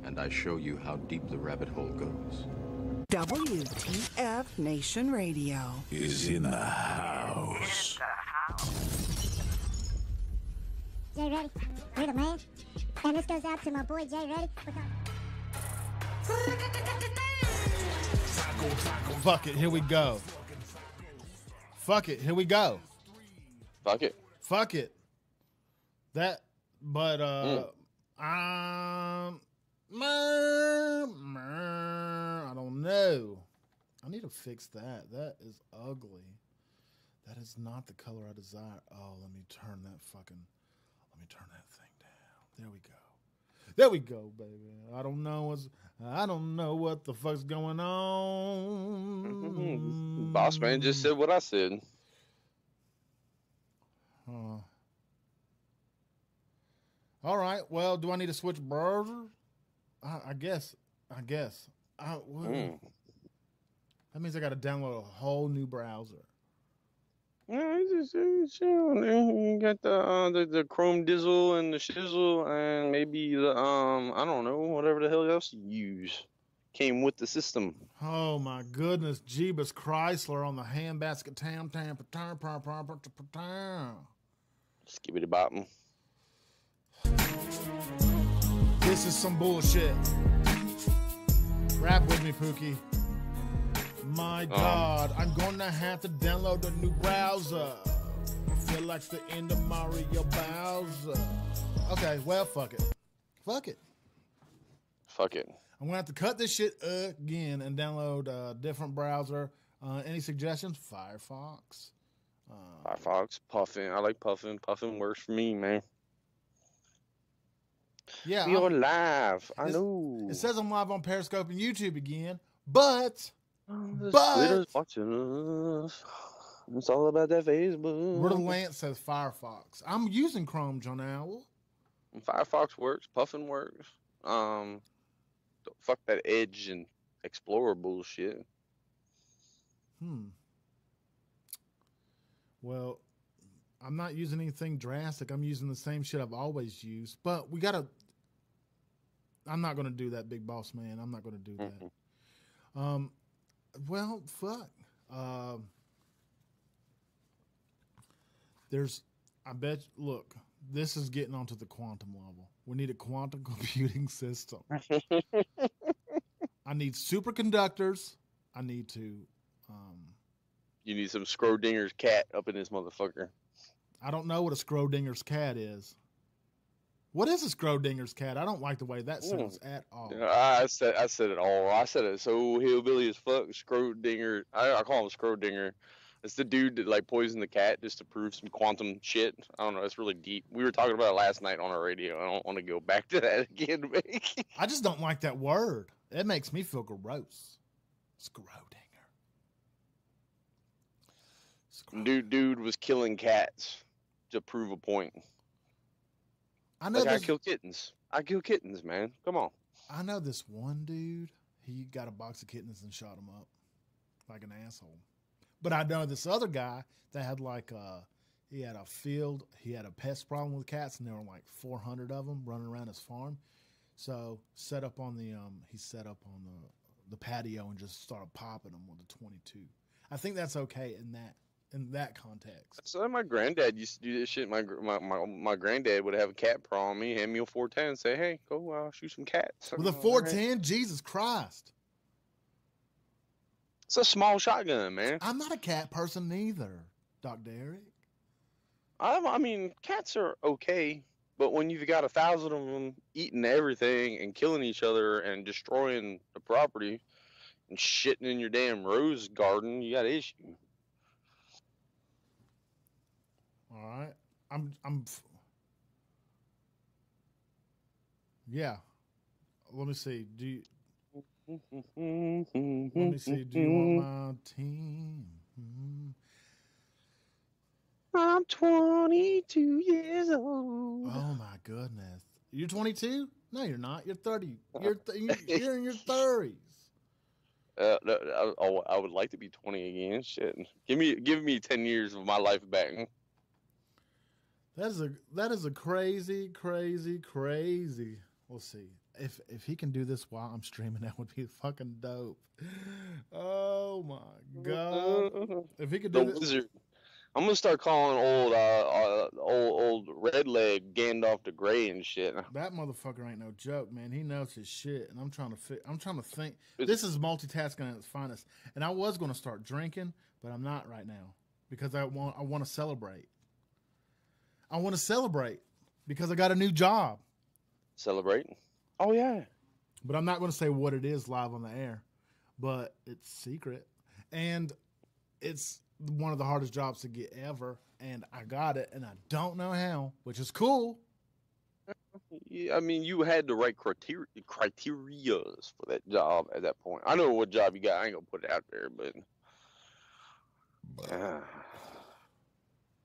and I show you how deep the rabbit hole goes. WTF Nation Radio is in the house. Jay Ready? You're the man. And this goes out to my boy Jay Ready. Fuck it, here we go. Fuck it, here we go. Fuck it. Fuck it. I don't know. I need to fix that. That is ugly. That is not the color I desire. Oh, let me turn that thing down. There we go. There we go, baby. I don't know what the fuck's going on. Boss man just said what I said. All right. Well, do I need to switch browser? I guess. That means I got to download a whole new browser. Yeah, just chill. You got the Chrome Dizzle and the Shizzle and maybe the I don't know, whatever the hell else you use. Came with the system. Oh my goodness, Jeebus Chrysler on the handbasket tam. Skibbity bottom. This is some bullshit. Rap with me, Pookie. My God, I'm gonna have to download a new browser. I feel like the end of Mario Bowser. Okay, well, fuck it. I'm gonna have to cut this shit again and download a different browser. Any suggestions? Firefox. Firefox, Puffin. I like Puffin. Puffin works for me, man. Yeah, you're live. I know. It says I'm live on Periscope and YouTube again, but Twitter's watching us. It's all about that Facebook. Where the Lance says Firefox. I'm using Chrome, John Owl. Firefox works. Puffin works. Fuck that Edge and Explorer bullshit. Well, I'm not using anything drastic. I'm using the same shit I've always used. But I'm not going to do that, Big Boss Man. I'm not going to do that. Well, fuck. Look, this is getting onto the quantum level. We need a quantum computing system. I need superconductors. I need to... You need some Schrödinger's cat up in this motherfucker. I don't know what a Schrödinger's cat is. What is a Schrödinger's cat? I don't like the way that sounds at all. I said it all. I said it so hillbilly as fuck. Schrödinger. I call him Schrödinger. It's the dude that like poisoned the cat just to prove some quantum shit. I don't know. It's really deep. We were talking about it last night on our radio. I don't want to go back to that again. I just don't like that word. It makes me feel gross. Schrödinger. Dude was killing cats to prove a point. I know. I kill kittens. I kill kittens, man. Come on. I know this one dude. He got a box of kittens and shot them up like an asshole. But I know this other guy that had he had a field. He had a pest problem with cats, and there were like 400 of them running around his farm. So he set up on the patio and just started popping them with a 22. I think that's okay in that context. So my granddad used to do this shit. My granddad would have a cat problem. He hand me a 410 and say, "Hey, go shoot some cats." With a 410, Jesus Christ! It's a small shotgun, man. I'm not a cat person either, Doc Derek. I mean, cats are okay, but when you've got 1,000 of them eating everything and killing each other and destroying the property and shitting in your damn rose garden, you got an issue. All right, yeah. Let me see. Let me see. Do you want my team? I'm 22 years old. Oh my goodness. You're 22? No, you're not. You're 30. You're in your 30s. I would like to be 20 again. Shit. Give me 10 years of my life back. That is a crazy, crazy, crazy Let's see. If he can do this while I'm streaming, that would be fucking dope. Oh my god! If he could The do this, wizard. I'm gonna start calling old red leg Gandalf the Grey and shit. that motherfucker ain't no joke, man. He knows his shit, and I'm trying to think. This is multitasking at its finest. And I was going to start drinking, but I'm not right now because I want to celebrate. I want to celebrate because I got a new job. Celebrating? Oh yeah. But I'm not going to say what it is live on the air. But it's secret, and it's one of the hardest jobs to get ever. And I got it, and I don't know how, which is cool. Yeah, I mean, you had the right criterias for that job at that point. I know what job you got. I ain't gonna put it out there, but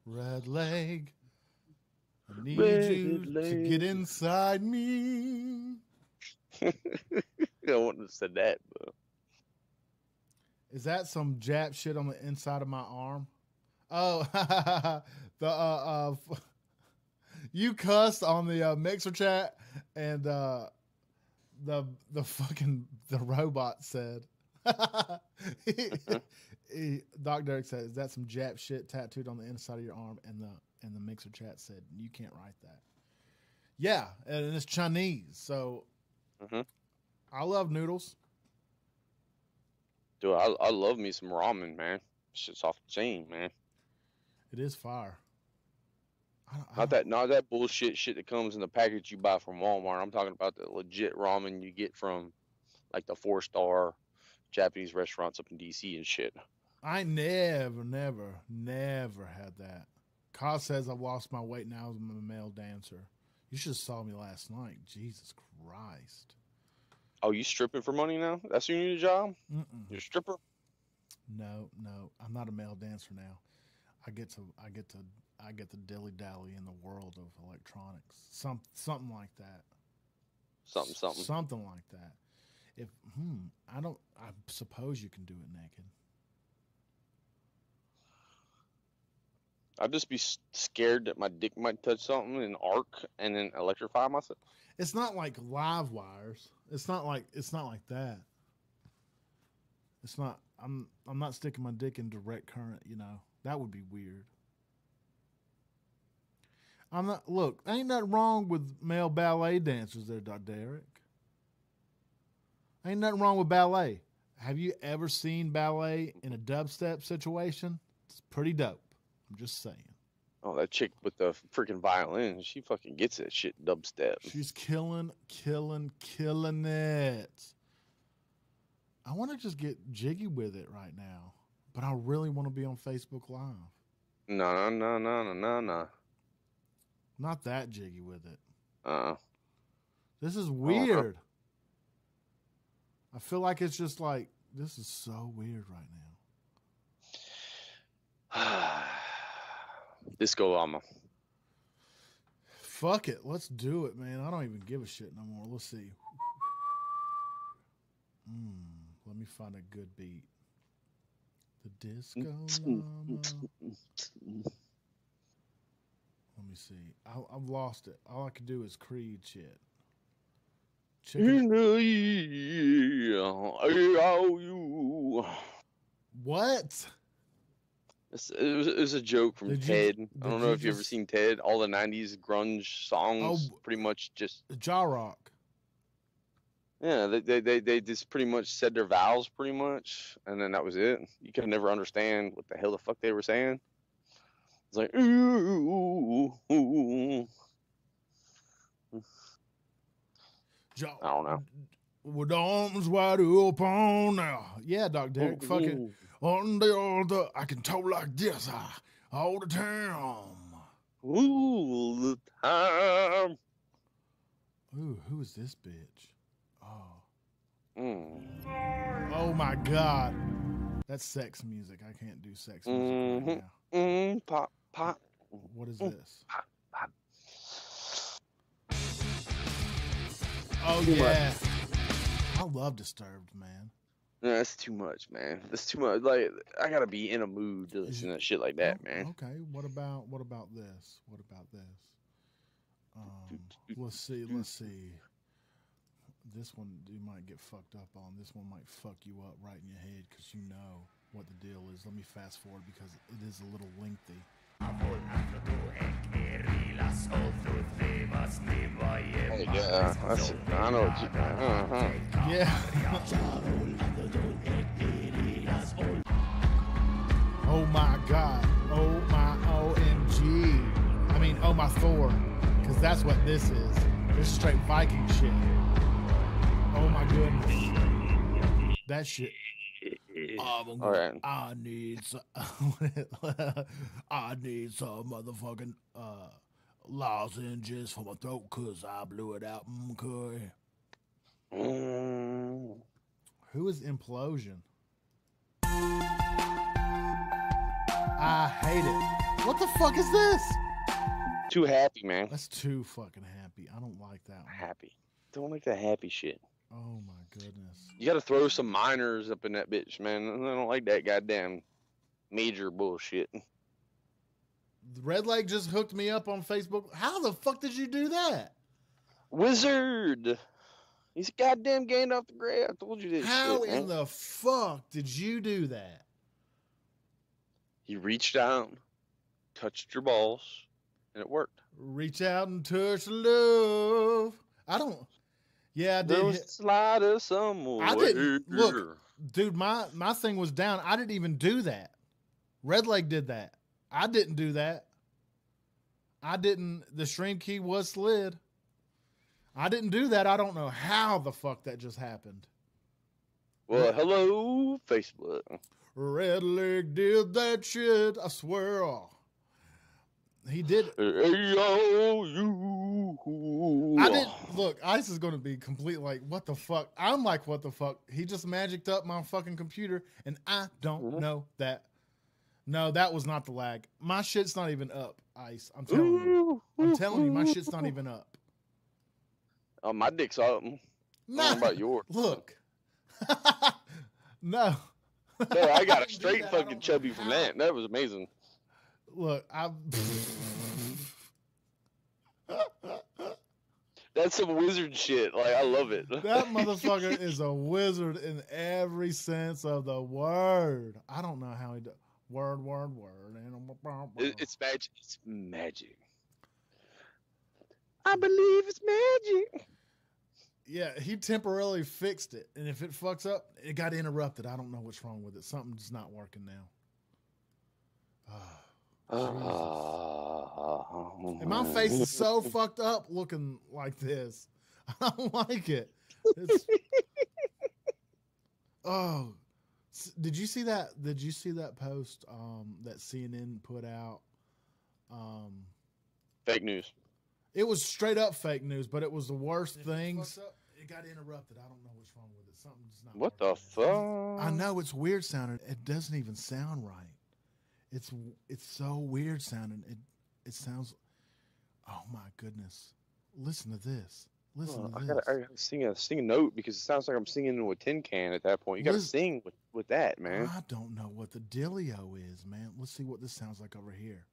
Red leg, I need Red you to leg. get inside me. I wouldn't have said that. But Is that some Jap shit on the inside of my arm? Oh, you cussed on the mixer chat, and the robot said, Doc Derek said, "Is that some Jap shit tattooed on the inside of your arm?" And the mixer chat said, "You can't write that." Yeah, and it's Chinese, so I love noodles. dude, I love me some ramen, man. Shit's off the chain, man. It is fire. Not that bullshit shit that comes in the package you buy from Walmart. I'm talking about the legit ramen you get from like the 4-star Japanese restaurants up in DC and shit. I never had that. Kaz says I've lost my weight now as I'm a male dancer. You should have saw me last night. Jesus Christ. Oh, you stripping for money now? That's your new job? Mm-mm. You're a stripper? No, I'm not a male dancer now. I get to dilly dally in the world of electronics. Something like that. Something like that. I suppose you can do it naked. I'd just be scared that my dick might touch something and arc and then electrify myself. It's not like live wires. It's not like that. It's not. I'm not sticking my dick in direct current. You know, that would be weird. I'm not. Look, ain't nothing wrong with male ballet dancers there, Dr. Derek. Ain't nothing wrong with ballet. Have you ever seen ballet in a dubstep situation? It's pretty dope. I'm just saying. Oh, that chick with the freaking violin, she fucking gets that shit dubstep. She's killing it. I want to just get jiggy with it right now, but I really want to be on Facebook Live. No. Not that jiggy with it. Uh-uh. This is weird. I feel like it's just like, this is so weird right now. Disco llama. Fuck it. Let's do it, man. I don't even give a shit no more. Let's see. Let me find a good beat. The disco llama. Let me see. I've lost it. All I can do is Creed shit. What? It was a joke from Ted. I don't know if you ever seen Ted. All the 90s grunge songs, pretty much just jaw rock. Yeah, they just pretty much said their vows pretty much, and then that was it. You could never understand what the hell the fuck they were saying. It's like ooh. I don't know. With arms wide open now. Yeah, Doc Derek. Fucking on the altar, I can talk like this all the time. Ooh, the time. Ooh, who is this bitch? Oh my God. That's sex music. I can't do sex music right now. Pop. What is this? Pop. Oh, yeah. I love Disturbed, man. No, that's too much, man. That's too much. Like, I gotta be in a mood to listen to shit like that, man. Okay. What about this? Let's see. this one you might get fucked up on. This one might fuck you up right in your head because you know what the deal is. Let me fast forward because it is a little lengthy. Hey, yeah, I know what you. Yeah. Oh my God. Oh my OMG. I mean, oh my Thor. Because that's what this is. This is straight Viking shit. Oh my goodness. That shit. All right. I need some, I need some motherfucking lozenges for my throat because I blew it out. Okay. Who is Implosion? I hate it. What the fuck is this? Too happy, man. That's too fucking happy. I don't like that one. Happy. Don't like the happy shit. Oh my goodness. You got to throw some minors up in that bitch, man. I don't like that goddamn major bullshit. Red Leg just hooked me up on Facebook. How the fuck did you do that? Wizard. He's goddamn gained off the grave. I told you this. How shit, in the fuck did you do that? He reached out, touched your balls, and it worked. Reach out and touch love. I don't. Yeah, I did. There was a slider somewhere. I didn't look, dude. My thing was down. I didn't even do that. Red Leg did that. I didn't do that. I didn't. The stream key was slid. I didn't do that. I don't know how the fuck that just happened. Well, hello, Facebook. Red Leg did that shit. I swear. He did. Hey-yo, you. I didn't look. Ice is going to be complete like, what the fuck? I'm like, what the fuck? He just magicked up my fucking computer, and I don't know that. No, that was not the lag. My shit's not even up, Ice. I'm telling you. I'm telling you, my shit's not even up. Oh, my dick's up. I don't know about yours. Look. No. No, I got a straight fucking chubby from that. That was amazing. Look, That's some wizard shit. Like, I love it. That motherfucker is a wizard in every sense of the word. I don't know how he does. Word. It's magic. It's magic. I believe it's magic. Yeah, he temporarily fixed it. And if it fucks up, it got interrupted. I don't know what's wrong with it. Something's not working now. And my face is so fucked up looking like this. I don't like it. It's... Oh, did you see that? Did you see that post that CNN put out? Fake news. It was straight up fake news, but it was the worst things. It got interrupted. I don't know what's wrong with it. Something's not. What the fuck? I know it's weird sounding. It doesn't even sound right. It's so weird sounding. It sounds. Oh my goodness! Listen to this. Listen to this. I gotta sing a note because it sounds like I'm singing into a tin can at that point. You gotta sing with that, man. I don't know what the dealio is, man. Let's see what this sounds like over here.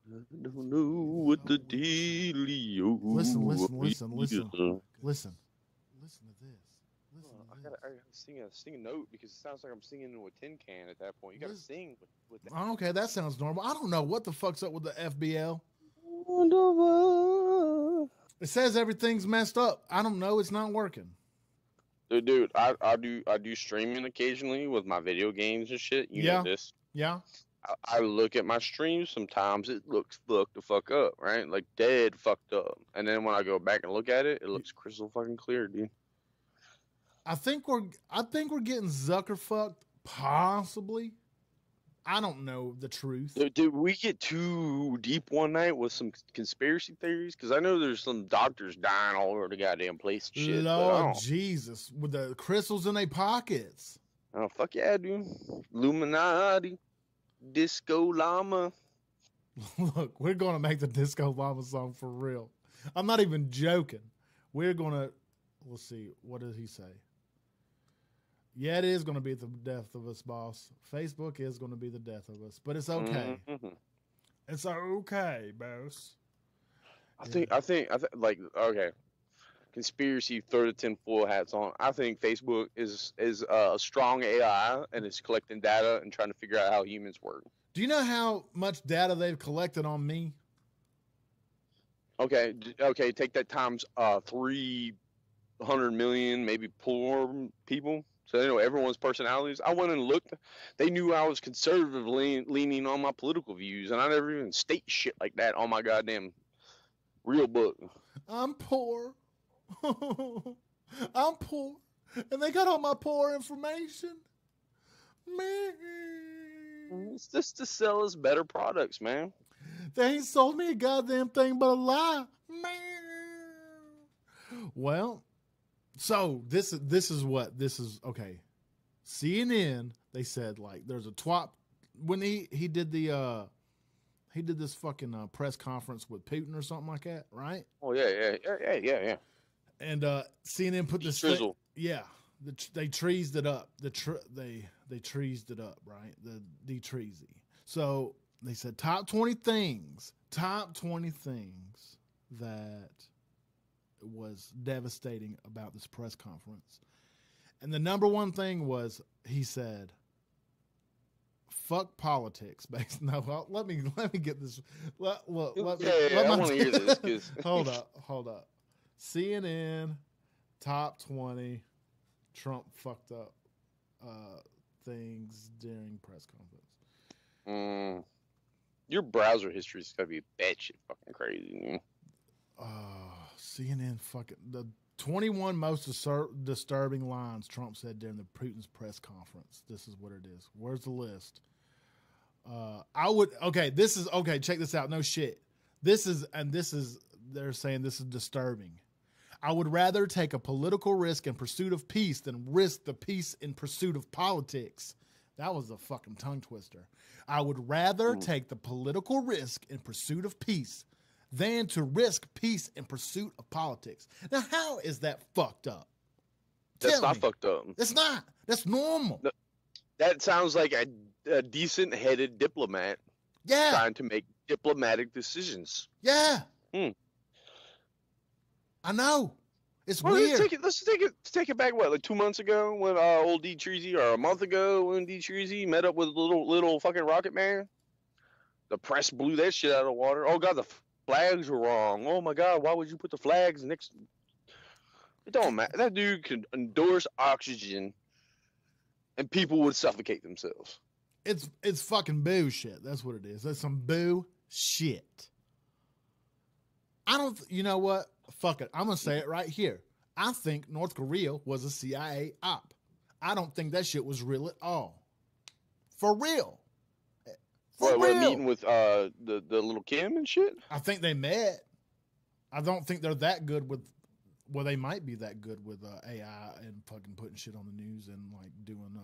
I don't know what the dealio. Listen. Listen to this. I gotta sing a note because it sounds like I'm singing into a tin can at that point. You gotta sing with that. Okay, that sounds normal. I don't know what the fuck's up with the FBL. It says everything's messed up. I don't know. It's not working. Dude, I do streaming occasionally with my video games and shit. You know this. Yeah. I look at my streams sometimes. It looks fucked the fuck up, right? Like dead fucked up. And then when I go back and look at it, it looks crystal fucking clear, dude. I think we're getting Zucker fucked, possibly. I don't know the truth. Did we get too deep one night with some conspiracy theories? Because I know there's some doctors dying all over the goddamn place and shit. Lord Jesus, with the crystals in their pockets. Oh, fuck yeah, dude. Illuminati. Disco Llama. Look, we're going to make the Disco Llama song for real. I'm not even joking. We're going to, let's see, what did he say? Yeah, it is going to be the death of us, boss. Facebook is going to be the death of us, but it's okay. Mm-hmm. It's okay, boss. I think, like, okay. conspiracy, throw the tinfoil hats on. I think Facebook is a strong AI and is collecting data and trying to figure out how humans work. Do you know how much data they've collected on me? Okay, take that times 300 million, maybe poor people. So they know everyone's personalities. I went and looked. They knew I was conservative leaning on my political views, and I never even state shit like that on my goddamn real book. I'm poor. I'm poor. And they got all my poor information. Man. It's just to sell us better products, man. They ain't sold me a goddamn thing but a lie. Man. Well, so this is okay. CNN, they said like there's a twat when he did this fucking press conference with Putin or something like that, right? Oh yeah. And CNN put this Drizzle. they treased it up. They treased it up, right? The treasy. So they said top 20 things that was devastating about this press conference. And the number one thing was, he said, fuck politics. No, let me get this. I want to hear this. Hold up. CNN top 20 Trump fucked up things during press conference. Your browser history is gonna be batshit fucking crazy. CNN fucking the 21 most disturbing lines Trump said during the Putin's press conference. This is what it is. Where's the list? Check this out. No shit. They're saying this is disturbing. I would rather take a political risk in pursuit of peace than risk the peace in pursuit of politics. That was a fucking tongue twister. I would rather take the political risk in pursuit of peace than to risk peace in pursuit of politics. Now, how is that fucked up? That's not fucked up. It's not. That's normal. No, that sounds like a decent-headed diplomat trying to make diplomatic decisions. Yeah. I know. It's weird. Let's take it back. What, like 2 months ago when old D. Treasy, or a month ago when D. Treasy met up with little fucking Rocket Man? The press blew that shit out of the water. Oh god, the flags were wrong. Oh my god, why would you put the flags next? It don't matter. That dude could endorse oxygen, and people would suffocate themselves. It's fucking bullshit. That's what it is. That's some bullshit. You know what? Fuck it. I'm going to say it right here. I think North Korea was a CIA op. I don't think that shit was real at all. For real. What, meeting with the little Kim and shit? I think they met. I don't think they're that good with, well, they might be that good with AI and fucking putting shit on the news and like doing,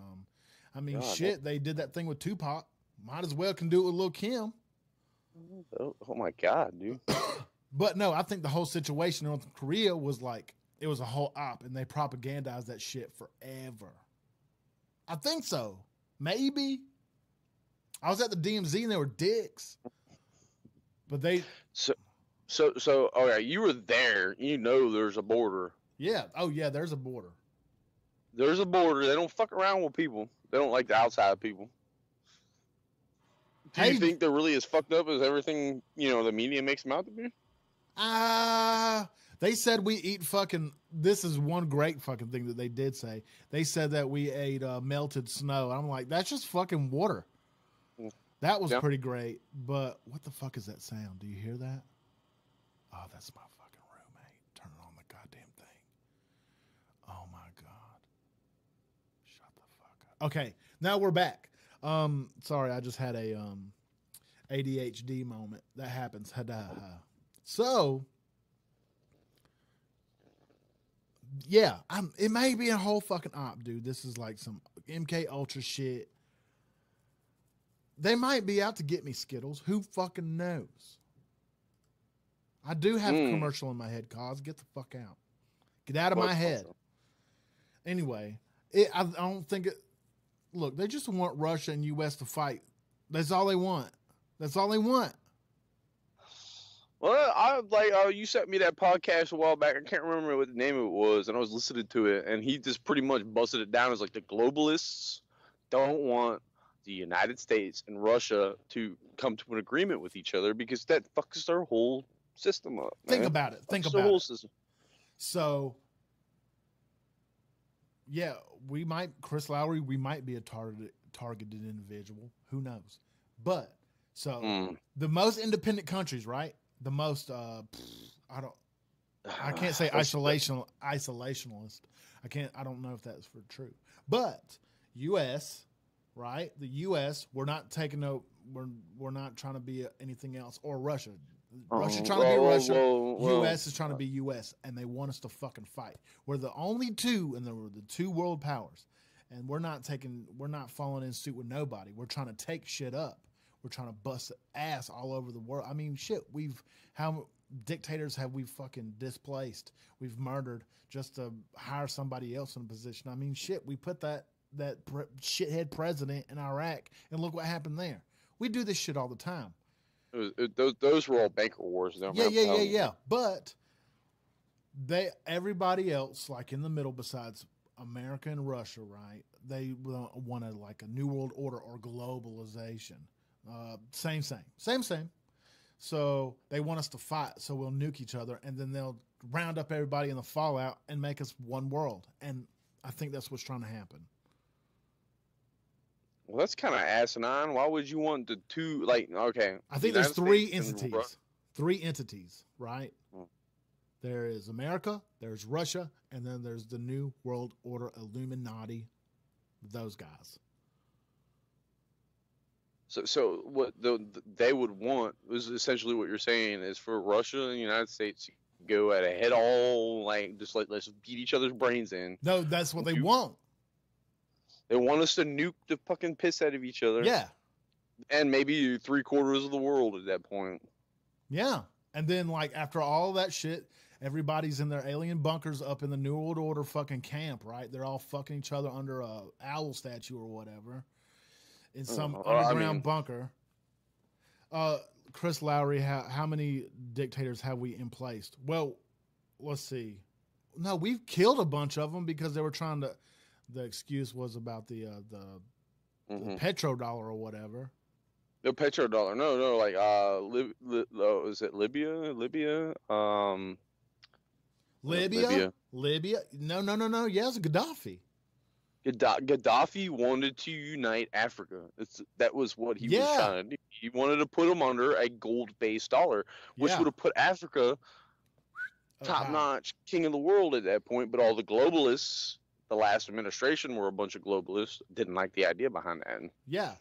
they did that thing with Tupac. Might as well can do it with Lil Kim. Oh my God, dude. But no, I think the whole situation in North Korea was like, it was a whole op and they propagandized that shit forever. I think so. Maybe. I was at the DMZ and they were dicks. But they... So, okay, you were there. You know there's a border. Yeah. Oh, yeah, there's a border. There's a border. They don't fuck around with people. They don't like the outside people. Do you think they're really as fucked up as everything, the media makes them out to be? They said we eat fucking... This is one great fucking thing that they did say. They said that we ate melted snow. I'm like, that's just fucking water. That was pretty great. But what the fuck is that sound? Do you hear that? Oh, that's my fucking roommate. Turning on the goddamn thing. Oh, my God. Shut the fuck up. Okay, now we're back. Sorry, I just had a ADHD moment. That happens. So, yeah, it may be a whole fucking op, dude. This is like some MK Ultra shit. They might be out to get me, Skittles. Who fucking knows? I do have a commercial in my head, cause get the fuck out. Get out of my head. Anyway, I don't think it... Look, they just want Russia and U.S. to fight. That's all they want. That's all they want. Well, I like you sent me that podcast a while back. I can't remember what the name of it was, and I was listening to it, and he just pretty much busted it down as like the globalists don't want the United States and Russia to come to an agreement with each other because that fucks their whole system up. Think man. about it. Think Fucks about their whole it. system. So, yeah, Chris Lowry, we might be a targeted individual. Who knows? But the most independent countries, right? The most, I can't say isolationalist. I don't know if that's for true. But U.S., right? The U.S., we're not we're not trying to be anything else, or Russia. Russia trying to be Russia. U.S. is trying to be U.S. and they want us to fucking fight. We're the only two, and we're the two world powers, and we're not following in suit with nobody. We're trying to take shit up. We're trying to bust ass all over the world. I mean, shit. How dictators have we fucking displaced? We've murdered just to hire somebody else in a position. I mean, shit. We put that shithead president in Iraq, and look what happened there. We do this shit all the time. Those were all banker wars. Yeah. But everybody else, like in the middle, besides America and Russia, right? They wanted like a new world order or globalization. Same. So they want us to fight, so we'll nuke each other, and then they'll round up everybody in the fallout and make us one world. And I think that's what's trying to happen. Well, that's kind of asinine. Why would you want the two? Like, okay, I think there's three entities, right? There is America, there's Russia, and then there's the New World Order, Illuminati, those guys. So what they would want is essentially what you're saying is for Russia and the United States to go at a head all, like just like let's beat each other's brains in. No, that's what they want. They want us to nuke the fucking piss out of each other. Yeah. And maybe 3/4 of the world at that point. Yeah. And then like after all that shit, everybody's in their alien bunkers up in the New World Order fucking camp, right? They're all fucking each other under a owl statue or whatever. In some underground bunker. Chris Lowry, how many dictators have we emplaced? Well, let's see. No, we've killed a bunch of them because they were trying to. The excuse was about the petrodollar or whatever. The petrodollar, no, like is it Libya? Libya. No. Yeah, it's Gaddafi. Gaddafi wanted to unite Africa. That was what he was trying to do. He wanted to put them under a gold-based dollar, which would have put Africa top-notch king of the world at that point. But all the globalists, the last administration were a bunch of globalists, didn't like the idea behind that. Yeah.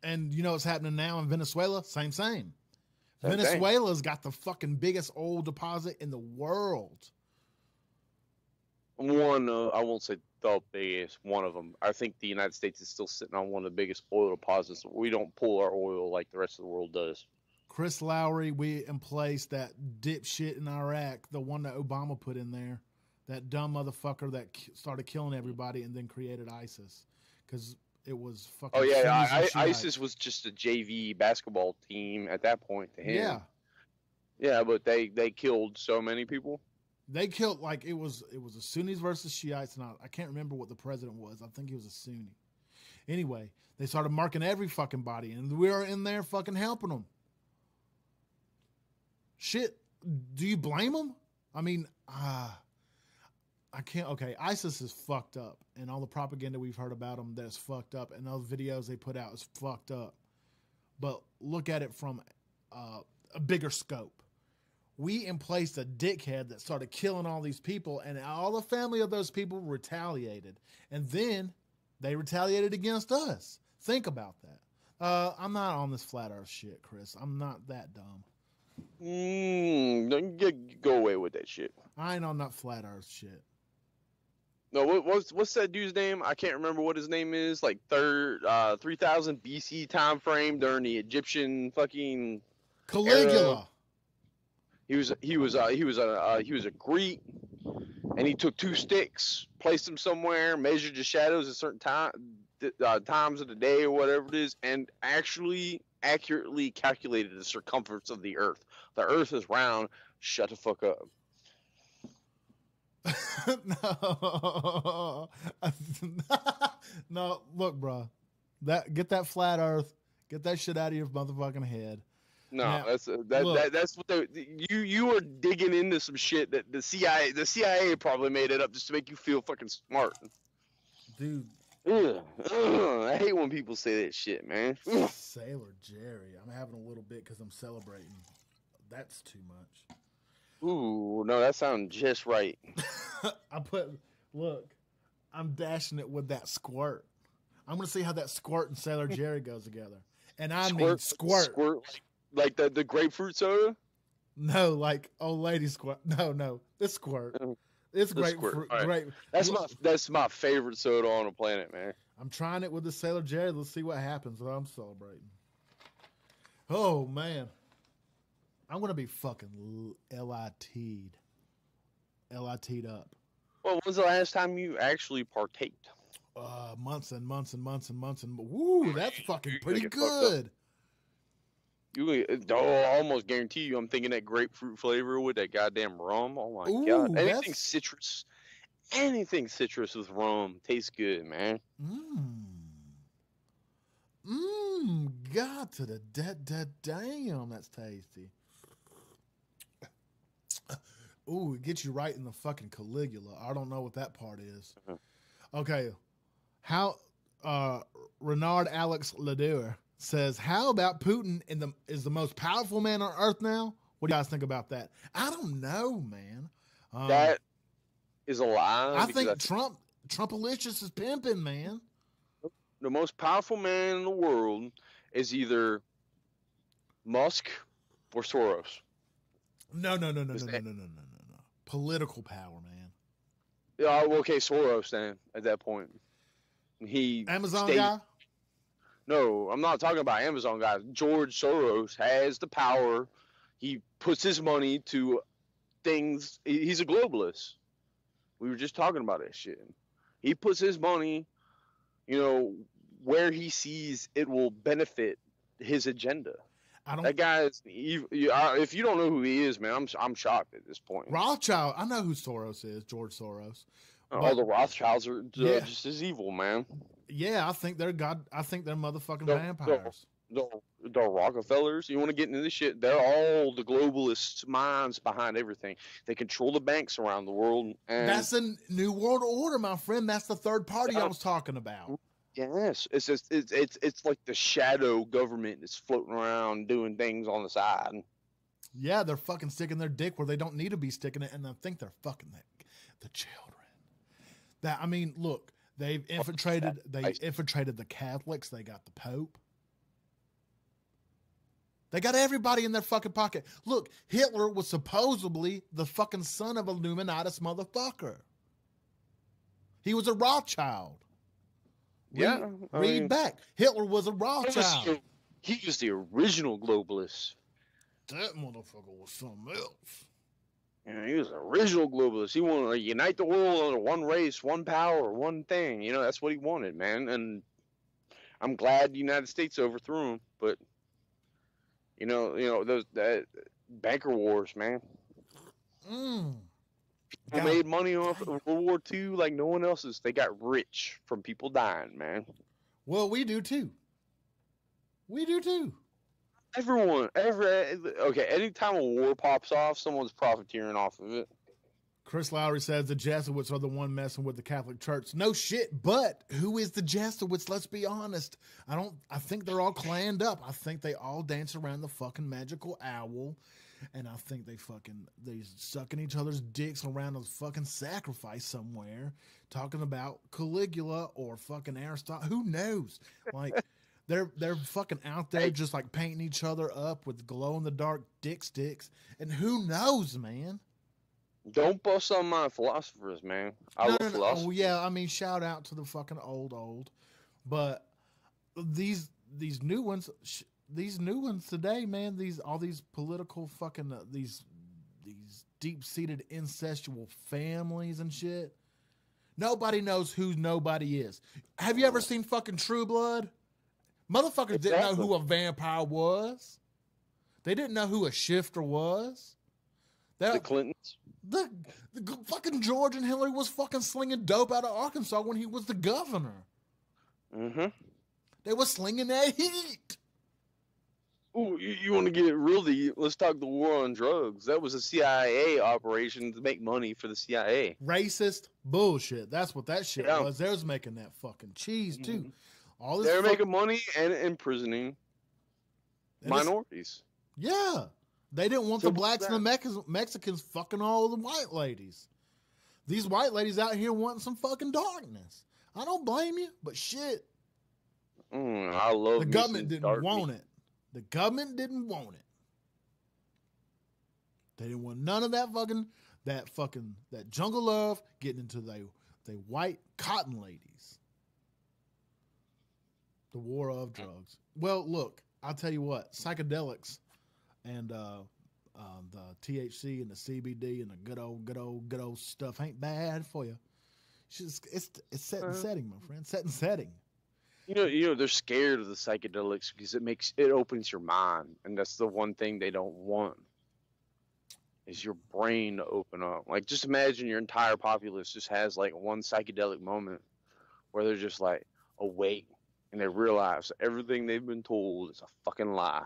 And you know what's happening now in Venezuela? Same. Venezuela's got the fucking biggest oil deposit in the world. One, I won't say the biggest, one of them. I think the United States is still sitting on one of the biggest oil deposits. We don't pull our oil like the rest of the world does. Chris Lowry, we emplaced that dipshit in Iraq, the one that Obama put in there. That dumb motherfucker that started killing everybody and then created ISIS. Because it was fucking... Oh, yeah, ISIS was just a JV basketball team at that point to him. Yeah. Yeah, but they killed so many people. They killed, like, it was a Sunnis versus Shiites, and I can't remember what the president was. I think he was a Sunni. Anyway, they started marking every fucking body, and we were in there fucking helping them. Shit, do you blame them? I mean, I can't. Okay, ISIS is fucked up, and all the propaganda we've heard about them that's fucked up, and all the videos they put out is fucked up. But look at it from a bigger scope. We emplaced a dickhead that started killing all these people, and all the family of those people retaliated. And then they retaliated against us. Think about that. I'm not on this flat earth shit, Chris. I'm not that dumb. Go away with that shit. I ain't on that flat earth shit. No, what's that dude's name? I can't remember what his name is. Like 3000 BC time frame during the Egyptian fucking Caligula. Era. He was a Greek, and he took two sticks, placed them somewhere, measured the shadows at certain times of the day or whatever it is, and actually accurately calculated the circumference of the Earth The Earth is round. Shut the fuck up. No, no. Look, bro, get that flat Earth, get that shit out of your motherfucking head. No, Now, that's look. that's what you are digging into some shit that the CIA probably made it up just to make you feel fucking smart. Dude. Ugh, I hate when people say that shit, man. Sailor Jerry, I'm having a little bit because I'm celebrating. That's too much. Ooh, no, that sounds just right. Look, I'm dashing it with that squirt. I'm gonna see how that squirt and Sailor Jerry goes together. And I mean squirt. Like the grapefruit soda? No, like old lady squirt. No, this squirt. It's grapefruit. Right. Great. That's my favorite soda on the planet, man. I'm trying it with the Sailor Jerry. Let's see what happens. I'm celebrating. Oh man, I'm gonna be fucking LIT'd up. Well, when's the last time you actually partaked? Months and months and months and months and woo, that's fucking pretty good. I almost guarantee you, I'm thinking that grapefruit flavor with that goddamn rum. Oh my god! Anything citrus with rum tastes good, man. God to the damn, that's tasty. Ooh, it gets you right in the fucking Caligula. I don't know what that part is. Okay, how Renard Alex Ledeur says, how about Putin is the most powerful man on earth now? What do you guys think about that? I don't know, man. That is a lie. I think Trumpalicious is pimping, man. The most powerful man in the world is either Musk or Soros. No. Political power, man. Yeah, okay, Soros then, at that point. Amazon guy? No, I'm not talking about Amazon guys. George Soros has the power. He puts his money to things. He's a globalist. We were just talking about that shit. He puts his money, where he sees it will benefit his agenda. That guy is. If you don't know who he is, man, I'm shocked at this point. Rothschild. I know who Soros is. George Soros. All the Rothschilds are just as evil, man. Yeah, I think they're motherfucking vampires. The Rockefellers, you want to get into this shit? They're all the globalist minds behind everything. They control the banks around the world. And that's a new world order, my friend. That's the third party I was talking about. Yes, it's just it's like the shadow government that's floating around doing things on the side. Yeah, they're fucking sticking their dick where they don't need to be sticking it, and I think they're fucking the children. Look. They've infiltrated the Catholics. They got the Pope. They got everybody in their fucking pocket. Look, Hitler was supposedly the fucking son of a Illuminatus motherfucker. He was a Rothschild. Read back. Hitler was a Rothschild. He was the original globalist. That motherfucker was something else. Yeah, he was an original globalist. He wanted to unite the world under one race, one power, one thing. That's what he wanted, man. And I'm glad the United States overthrew him. But those banker wars, man. People made money off of World War II like no one else's. They got rich from people dying, man. Well, we do too. Anytime a war pops off, someone's profiteering off of it. Chris Lowry says the Jesuits are the one messing with the Catholic Church. No shit, but who is the Jesuits? Let's be honest. I think they're all clanned up. I think they all dance around the fucking magical owl, and I think they sucking each other's dicks around a fucking sacrifice somewhere, talking about Caligula or fucking Aristotle. Who knows? Like, they're fucking out there just like painting each other up with glow in the dark dick sticks, and who knows, man. Don't bust on my philosophers, man. I love philosophers. Oh yeah, shout out to the fucking old. But these new ones today, man. All these political fucking these deep-seated incestual families and shit. Nobody knows who nobody is. Have you ever seen fucking True Blood? Motherfuckers didn't know who a vampire was. They didn't know who a shifter was. The Clintons. The fucking George and Hillary was fucking slinging dope out of Arkansas when he was the governor. Mm-hmm. They were slinging that heat. Ooh, you want to get real deep? Let's talk the war on drugs. That was a CIA operation to make money for the CIA. Racist bullshit. That's what that shit Yeah. was. They was making that fucking cheese too. Mhm. All this They're fuck- making money and imprisoning and it's- minorities. Yeah. They didn't want the Simple as blacks and the Mexicans fucking all the white ladies. These white ladies out here wanting some fucking darkness. I don't blame you, but shit. I love The me government some didn't dark want meat. it. The government didn't want it. They didn't want none of that jungle love getting into they white cotton ladies. The war of drugs. Well, look, I'll tell you what, psychedelics and the THC and the CBD and the good old stuff ain't bad for you. It's set and setting, my friend. Set and setting. You know, they're scared of the psychedelics because it opens your mind, and that's the one thing they don't want is your brain to open up. Like, just imagine your entire populace just has like one psychedelic moment where they're just like awake and they realize everything they've been told is a fucking lie.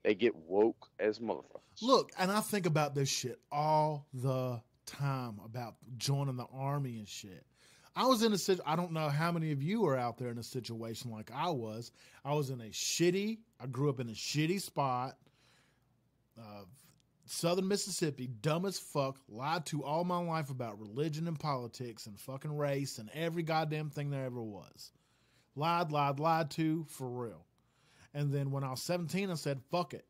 They get woke as motherfuckers. Look, and I think about this shit all the time about joining the army and shit. I was in I don't know how many of you are out there in a situation like I was. I was in I grew up in a shitty spot, Southern Mississippi, dumb as fuck, lied to all my life about religion and politics and fucking race and every goddamn thing there ever was. Lied to, for real. And then when I was 17, I said, fuck it,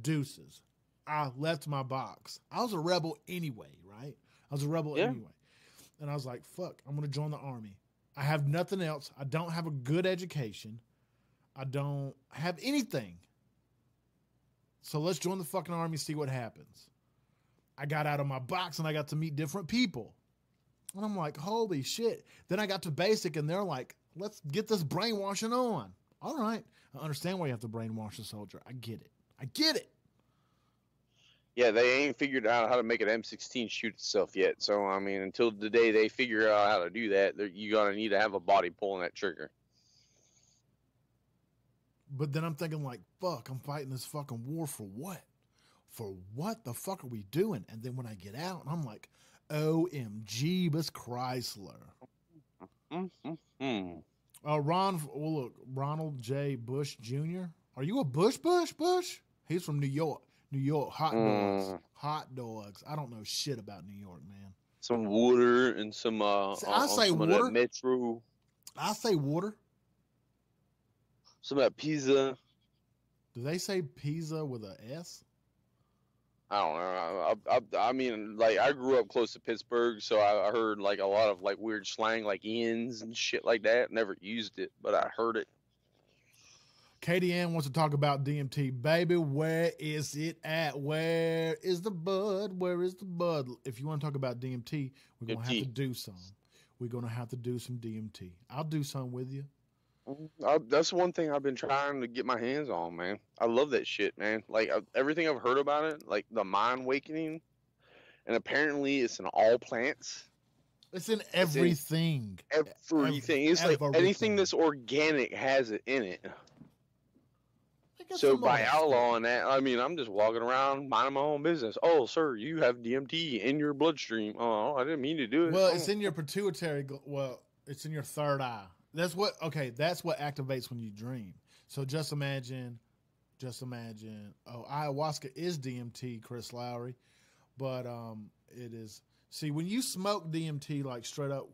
deuces. I left my box. I was a rebel anyway, right? I was a rebel anyway. And I was like, fuck, I'm going to join the army. I have nothing else. I don't have a good education. I don't have anything. So let's join the fucking army, see what happens. I got out of my box and I got to meet different people. And I'm like, holy shit. Then I got to basic and they're like, let's get this brainwashing on. All right. I understand why you have to brainwash a soldier. I get it. Yeah, they ain't figured out how to make an M16 shoot itself yet. So, I mean, until the day they figure out how to do that, you're going to need to have a body pulling that trigger. But then I'm thinking like, fuck, I'm fighting this fucking war for what? For what the fuck are we doing? And then when I get out, I'm like, OMG, Bus Chrysler. Mm-hmm. Ronald J. Bush Jr. Are you a Bush? He's from New York. Hot dogs. Hot dogs. I don't know shit about New York, man. Some water and some I say some water. of that Metro. I say water. Some of that pizza. Do they say pizza with a S? I don't know. I mean, like, I grew up close to Pittsburgh, so I heard like a lot of like weird slang, like ends and shit like that. Never used it, but I heard it. Katie Ann wants to talk about DMT. Baby, where is it at? Where is the bud? Where is the bud? If you want to talk about DMT, we're going to have to do some. We're going to have to do some DMT. I'll do some with you. That's one thing I've been trying to get my hands on, man. I love that shit, man. Like, everything I've heard about it, like the mind awakening, and apparently it's in all plants. It's in everything. Everything. It's like anything that's organic has it in it. So by outlawing that, I mean, I'm just walking around minding my own business. Oh, sir, you have DMT in your bloodstream. Oh, I didn't mean to do it. Well, it's in your pituitary. Well, it's in your third eye. That's what activates when you dream. So just imagine. Oh, ayahuasca is DMT, Chris Lowry, but it is. See, when you smoke DMT, like straight up,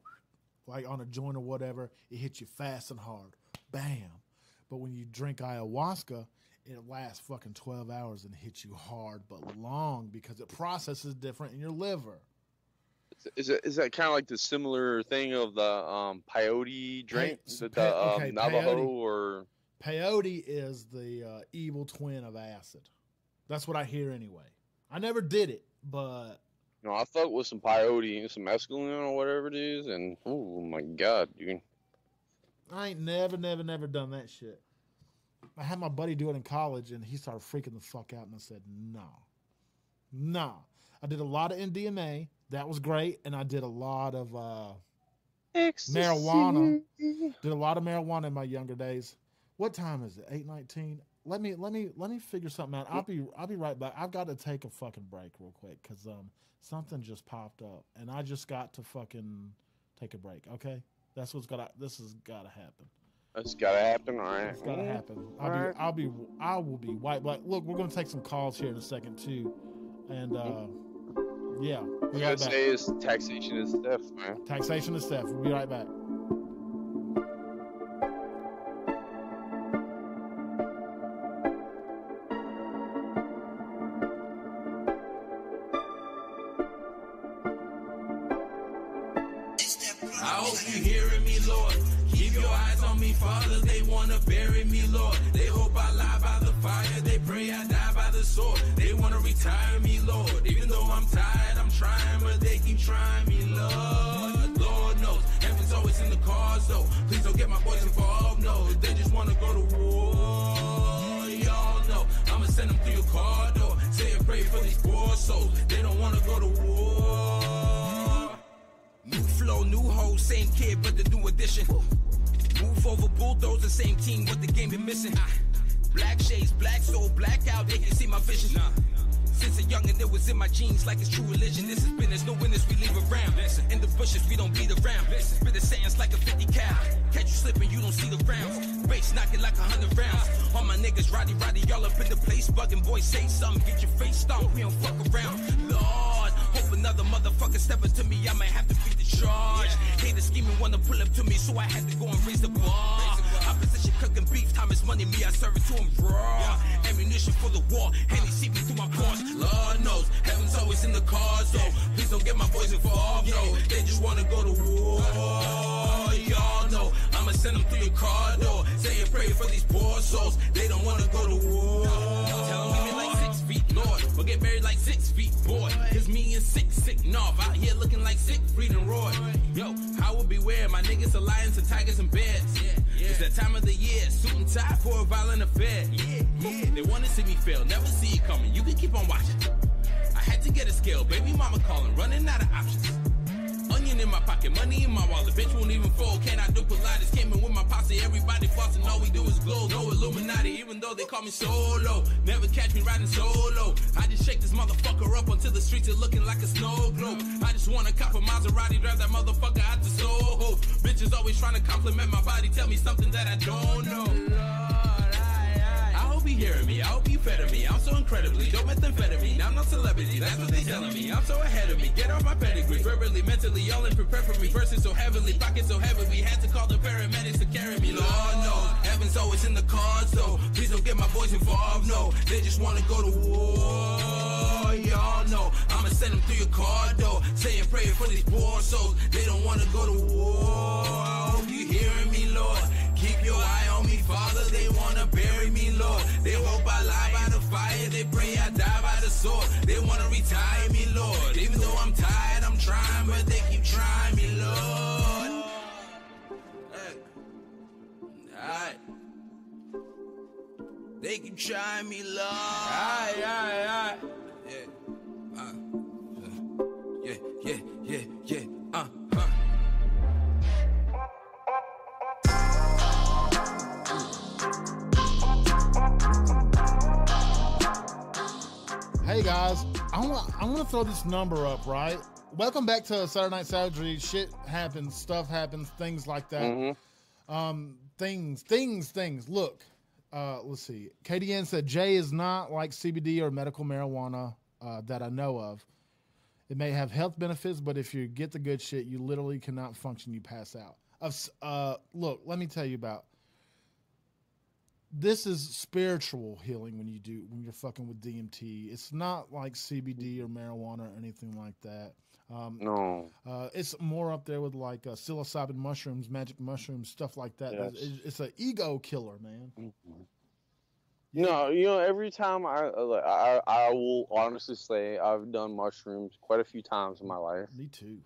like on a joint or whatever, it hits you fast and hard, bam. But when you drink ayahuasca, it lasts fucking 12 hours and hits you hard but long because it processes different in your liver. Is that kind of like the similar thing of the peyote drink? Navajo or peyote is the evil twin of acid. That's what I hear anyway. I never did it, but no, I fuck with some peyote and some mescaline or whatever it is, and oh my god, dude. I ain't never done that shit. I had my buddy do it in college, and he started freaking the fuck out, and I said, no. I did a lot of MDMA. That was great, and I did a lot of marijuana. Did a lot of marijuana in my younger days. What time is it? 8:19. Let me figure something out. I'll be right back. I've got to take a fucking break real quick because something just popped up, and I just got to fucking take a break. Okay, this has got to happen. That's gotta happen. All right. It's gotta happen. I will be white. But look, we're gonna take some calls here in a second too, and yeah. I gotta say is taxation is theft, man. Taxation is theft. We'll be right back. I hope you hearing me, Lord. Keep your eyes on me, Father. They wanna bury me, Lord. They hope I lie by the fire. They pray I die by the sword. They wanna retire me, Lord. Even though I'm tired, I'm trying, but they keep trying me, Lord. Lord knows, heaven's always in the cards, though. Please don't get my boys involved, no. They just wanna go to war. Y'all know, I'ma send them through your car door. Say a prayer for these poor souls. They don't wanna go to war. New flow, new hoe, same kid, but the new addition. Move over, bulldozer, same team, what the game been missing. Black shades, black soul, black out, they can see my vision. Since a youngin', it was in my genes like it's true religion. This is business, no winners, we leave around. In the bushes, we don't beat around. Spit the sands like a 50 cal. Catch you slipping, you don't see the rounds. Bass knocking like 100 rounds. All my niggas roddy, y'all up in the place. Bugging, boys, say something, get your face stomped. We don't fuck around. Lord, hope another motherfucker step into me, I might have to beat the charge. Haters scheming, wanna pull up to me, so I had to go and raise the bar. Opposition cooking beef, time is money, me, I serve it to him raw. Ammunition for the war, and he see me through my pores. Lord knows, heaven's always in the cards, though. Please don't get my boys involved, no. They just wanna go to war. Y'all know, I'ma send them through your car door. Say a prayer for these poor souls. They don't wanna go to war. Tell them we like 6 feet, Lord. We'll get married like 6 feet, boy. Cause me and sick North out here looking like sick, breathing Roy. Yo, I will beware, my niggas are lions and tigers and bears. It's that time of the year, suit and tie for a violent affair. They wanna see me fail, never see it coming. You can keep on watching. I had to get a scale, baby mama calling, running out of options. Onion in my pocket, money in my wallet, bitch won't even fold. Can I do Pilates? Came in with my posse, everybody flossing, all we do is glow. No Illuminati, even though they call me solo. Never catch me riding solo. I just shake this motherfucker up until the streets are looking like a snow globe. I just want a cop a Maserati, drive that motherfucker out to Soho. Bitches always trying to compliment my body, tell me something that I don't know. I hope you hearing me, I hope you fetter me. I'm so incredibly dope methamphetamine. I'm no celebrity, that's what they telling me. I'm so ahead of me, get off my pedigree. Verbally, mentally, all in prepare for me. Versing so heavily, pockets so heavy, we had to call the paramedics to carry me. Lord knows, heaven's always in the cards, though. Please don't get my boys involved, no. They just wanna go to war. Y'all know, I'ma send them through your car door. Saying prayer for these poor souls. They don't wanna go to war. I hope you hearing me, Lord. Keep your eye on me, Father. They wanna bury me, Lord. They hope I lie by the fire. They pray I die by the sword. They wanna retire me, Lord. Even though I'm tired, I'm trying, but they keep trying me, Lord. Hey. Alright. They keep trying me, Lord. Alright. Yeah. Yeah. Hey guys, I want to throw this number up, right? Welcome back to Saturday Night Savagery. Shit happens, stuff happens, things like that. Things. Look, let's see. KDN said J is not like CBD or medical marijuana that I know of. It may have health benefits, but if you get the good shit, you literally cannot function. You pass out. Look, let me tell you about. This is spiritual healing when you're fucking with DMT. It's not like CBD or marijuana or anything like that. No. It's more up there with like psilocybin mushrooms, magic mushrooms, stuff like that. Yes. It's an ego killer, man. Mm-hmm. No, every time I will honestly say I've done mushrooms quite a few times in my life. Me too.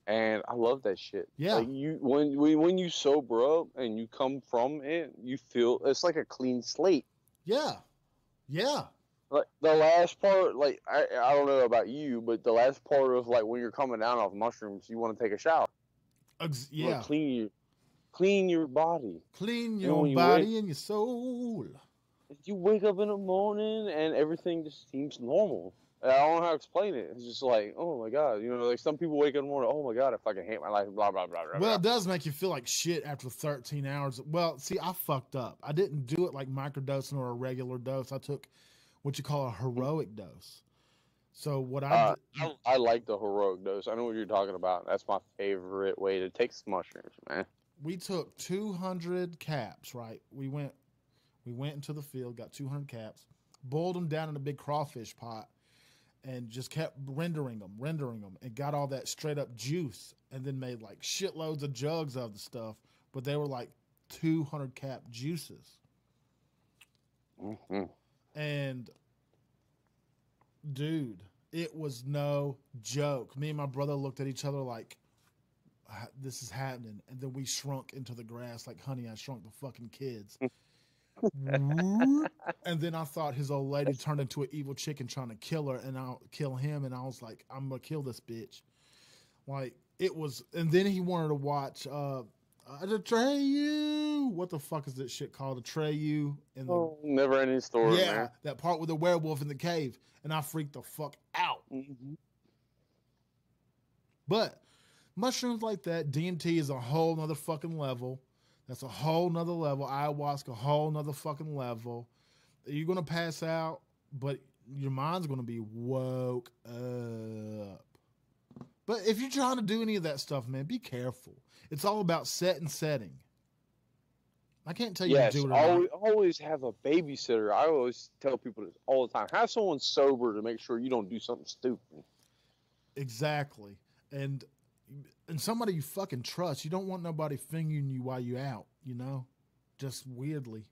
And I love that shit. Yeah. Like when you sober up and you come from it, you feel it's like a clean slate. Yeah. Yeah. Like the last part, like I don't know about you, but the last part of like when you're coming down off mushrooms, you want to take a shower. You Yeah. want to clean your body. Clean You know, your when you body and your soul. You wake up in the morning and everything just seems normal. I don't know how to explain it. It's just like, oh my God. You know, like some people wake up in the morning, oh my God, I fucking hate my life, blah, blah, blah, blah. Well, it does make you feel like shit after 13 hours. Well, see, I fucked up. I didn't do it like microdosing or a regular dose. I took what you call a heroic dose. So what I like the heroic dose. I know what you're talking about. That's my favorite way to take some mushrooms, man. We took 200 caps, right? We went into the field, got 200 caps, boiled them down in a big crawfish pot, and just kept rendering them, and got all that straight up juice, and then made like shitloads of jugs of the stuff, but they were like 200 cap juices. Mm-hmm. And dude, it was no joke. Me and my brother looked at each other like, this is happening. And then we shrunk into the grass like Honey, I Shrunk the Fucking Kids. And then I thought his old lady turned into an evil chicken trying to kill her, and I'll kill him. And I was like, I'm gonna kill this bitch. Like it was. And then he wanted to watch Atreyu. What the fuck is that shit called? Atreyu in the Never Ending Story. Yeah, man. that part with the werewolf in the cave, and I freaked the fuck out. Mm-hmm. But mushrooms like that, DMT is a whole nother fucking level. That's a whole nother level. Ayahuasca, a whole nother fucking level. You're going to pass out, but your mind's going to be woke up. But if you're trying to do any of that stuff, man, be careful. It's all about set and setting. I can't tell you to do it or not. Always have a babysitter. I always tell people this all the time. Have someone sober to make sure you don't do something stupid. Exactly. And somebody you fucking trust. You don't want nobody fingering you while you out, you know? Just weirdly.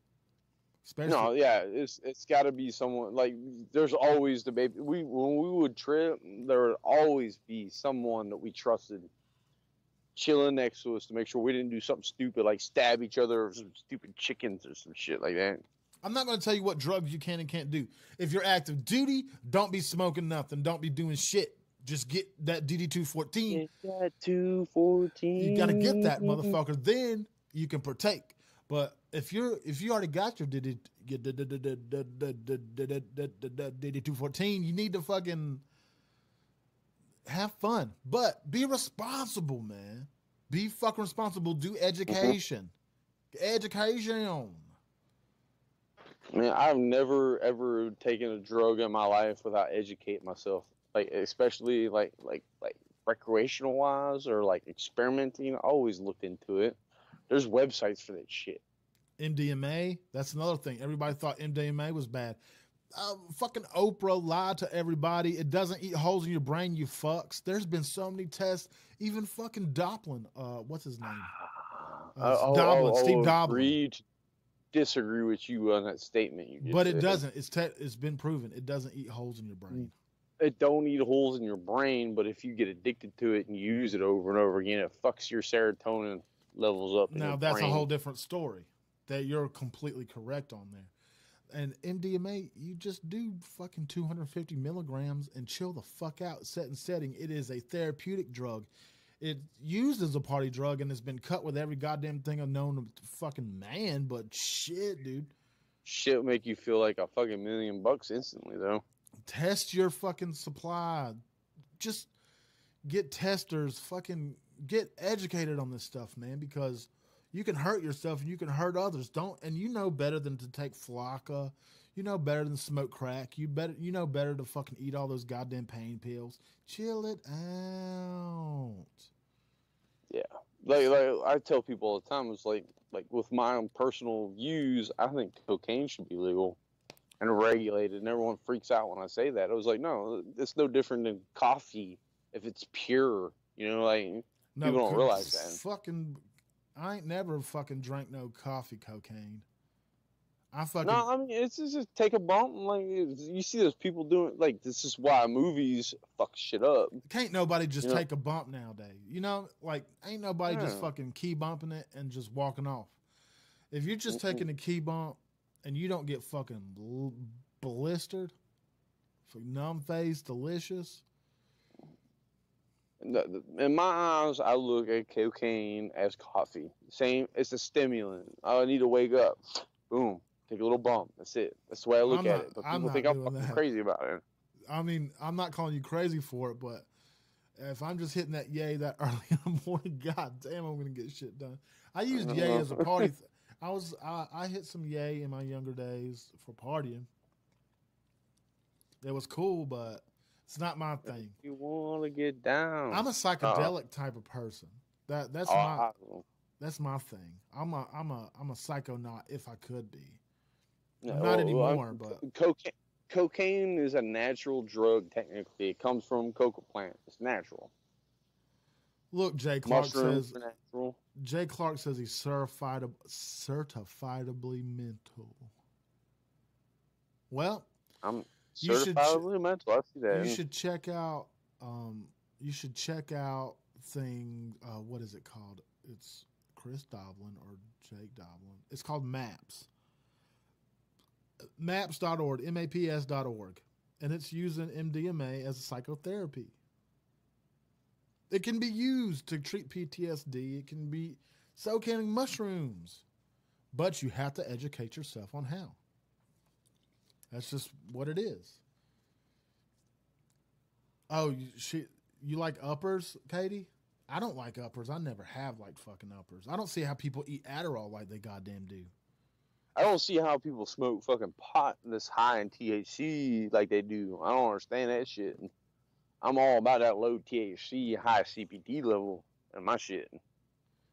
Especially No, yeah, it's got to be someone, like, there's always the baby. When we would trip, there would always be someone that we trusted chilling next to us to make sure we didn't do something stupid, like stab each other or some stupid chickens or some shit like that. I'm not going to tell you what drugs you can and can't do. If you're active duty, don't be smoking nothing. Don't be doing shit. Just get that DD-214. Get that 214. You got to get that motherfucker. Then you can partake. But if you already got your DD-214, you need to fucking have fun. But be responsible, man. Be fucking responsible. Do education. Education. Man, I've never ever taken a drug in my life without educating myself. Like, especially like recreational wise or like experimenting. I always looked into it. There's websites for that shit. MDMA, that's another thing. Everybody thought MDMA was bad. Fucking Oprah lied to everybody. It doesn't eat holes in your brain, you fucks. There's been so many tests. Even fucking Doplin. What's his name? Steve Doplin. Disagree with you on that statement. But it doesn't. It's been proven. It doesn't eat holes in your brain. It don't eat holes in your brain, but if you get addicted to it and you use it over and over again, it fucks your serotonin levels up. Now that's a whole different story. That you're completely correct on there. And MDMA, you just do fucking 250 milligrams and chill the fuck out. Set and setting. It is a therapeutic drug. It's used as a party drug and has been cut with every goddamn thing unknown to fucking man. But shit, dude. Shit will make you feel like a fucking $1 million instantly, though. Test your fucking supply. Just get testers. Fucking get educated on this stuff, man, because you can hurt yourself and you can hurt others. And you know better than to take Flocka. You know better than smoke crack. You know better to fucking eat all those goddamn pain pills. Chill it out. Yeah. Like I tell people all the time, it's like with my own personal views, I think cocaine should be legal and regulated, and everyone freaks out when I say that. I was like, no, it's no different than coffee if it's pure. You know, like No, people don't realize that. Fucking, I ain't never fucking drank no coffee cocaine. No, I mean it's just take a bump. Like you see those people doing. Like this is why movies fuck shit up. Can't nobody just take a bump nowadays. You know, like ain't nobody just fucking key bumping it and just walking off. If you're just taking a key bump and you don't get fucking blistered, numb face, delicious. In my eyes, I look at cocaine as coffee. Same, it's a stimulant. I need to wake up. Boom, take a little bump. That's it. That's the way I look at it. But people think I'm fucking crazy about it. I mean, I'm not calling you crazy for it, but if I'm just hitting that yay that early in the morning, god damn, I'm gonna get shit done. I used yay as a party. I hit some yay in my younger days for partying. It was cool, but it's not my thing. You want to get down? I'm a psychedelic type of person. That's my thing. I'm a psychonaut if I could be. I'm not anymore, but cocaine is a natural drug. Technically, it comes from coca plant. It's natural. Look, Jay Clark Mushrooms says. are natural. Jay Clark says he's certifiably mental. Well, I'm certifiably mental. I see that. You should check out. Thing. What is it called? It's Chris Doblin or Jake Doblin. It's called MAPS. MAPS.org. MAPS.org, and it's using MDMA as a psychotherapy. It can be used to treat PTSD. It can be so can mushrooms, but you have to educate yourself on how. That's just what it is. Oh, you like uppers, Katie? I don't like uppers. I never have liked fucking uppers. I don't see how people eat Adderall like they goddamn do. I don't see how people smoke fucking pot this high in THC like they do. I don't understand that shit. I'm all about that low THC, high CBD level in my shit.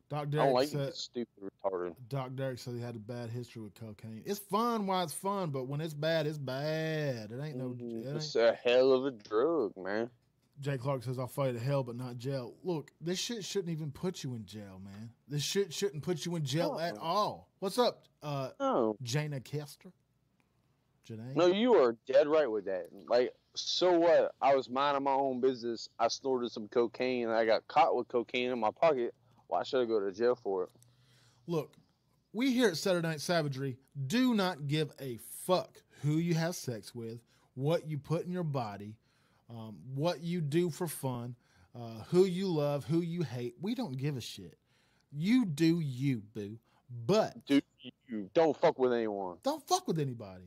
Doc I Derek don't like said, this stupid retarded. Doc Derek said he had a bad history with cocaine. It's fun while it's fun, but when it's bad, it's bad. It ain't no. It's a hell of a drug, man. Jay Clark says, I'll fight to hell, but not jail. Look, this shit shouldn't even put you in jail, man. This shit shouldn't put you in jail at all. What's up, Jana Kester? Janae? No, you are dead right with that. Like, so what? I was minding my own business. I snorted some cocaine, and I got caught with cocaine in my pocket. Why should I go to jail for it? Look, we here at Saturday Night Savagery do not give a fuck who you have sex with, what you put in your body, what you do for fun, who you love, who you hate. We don't give a shit. You do you, boo. But do you. Don't fuck with anyone. Don't fuck with anybody.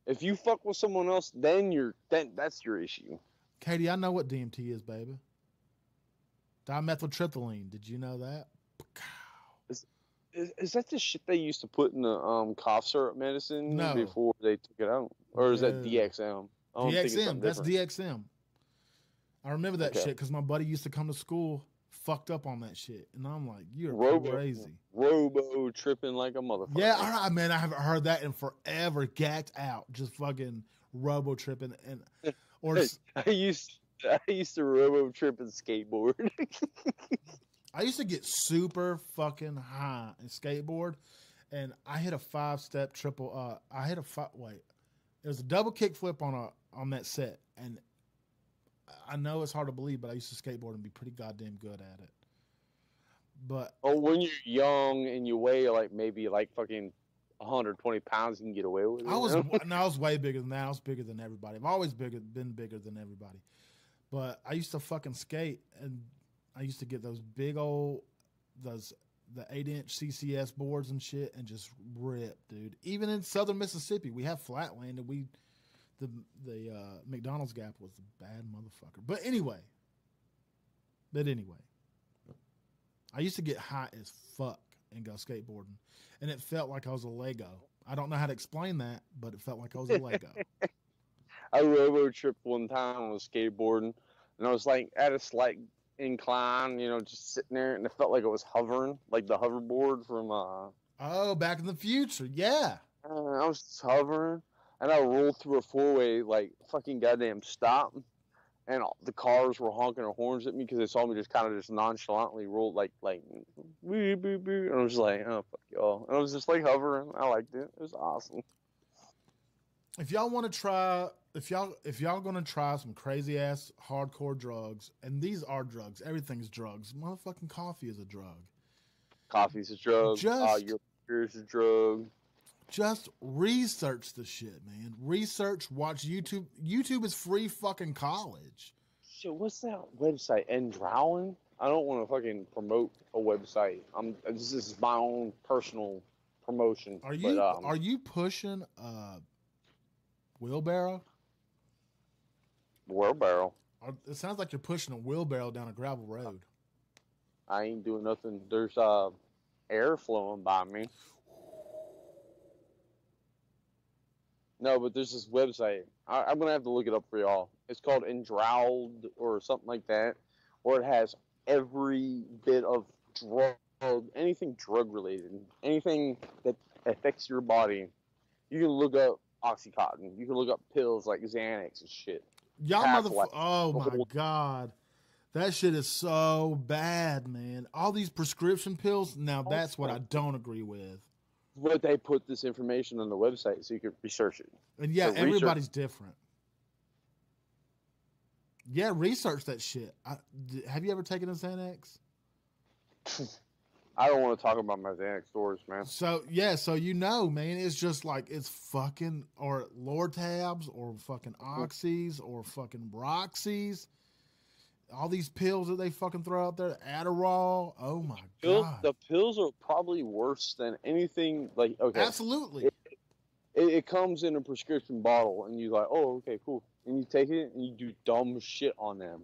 If you fuck with someone else, then that's your issue. Katie, I know what DMT is, baby. Dimethyltryptamine. Did you know that? Is that the shit they used to put in the cough syrup medicine before they took it out? Or is that DXM? DXM. That's DXM. I remember that shit because my buddy used to come to school fucked up on that shit. And I'm like, you're crazy. Robo tripping like a motherfucker. Yeah, all right, man. I haven't heard that in forever. Gacked out. Just fucking robo tripping. And or I used to robo trip and skateboard. I used to get super fucking high and skateboard, and I hit a 5-step triple. It was a double kickflip on that set, and I know it's hard to believe, but I used to skateboard and be pretty goddamn good at it. But when you're young and you weigh maybe fucking 120 pounds, you can get away with it. I was way bigger than that. I was bigger than everybody. I've always been bigger than everybody. But I used to fucking skate, and I used to get those big old, the 8-inch CCS boards and shit, and just rip, dude. Even in southern Mississippi, we have flatland, and the McDonald's Gap was a bad motherfucker. But anyway, I used to get high as fuck and go skateboarding, and it felt like I was a Lego. I don't know how to explain that, but it felt like I was a Lego. I robo tripped one time on skateboarding, and I was at a slight incline, just sitting there, and it felt like it was hovering, like the hoverboard from Back in the Future. Yeah. I was just hovering, and I rolled through a 4-way, fucking goddamn stop, and the cars were honking their horns at me because they saw me just kind of just nonchalantly roll like beep, beep, beep. And I was like, oh fuck y'all, and I was just like hovering. I liked it. It was awesome. If y'all want to try, if y'all gonna try some crazy ass hardcore drugs, and these are drugs, everything's drugs. Motherfucking coffee is a drug. Coffee's a drug. Your beer's a drug. Just research the shit, man. Research, watch YouTube. YouTube is free fucking college. Shit, what's that website? Endrowin? I don't want to fucking promote a website. This is my own personal promotion. Are you pushing wheelbarrow? Wheelbarrow. It sounds like you're pushing a wheelbarrow down a gravel road. I ain't doing nothing. There's air flowing by me. No, but there's this website. I'm going to have to look it up for y'all. It's called Endrowed or something like that, where it has every bit of drug, anything drug related, anything that affects your body. You can look up Oxycontin. You can look up pills like Xanax and shit. Y'all motherfuckers. Oh my God. That shit is so bad, man. All these prescription pills, now that's what I don't agree with. But they put this information on the website so you can research it. And yeah, so everybody's different. Yeah, research that shit. Have you ever taken a Xanax? I don't want to talk about my Xanax stories, man. So, yeah, so you know, man, it's just like, it's fucking, or Lortabs, or fucking Oxys, or fucking Roxys. All these pills that they fucking throw out there, Adderall. Oh my God. The pills are probably worse than anything. Like, okay. Absolutely. It comes in a prescription bottle, and you're like, oh, okay, cool. And you take it, and you do dumb shit on them.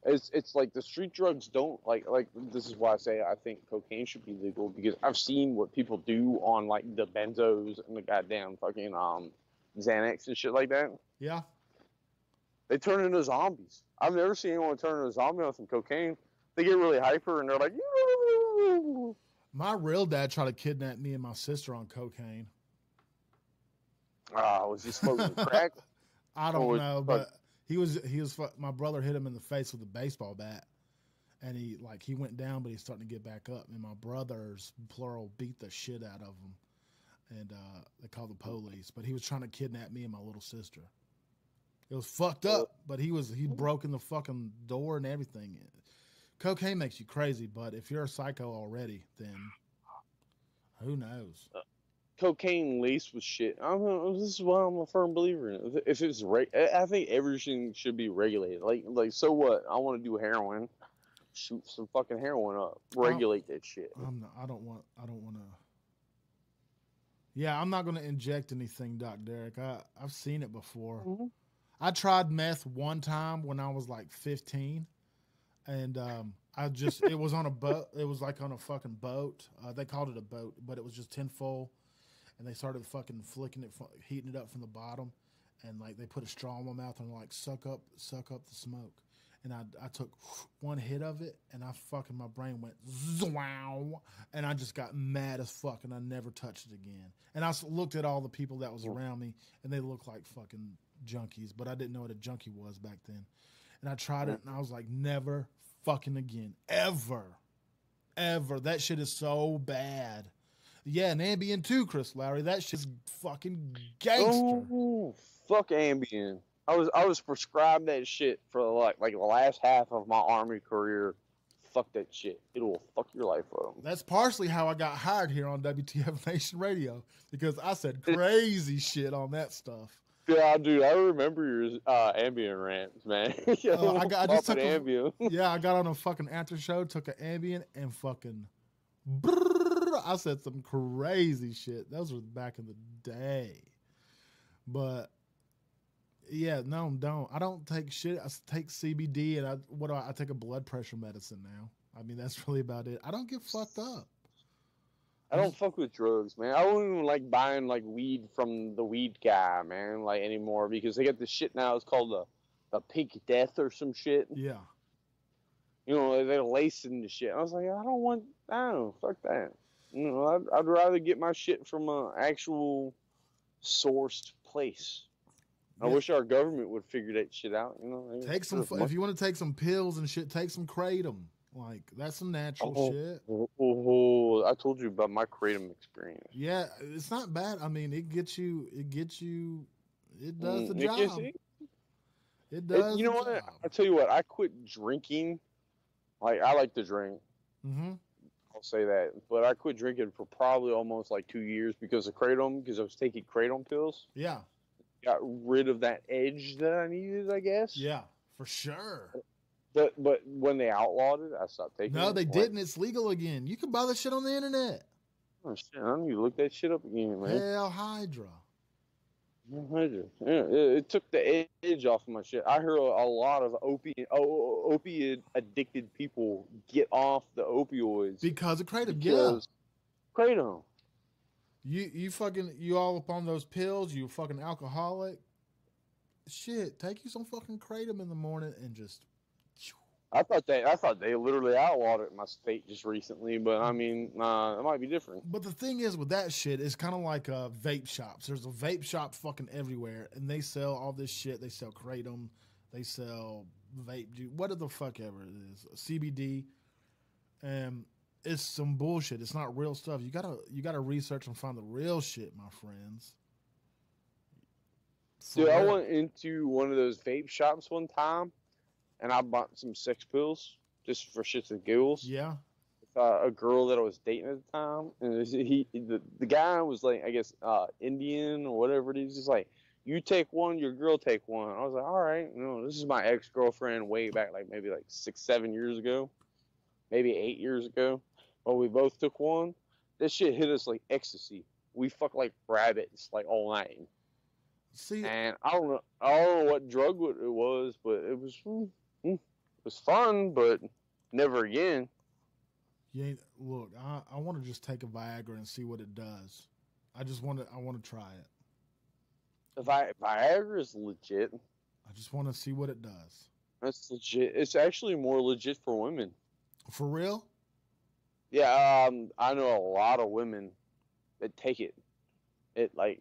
It's like the street drugs don't, like this is why I say I think cocaine should be legal, because I've seen what people do on, like, the benzos and the goddamn fucking Xanax and shit like that. Yeah. They turn into zombies. I've never seen anyone turn into a zombie on some cocaine. They get really hyper, and they're like, yoo. My real dad tried to kidnap me and my sister on cocaine. Was he smoking crack? I don't know, but he was. My brother hit him in the face with a baseball bat, and he went down, but he's starting to get back up. And my brothers, plural, beat the shit out of him, and they called the police. But he was trying to kidnap me and my little sister. It was fucked up, but he'd broken the fucking door and everything. Cocaine makes you crazy, but if you're a psycho already, then who knows? Cocaine laced with shit. I don't know. This is why I'm a firm believer in it. If it's I think everything should be regulated. Like so what? I want to do heroin. Shoot some fucking heroin up. Regulate that shit. I don't want to. Yeah, I'm not going to inject anything, Doc Derek. I've seen it before. Mm-hmm. I tried meth one time when I was like 15, and it was on a boat. It was like on a fucking boat. They called it a boat, but it was just tinfoil, and they started fucking flicking it, heating it up from the bottom, and like they put a straw in my mouth and like suck up the smoke. And I took one hit of it, and my brain went zow, and I just got mad as fuck, and I never touched it again. And I looked at all the people that was around me, and they looked like fucking junkies, but I didn't know what a junkie was back then. And I tried it, and I was like, never fucking again. Ever. That shit is so bad. Yeah, and Ambien too, Chris Lowry. That shit's fucking gangster. Oh, fuck Ambien. I was prescribed that shit for like the last half of my Army career. Fuck that shit. It will fuck your life up. That's partially how I got hired here on WTF Nation Radio, because I said crazy shit on that stuff. Yeah, dude, I remember your Ambien rants, man. I just took Ambien. Yeah, I got on a fucking after show, took an Ambien, and fucking I said some crazy shit. Those was back in the day. But yeah, no, don't. I don't take shit. I take CBD, and I take a blood pressure medicine now. I mean, that's really about it. I don't get fucked up. I don't fuck with drugs, man. I don't even like buying like weed from the weed guy, man, like anymore, because they got this shit now. It's called the Pink Death or some shit. Yeah. You know, they're lacing the shit. I was like, fuck that. You know, I'd rather get my shit from an actual sourced place. I wish our government would figure that shit out. You know, Take some if you want to take some pills and shit. Take some kratom. Like that's some natural shit. I told you about my kratom experience. Yeah, it's not bad. I mean, it gets you. It does the job. It does. You know what? I tell you what. I quit drinking. Like I like to drink. Mm-hmm. I'll say that, but I quit drinking for probably almost like 2 years because of kratom. Because I was taking kratom pills. Yeah. Got rid of that edge that I needed, I guess. Yeah, for sure. But when they outlawed it, I stopped taking it. No, they didn't. It's legal again. You can buy this shit on the internet. Oh shit! I need to look that shit up again, man. Hell Hydra. Yeah, it took the edge off of my shit. I hear a lot of opiate addicted people get off the opioids because of kratom. Because kratom. You all up on those pills, you fucking alcoholic. Shit, take you some fucking kratom in the morning and just. I thought they literally outlawed it in my state just recently, but I mean, it might be different. But the thing is with that shit, it's kind of like vape shops. There's a vape shop fucking everywhere, and they sell all this shit. They sell kratom, they sell vape juice, whatever the fuck ever it is, CBD, and it's some bullshit. It's not real stuff. You gotta research and find the real shit, my friends. Dude, I went into one of those vape shops one time, and I bought some sex pills just for shits and giggles. Yeah. With, a girl that I was dating at the time, and the guy was like, I guess Indian or whatever it is. He's like, you take one, your girl take one. I was like, all right, this is my ex-girlfriend way back, like maybe like 6-7 years ago, maybe 8 years ago. But we both took one. This shit hit us like ecstasy. We fucked like rabbits like all night. See, and I don't know what drug it was, but it was fun, but never again. Yeah, look, I want to just take a Viagra and see what it does. I want to try it. Viagra is legit. I just want to see what it does. That's legit. It's actually more legit for women. For real? Yeah, I know a lot of women that take it. It like,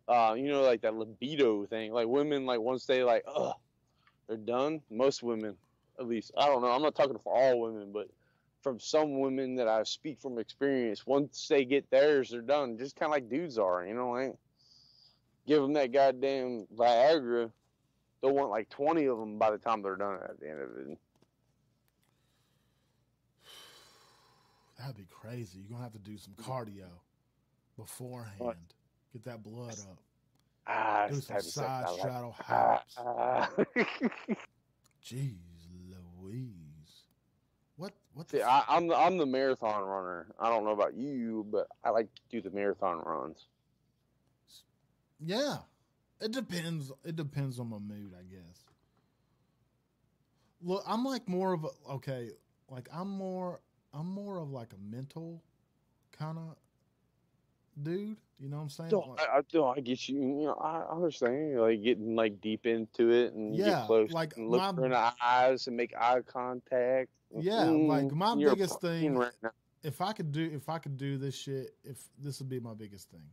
like that libido thing. Like women, like once they like, they're done. Most women, at least, I don't know. I'm not talking for all women, but from some women that I speak from experience, once they get theirs, they're done. Just kind of like dudes are, like give them that goddamn Viagra, they'll want like 20 of them by the time they're done at the end of it. That'd be crazy. You're gonna have to do some cardio beforehand. What? Get that blood up. Do some side straddle hops. Jeez Louise. What See, I'm the marathon runner. I don't know about you, but I like to do the marathon runs. Yeah. It depends on my mood, I guess. Look, I'm like more of I'm more of like a mental kind of dude. You know what I'm saying? I get you. I understand. You're like getting like deep into it and get close, like and look her in the eyes and make eye contact. Yeah, like my biggest thing. Right now. If I could do this shit, if this would be my biggest thing,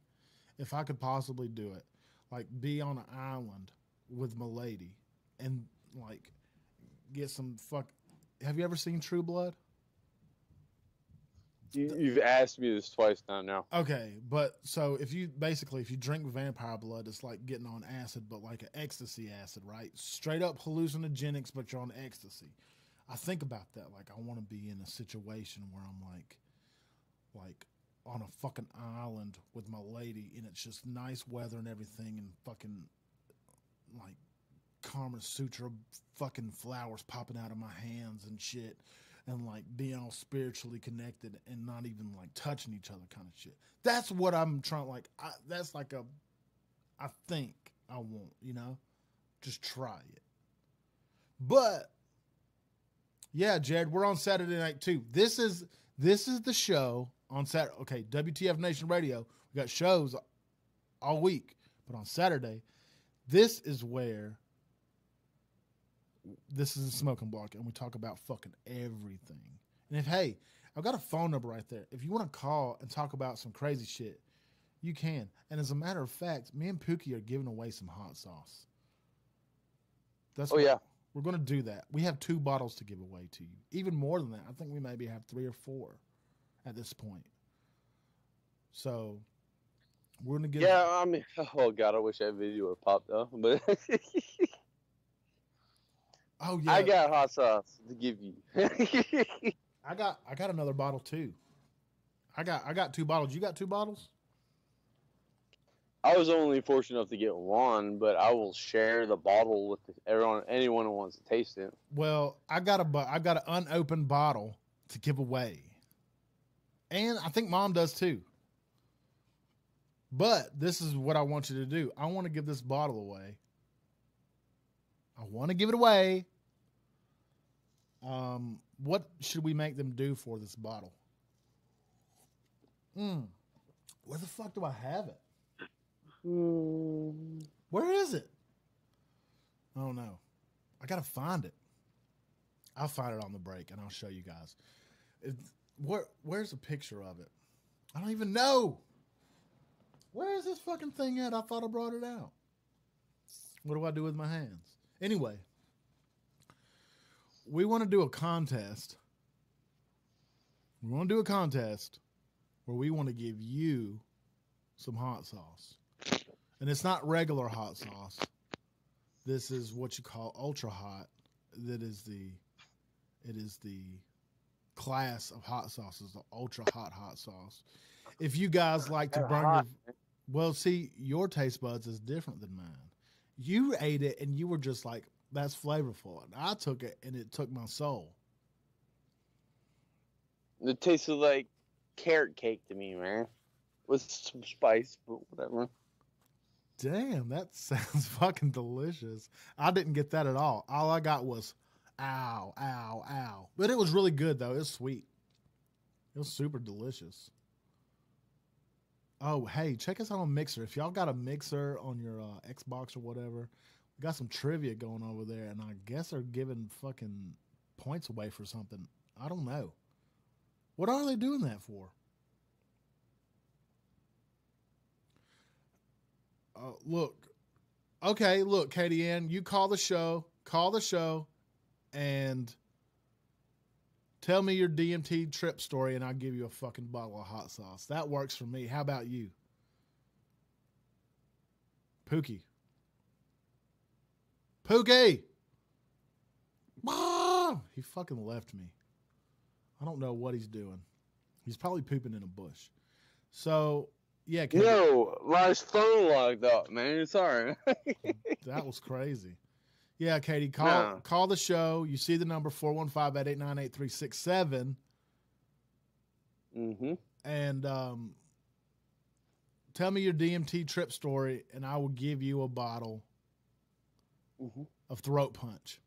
if I could possibly do it, like be on an island with my lady and like get some Have you ever seen True Blood? You've asked me this twice now. Okay, but so if you drink vampire blood, it's like getting on acid, but like an ecstasy acid, right? Straight up hallucinogenics, but you're on ecstasy. I think about that. Like, I want to be in a situation where I'm like on a fucking island with my lady, and it's just nice weather and everything, and fucking like Kama Sutra fucking flowers popping out of my hands and shit. And like being all spiritually connected and not even like touching each other kind of shit. That's what I'm trying. I think I want, just try it. But yeah, Jared, we're on Saturday night too. This is the show on Saturday. Okay, WTF Nation Radio. We got shows all week, but on Saturday, this is a smoking block, and we talk about fucking everything. And I've got a phone number right there. If you want to call and talk about some crazy shit, you can. And as a matter of fact, me and Pookie are giving away some hot sauce. That's Oh, yeah. We're going to do that. We have 2 bottles to give away to you. Even more than that. I think we maybe have 3 or 4 at this point. So we're going to give. Yeah, I mean, oh God, I wish that video would pop though. But Oh yeah, I got hot sauce to give you. I got another bottle too. I got 2 bottles. You got 2 bottles? I was only fortunate enough to get one, but I will share the bottle with anyone who wants to taste it. Well, I've got an unopened bottle to give away, and I think Mom does too. But this is what I want you to do. I want to give this bottle away. I want to give it away. What should we make them do for this bottle? Where the fuck do I have it? Where is it? I don't know. I gotta find it. I'll find it on the break and I'll show you guys. Where's a picture of it? I don't even know. Where is this fucking thing at? I thought I brought it out. What do I do with my hands? Anyway, we want to do a contest. We want to do a contest where we want to give you some hot sauce. And it's not regular hot sauce. This is what you call ultra hot. It is the class of hot sauces, the ultra hot sauce. If you guys like to burn your, well, see, your taste buds is different than mine. You ate it and you were just like, that's flavorful. And I took it and it took my soul. It tasted like carrot cake to me, man. With some spice, but whatever. Damn, that sounds fucking delicious. I didn't get that at all. All I got was ow, ow, ow. But it was really good, though. It was sweet. It was super delicious. Oh, hey, check us out on Mixer. If y'all got a Mixer on your Xbox or whatever, we got some trivia going over there, and I guess they're giving fucking points away for something. I don't know. What are they doing that for? Look. Okay, look, Katie Ann, you call the show, and tell me your DMT trip story, and I'll give you a fucking bottle of hot sauce. That works for me. How about you? Pookie. Ah! He fucking left me. I don't know what he's doing. He's probably pooping in a bush. So, yeah. Katie, no, my phone logged up, man. Sorry. That was crazy. Yeah, Katie, call the show. You see the number 415-889-8367. Mm-hmm. And tell me your DMT trip story, and I will give you a bottle of throat punch.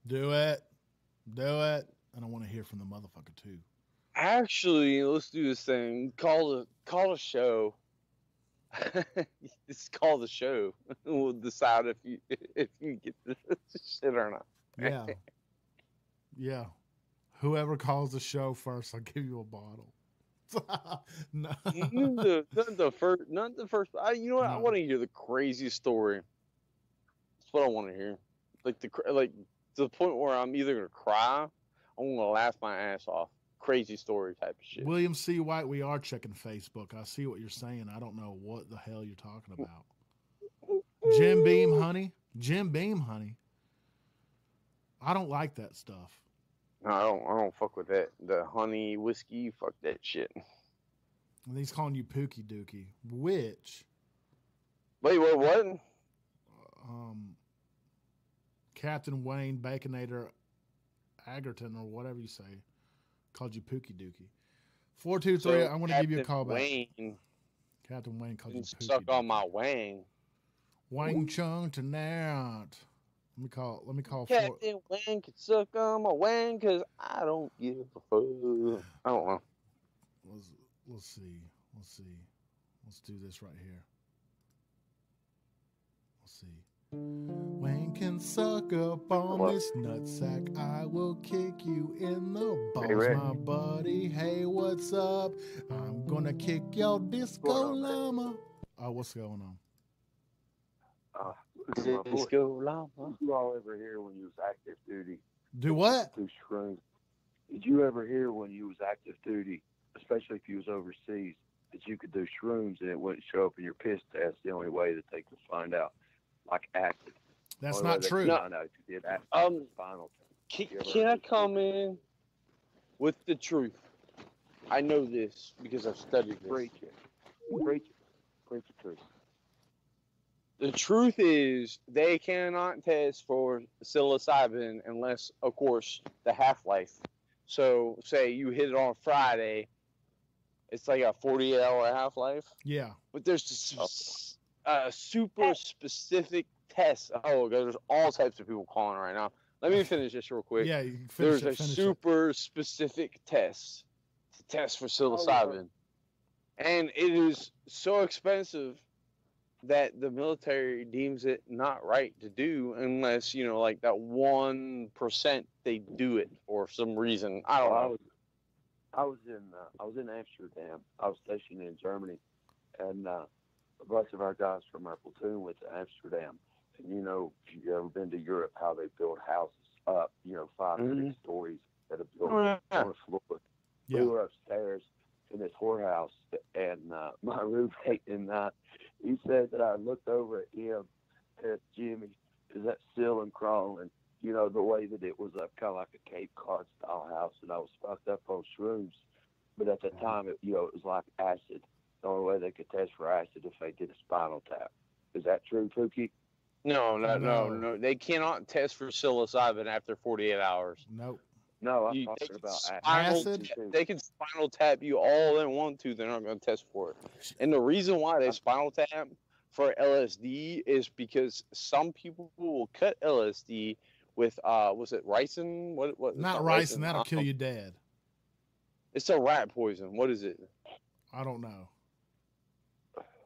Do it. And I want to hear from the motherfucker too. Actually, let's do this thing. Call the show. Just call the show. We'll decide if you get this shit or not. Yeah. Yeah. Whoever calls the show first, I'll give you a bottle. No. Not the first. You know what? No. I want to hear the craziest story. That's what I want to hear. Like to the point where I'm either gonna cry, I'm gonna laugh my ass off. Crazy story type of shit. William C. White, we are checking Facebook. I see what you're saying. I don't know what the hell you're talking about. Jim Beam, honey. I don't like that stuff. No, I don't fuck with that. The honey whiskey, fuck that shit. And he's calling you Pookie Dookie, which Wait, what? Captain Wayne Baconator Agerton or whatever you say called you Pookie Dookie. 423. I'm going to give you a call back. Captain Wayne called you Pookie. Suck on my wang. Wang Chung tonight. Let me call. Captain Wang can suck on my wang because I don't give a fuck. I don't know. Let's see. Let's do this right here. Let's see. Wayne can suck up on this nutsack. I will kick you in the balls, Hey, my buddy. Hey, what's up? I'm gonna kick your disco llama. Oh, what's going on? Let's go long. Did you all ever hear when you was active duty? Do what? Do shrooms. Did you ever hear when you was active duty, especially if you was overseas, that you could do shrooms and it wouldn't show up in your piss test? The only way that they could find out, like acid. That's not true. Find out if you did acid spinal test. Can I come in with the truth? I know this because I've studied this. Preach it. Preach the truth. The truth is they cannot test for psilocybin unless, of course, the half-life. So, say you hit it on Friday, it's like a 48-hour half-life. Yeah. But there's a super specific test. Oh, there's all types of people calling right now. Let me finish this real quick. Yeah, you can finish There's a super specific test to test for psilocybin. And it is so expensive that the military deems it not right to do unless, like that 1% they do it for some reason. I don't know. I was in Amsterdam. I was stationed in Germany, and a bunch of our guys from our platoon went to Amsterdam. And if you've ever been to Europe, how they build houses up, 5 or 6 stories that are built on the floor. Yeah. We were upstairs in this whorehouse, and my roommate and he said that I looked over at him, at Jimmy, is that ceiling crawling? The way that it was kind of like a Cape Cod style house, and I was fucked up on shrooms. But at the time, it was like acid. The only way they could test for acid if they did a spinal tap. Is that true, Pookie? No. They cannot test for psilocybin after 48 hours. Nope. No, I'm talking about acid. They can spinal tap you all they want to. They're not going to test for it. And the reason why they spinal tap for LSD is because some people will cut LSD with was it ricin? What? Not ricin. That'll kill you dead. It's a rat poison. What is it? I don't know.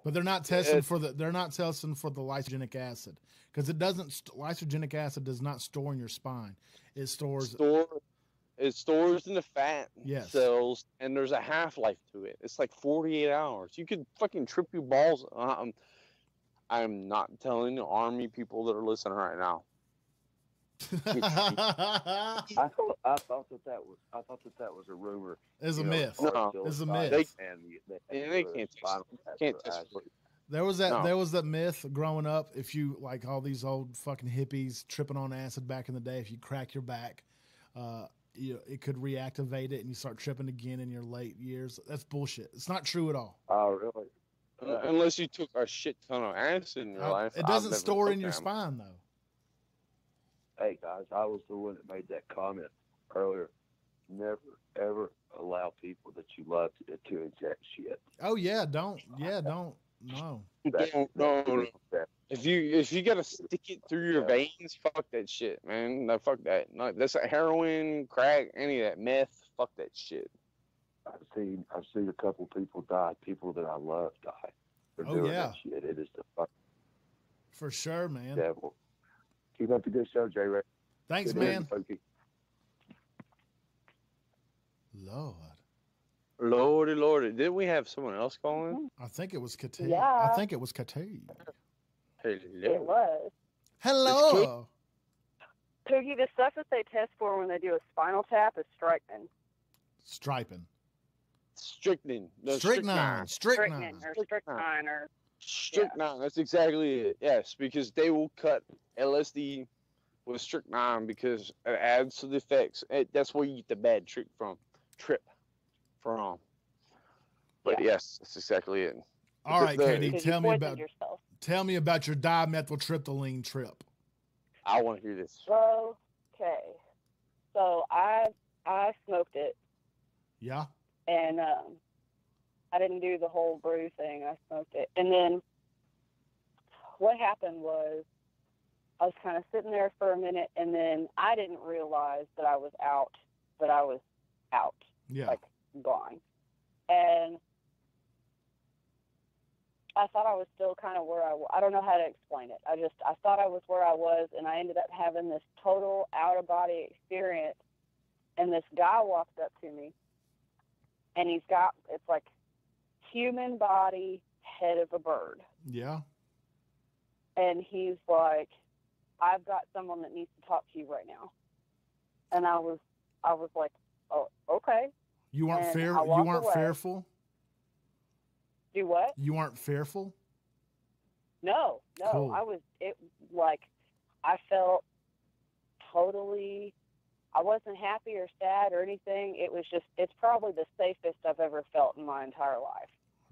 But they're not testing for the lysogenic acid because it doesn't. Lysogenic acid does not store in your spine. It stores in the fat cells, and there's a half-life to it. It's like 48 hours. You could fucking trip your balls. I'm not telling the Army people that are listening right now. I thought that was a rumor. It's a myth. No, it's a myth. They can't test for it. There was that myth growing up. If you like all these old fucking hippies tripping on acid back in the day, if you crack your back, it could reactivate it and you start tripping again in your late years. That's bullshit. It's not true at all. Oh, really? Unless you took a shit ton of acid in your life. It doesn't store in your spine though. Hey guys, I was the one that made that comment earlier. Never ever allow people that you love to inject shit. Oh yeah, don't. No. No. If you gotta stick it through your veins, fuck that shit, man. No, fuck that. No, that's a heroin, crack, any of that meth. Fuck that shit. I've seen a couple people die. People that I love die. For doing that shit. It is the fuck. For sure, man. Devil. Keep up the good show, J. Ray. Thanks, good man. Lordy. Didn't we have someone else calling? I think it was Kate. Yeah. I think it was Kate. Hello. It was. Hello. Poogie, the stuff that they test for when they do a spinal tap is strychnine. Strychnine. Strychnine. That's exactly it. Yes, because they will cut LSD with strychnine because it adds to the effects. That's where you get the bad trip from. But yes, that's exactly it. All right, Katie, tell me about your dimethyltryptamine trip. I want to hear this. Okay, so I smoked it. Yeah. And I didn't do the whole brew thing. I smoked it, and then what happened was I was kind of sitting there for a minute, and then I didn't realize that I was out. Yeah. Like gone. And I thought I was still kind of where I don't know how to explain it. I thought I was where I was, and I ended up having this total out-of-body experience. And this guy walked up to me, and it's like human body, head of a bird. Yeah. And he's like, I've got someone that needs to talk to you right now. And I was like, oh, okay. You weren't And fair. I You walked weren't away. fearful. Do what? You weren't fearful. No. Cool. I felt totally, I wasn't happy or sad or anything. It was just, it's probably the safest I've ever felt in my entire life.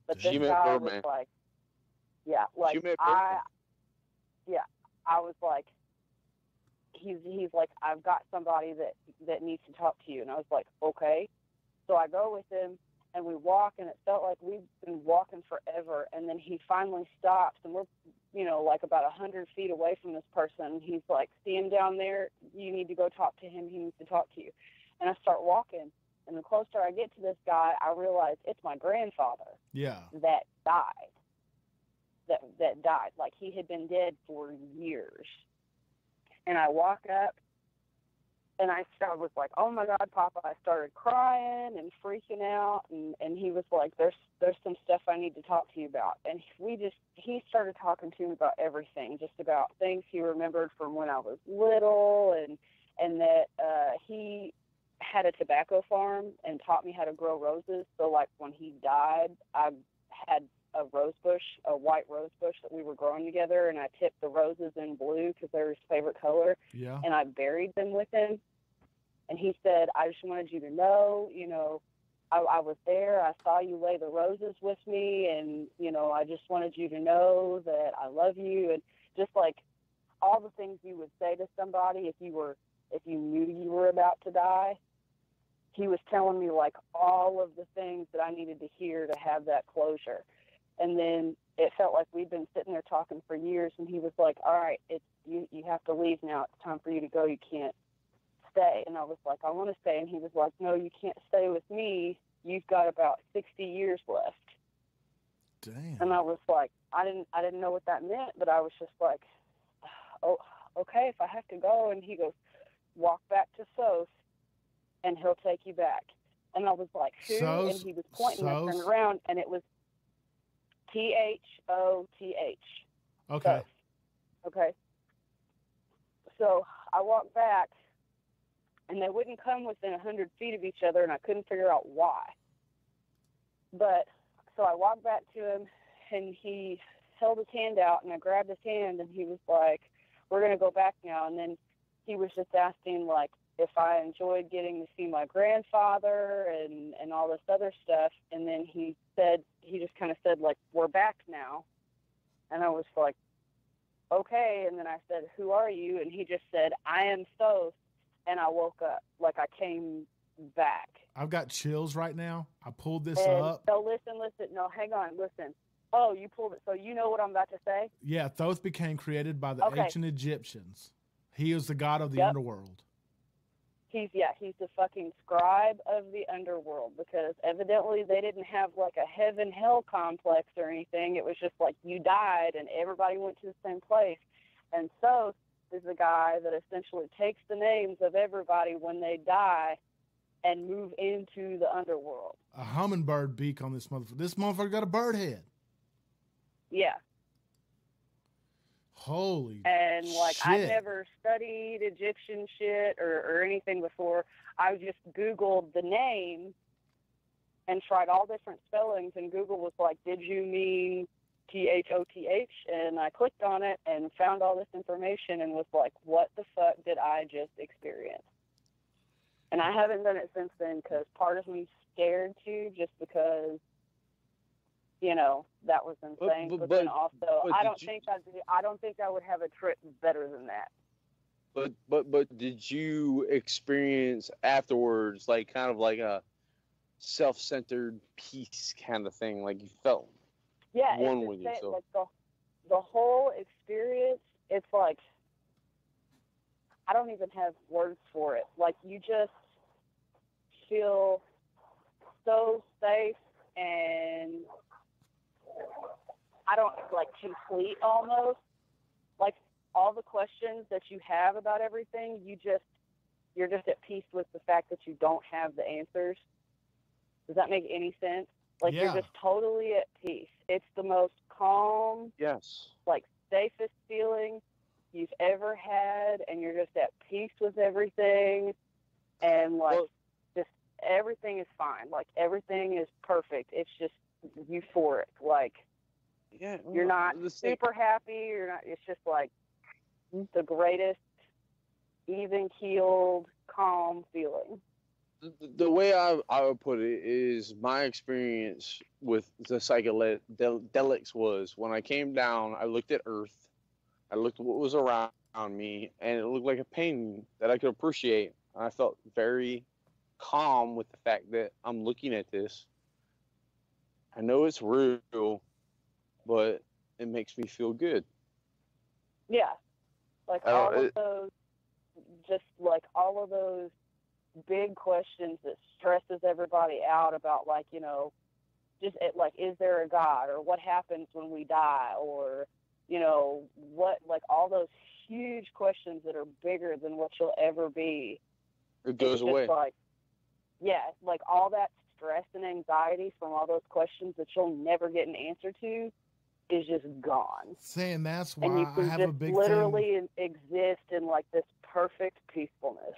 But Damn. this She met guy was Birdman. like, yeah, like She met I Birdman. was like, he's like, I've got somebody that needs to talk to you. And I was like, okay. So I go with him and we walk, and it felt like we've been walking forever. And then he finally stops, and we're, like about 100 feet away from this person. He's like, see him down there? You need to go talk to him. He needs to talk to you. And I start walking, and the closer I get to this guy, I realize it's my grandfather Yeah. that died. That died. Like, he had been dead for years. And I walk up, and I was like, oh my God, Papa. I started crying and freaking out, and he was like, there's some stuff I need to talk to you about. And he started talking to me about everything, just about things he remembered from when I was little, and that he had a tobacco farm and taught me how to grow roses. So like when he died, I had a rose bush, a white rose bush that we were growing together, and I tipped the roses in blue because they were his favorite color. Yeah. And I buried them with him. And he said, I just wanted you to know, I was there. I saw you lay the roses with me, and, I just wanted you to know that I love you. And just like all the things you would say to somebody if you knew you were about to die, he was telling me like all of the things that I needed to hear to have that closure. And then it felt like we'd been sitting there talking for years, and he was like, all right, you have to leave now. It's time for you to go. You can't stay. And I was like, I want to stay. And he was like, no, you can't stay with me. You've got about 60 years left. Damn. And I was like, I didn't know what that meant, but I was just like, oh, okay, if I have to go. And he goes, walk back to Sos, and he'll take you back. And I was like, who? Sos? And he was pointing. I turned Sos? around, and it was Thoth. Okay. Sos. Okay. So I walked back, and they wouldn't come within 100 feet of each other, and I couldn't figure out why. But so I walked back to him, and he held his hand out, and I grabbed his hand, and he was like, we're going to go back now. And then he was just asking, like, if I enjoyed getting to see my grandfather and all this other stuff. And then he just kind of said, like, we're back now. And I was like, okay. And then I said, who are you? And he just said, I am Thoth. And I woke up, like I came back. I've got chills right now. I pulled this And up. so listen. No, hang on, listen. Oh, you pulled it. So you know what I'm about to say? Yeah, Thoth became created by the Okay. ancient Egyptians. He is the god of the Yep. underworld. He's the fucking scribe of the underworld, because evidently they didn't have like a heaven-hell complex or anything. It was just like you died and everybody went to the same place. And Thoth is the guy that essentially takes the names of everybody when they die and move into the underworld. A hummingbird beak on this motherfucker. This motherfucker got a bird head. Yeah. Holy And like shit. I've never studied Egyptian shit or anything before. I just Googled the name and tried all different spellings, and Google was like, did you mean Thoth? And I clicked on it and found all this information and was like, what the fuck did I just experience? And I haven't done it since then, because part of me's scared to, just because, that was insane. But then also, I don't think I would have a trip better than that. But did you experience afterwards, like kind of like a self-centered peace kind of thing? Like you felt Yeah, one it's with insane. yourself. Like the whole experience, it's like, I don't even have words for it. Like you just feel so safe and complete almost. Like all the questions that you have about everything, you're just at peace with the fact that you don't have the answers. Does that make any sense? Like Yeah. you're just totally at peace. It's the most calm, Yes. like safest feeling you've ever had, and you're just at peace with everything, and like just everything is fine. Like everything is perfect. It's just euphoric. Like you're not super happy. You're not. It's just like the greatest, even keeled, calm feeling. The way I would put it is my experience with the psychedelics was when I came down, I looked at Earth, I looked at what was around me, and it looked like a painting that I could appreciate. And I felt very calm with the fact that I'm looking at this. I know it's real, but it makes me feel good. Yeah. Like all of those, just like all of those big questions that stresses everybody out about, like, you know, just like, is there a God, or what happens when we die, or, you know, what, like all those huge questions that are bigger than what you'll ever be. It goes away. Like, yeah, like all that stress and anxiety from all those questions that you'll never get an answer to is just gone. Saying that's why and you can I have just a big literally exist in like this perfect peacefulness.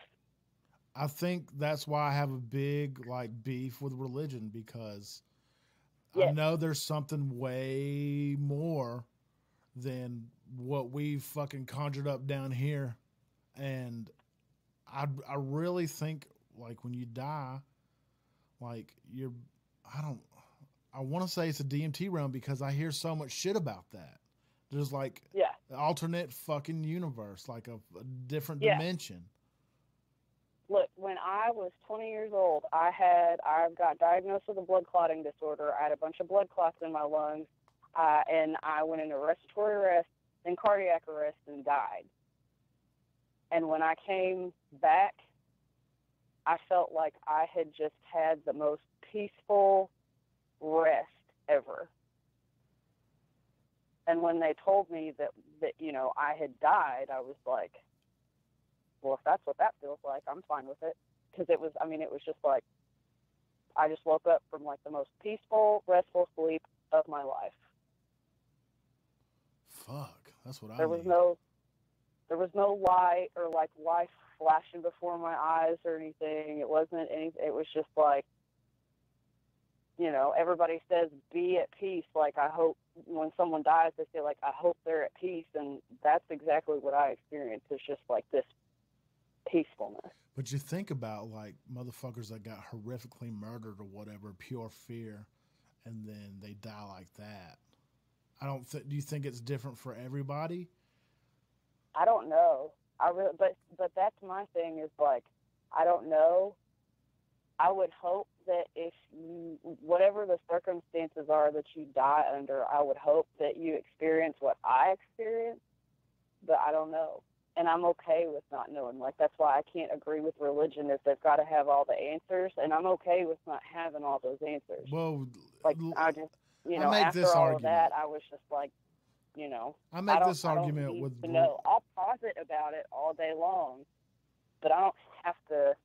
I think that's why I have a big like beef with religion, because I know there's something way more than what we fucking conjured up down here. And I really think like when you die, like I want to say it's a DMT realm, because I hear so much shit about that. There's like an alternate fucking universe, like a different dimension. Look, when I was 20 years old, I got diagnosed with a blood clotting disorder. I had a bunch of blood clots in my lungs, and I went into respiratory arrest and cardiac arrest and died. And when I came back, I felt like I had just had the most peaceful rest ever. And when they told me that you know, I had died, I was like, well, if that's what that feels like, I'm fine with it. Because it was just like, I just woke up from like the most peaceful, restful sleep of my life. Fuck, that's what There was no light or like life flashing before my eyes or anything. It wasn't anything. It was just like, you know, everybody says be at peace. Like, I hope when someone dies, they say like, I hope they're at peace. And that's exactly what I experienced. It's just like this peacefulness. But you think about like motherfuckers that got horrifically murdered or whatever, pure fear, and then they die like that. Do you think it's different for everybody? I don't know. But that's my thing, is like, I don't know. I would hope that if you, whatever the circumstances are that you die under, I would hope that you experience what I experienced, but I don't know. And I'm okay with not knowing. Like, that's why I can't agree with religion, is they've got to have all the answers, and I'm okay with not having all those answers. Well, like, I just, you know, after all of that, I was just like, you know, I make this argument with no. I'll posit about it all day long, but I don't have to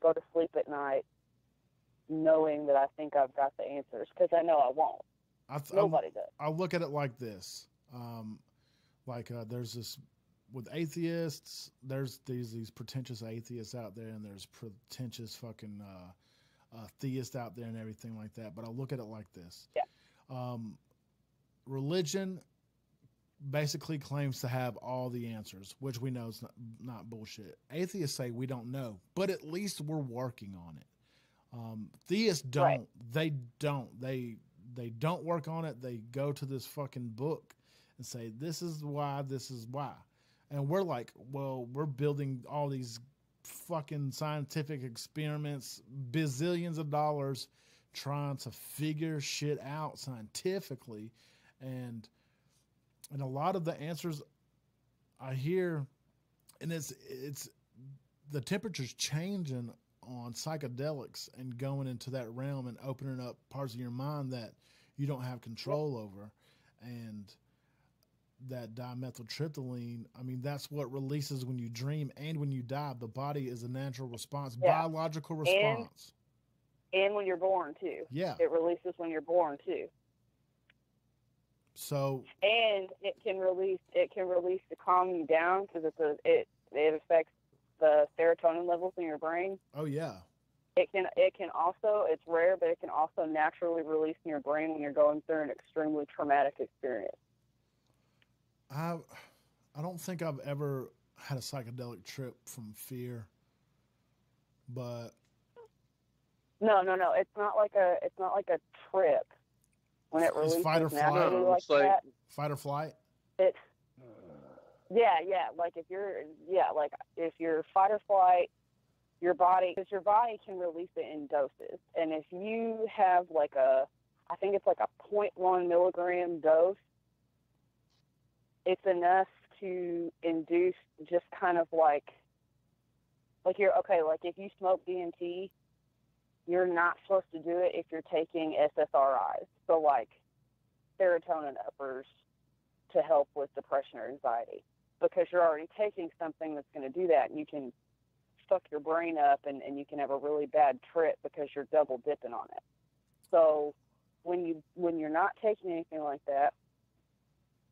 go to sleep at night knowing that I think I've got the answers, because I know I won't. Nobody does. I look at it like this. There's this with atheists. There's these pretentious atheists out there, and there's pretentious fucking theists out there, and everything like that. But I look at it like this. Yeah. Religion basically claims to have all the answers, which we know is not bullshit. Atheists say we don't know, but at least we're working on it. Theists don't. Right. They don't. They don't work on it. They go to this fucking book and say, this is why, this is why. And we're like, well, we're building all these fucking scientific experiments, bazillions of dollars trying to figure shit out scientifically. And a lot of the answers I hear, and it's the temperature's changing on psychedelics and going into that realm and opening up parts of your mind that you don't have control over. And that dimethyltryptamine, I mean, that's what releases when you dream and when you die. The body is a natural response, biological response. And when you're born, too. Yeah. It releases when you're born, too. So and it can release to calm you down because it affects the serotonin levels in your brain. oh yeah. It can also, it's rare, but it can also naturally release in your brain when you're going through an extremely traumatic experience. I don't think I've ever had a psychedelic trip from fear, but No. It's not like a trip when it It's releases fight or flight. naturally No, like it's like- that. fight or flight. It's yeah. Like if you're fight or flight, your body can release it in doses, and if you have I think it's like a 0.1 milligram dose, it's enough to induce just kind of like you're okay. Like if you smoke DMT, you're not supposed to do it if you're taking SSRIs, so like serotonin uppers to help with depression or anxiety, because you're already taking something that's going to do that, and you can fuck your brain up and you can have a really bad trip because you're double dipping on it. So when you're not taking anything like that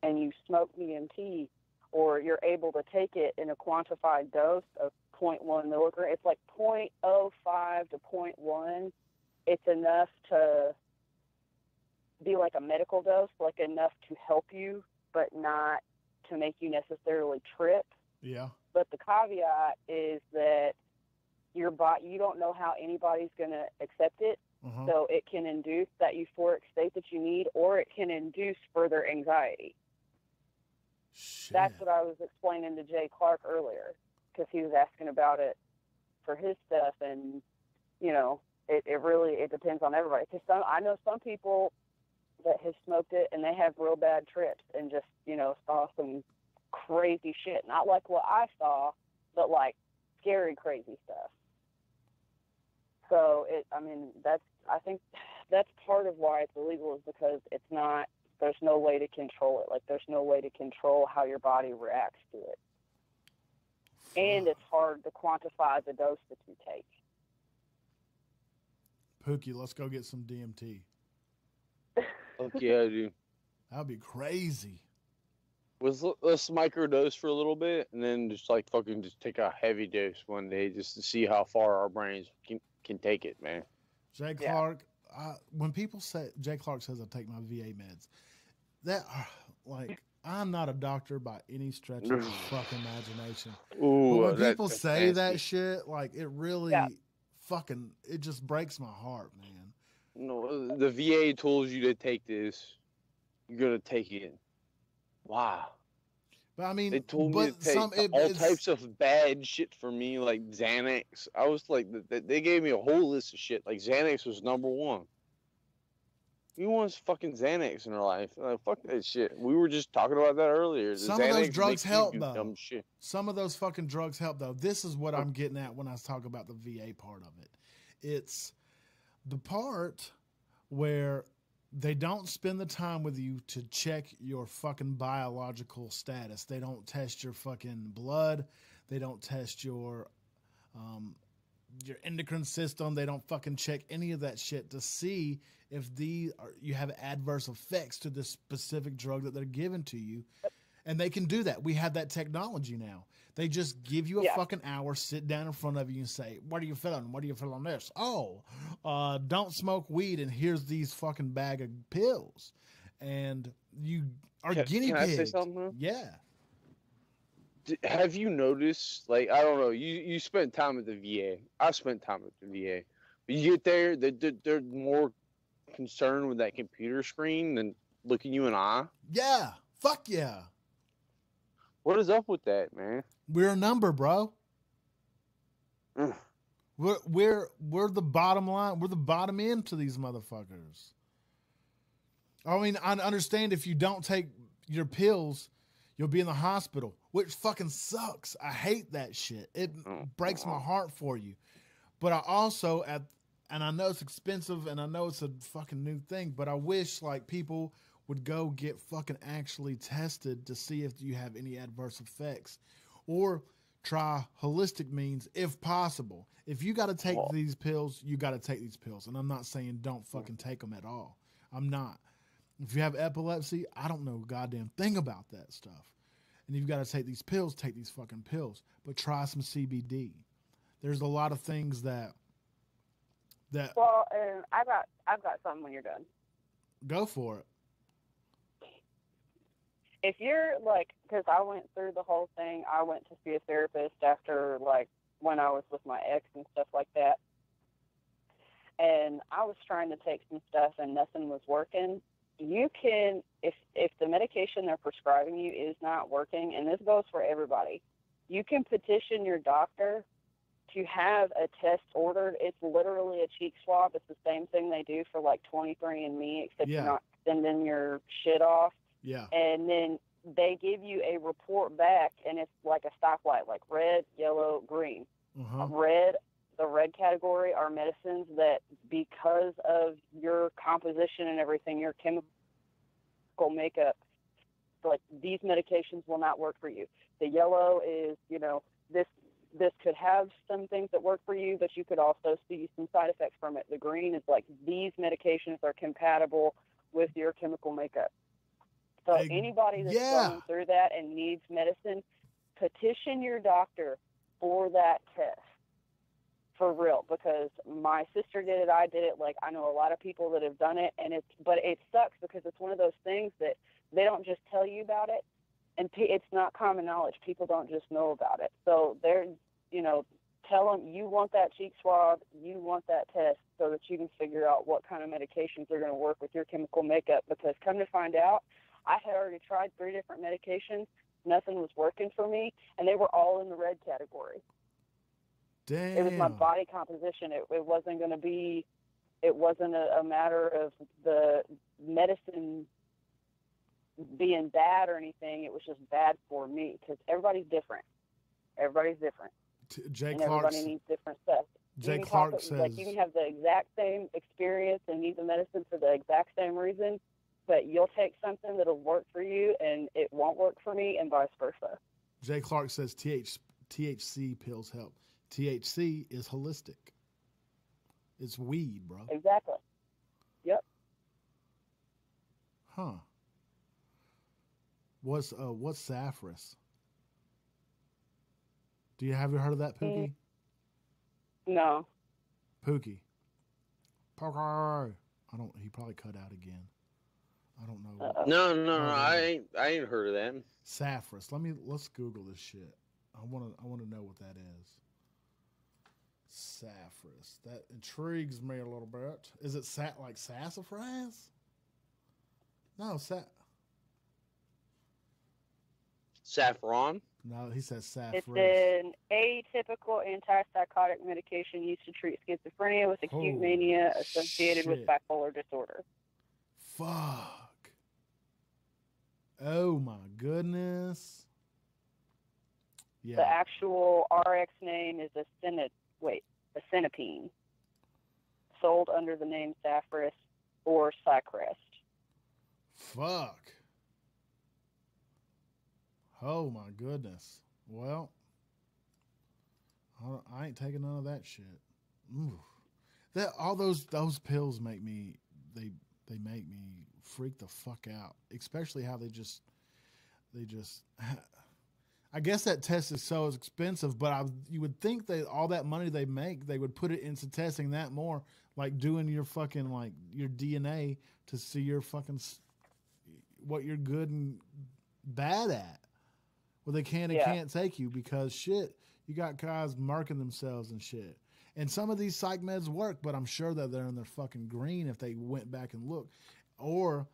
and you smoke DMT, or you're able to take it in a quantified dose of 0.1 milligram, it's like 0.05 to 0.1. It's enough to be like a medical dose, like enough to help you, but not to make you necessarily trip. Yeah. But the caveat is that your body, you don't know how anybody's going to accept it. Uh-huh. So it can induce that euphoric state that you need, or it can induce further anxiety. Shit. That's what I was explaining to Jay Clark earlier, because he was asking about it for his stuff. And, it really depends on everybody. Because I know some people that have smoked it and they have real bad trips and just, saw some crazy shit. Not like what I saw, but like scary, crazy stuff. So I think that's part of why it's illegal, is because there's no way to control it. Like there's no way to control how your body reacts to it. And it's hard to quantify the dose that you take. Pookie, let's go get some DMT. Fuck yeah, dude. That'd be crazy. Let's microdose for a little bit, and then just take a heavy dose one day just to see how far our brains can take it, man. Jay Clark, when people say Jay Clark says I take my VA meds, I'm not a doctor by any stretch of the fucking imagination. Ooh, but when people that's say nasty. that shit, it really it just breaks my heart, man. No, the VA told you to take this. You're gonna take it. Wow. But I mean, They told me to take all types of bad shit for me, like Xanax. I was like, they gave me a whole list of shit. Like Xanax was number one. Who wants fucking Xanax in their life? Fuck that shit. We were just talking about that earlier. Some of those drugs help, though. Dumb shit. Some of those fucking drugs help, though. This is what I'm getting at when I talk about the VA part of it. It's the part where they don't spend the time with you to check your fucking biological status. They don't test your fucking blood. They don't test your endocrine system. They don't fucking check any of that shit to see if you have adverse effects to the specific drug that they're giving to you. And they can do that. We have that technology now. They just give you a fucking hour, sit down in front of you and say, what are you feeling? What do you feel on this? Oh, don't smoke weed, and here's these fucking bag of pills. And you are guinea pigs. Can I say something, though? Yeah. Have you noticed, I don't know, you spent time at the VA. I spent time at the VA. But you get there, they're more concerned with that computer screen than looking you in the eye. Yeah. Fuck yeah. What is up with that, man? We're a number, bro. We're the bottom line. We're the bottom end to these motherfuckers. I mean, I understand if you don't take your pills, you'll be in the hospital, which fucking sucks. I hate that shit. It breaks my heart for you. But I also, and I know it's expensive and I know it's a fucking new thing, but I wish people would go get fucking actually tested to see if you have any adverse effects, or try holistic means if possible. If you got to take these pills, you got to take these pills. And I'm not saying don't fucking take them at all. I'm not. If you have epilepsy, I don't know a goddamn thing about that stuff. And you've got to take these pills, take these fucking pills. But try some CBD. There's a lot of things that. Well, and I've got something when you're done. Go for it. If you're like, because I went through the whole thing, I went to see a therapist after like when I was with my ex and stuff like that. And I was trying to take some stuff and nothing was working. You can, if the medication they're prescribing you is not working, and this goes for everybody, you can petition your doctor to have a test ordered. It's literally a cheek swab. It's the same thing they do for like 23andMe, except you're not sending your shit off. Yeah. And then they give you a report back, and it's like a stoplight, like red, yellow, green. The red category are medicines that, because of your composition and everything, your chemical makeup, like these medications will not work for you. The yellow is, you know, this could have some things that work for you, but you could also see some side effects from it. The green is like, these medications are compatible with your chemical makeup. So anybody that's going through that and needs medicine, petition your doctor for that test. For real, because my sister did it, I did it. Like, I know a lot of people that have done it, but it sucks because it's one of those things that they don't just tell you about it, and it's not common knowledge. People don't just know about it. So they're, you know, tell them you want that cheek swab, you want that test, so that you can figure out what kind of medications are going to work with your chemical makeup. Because come to find out, I had already tried 3 different medications, nothing was working for me, and they were all in the red category. Damn. It was my body composition. It wasn't going to be, it wasn't a matter of the medicine being bad or anything. It was just bad for me because everybody's different. Everybody's different. Jay Clark. Everybody needs different stuff. Jay Clark says. Like, you can have the exact same experience and need the medicine for the exact same reason, but you'll take something that'll work for you and it won't work for me, and vice versa. Jay Clark says THC pills help. THC is holistic. It's weed, bro. Exactly. Yep. Huh. What's saffrous? Have you heard of that, Pookie? No. Pookie. Poker. He probably cut out again. I don't know. No, I ain't heard of that. Saffrous. Let's Google this shit. I want to know what that is. Saffrous. That intrigues me a little bit. Is it like sassafras? No, Saffron? No, he says saffrous. It's an atypical antipsychotic medication used to treat schizophrenia with acute mania associated with bipolar disorder. Fuck. Oh my goodness. Yeah. The actual RX name is acenapine, sold under the name Saffrous or Cycrest. Fuck. Oh my goodness. Well, I ain't taking none of that shit. Ooh. All those pills make me they make me freak the fuck out. Especially how they just I guess that test is so expensive, but you would think that all that money they make, they would put it into testing that more, like doing your fucking, like, your DNA to see your fucking, what you're good and bad at. Well, they can't take you because shit, you got guys marking themselves and shit. And some of these psych meds work, but I'm sure that they're in their fucking green if they went back and looked. Or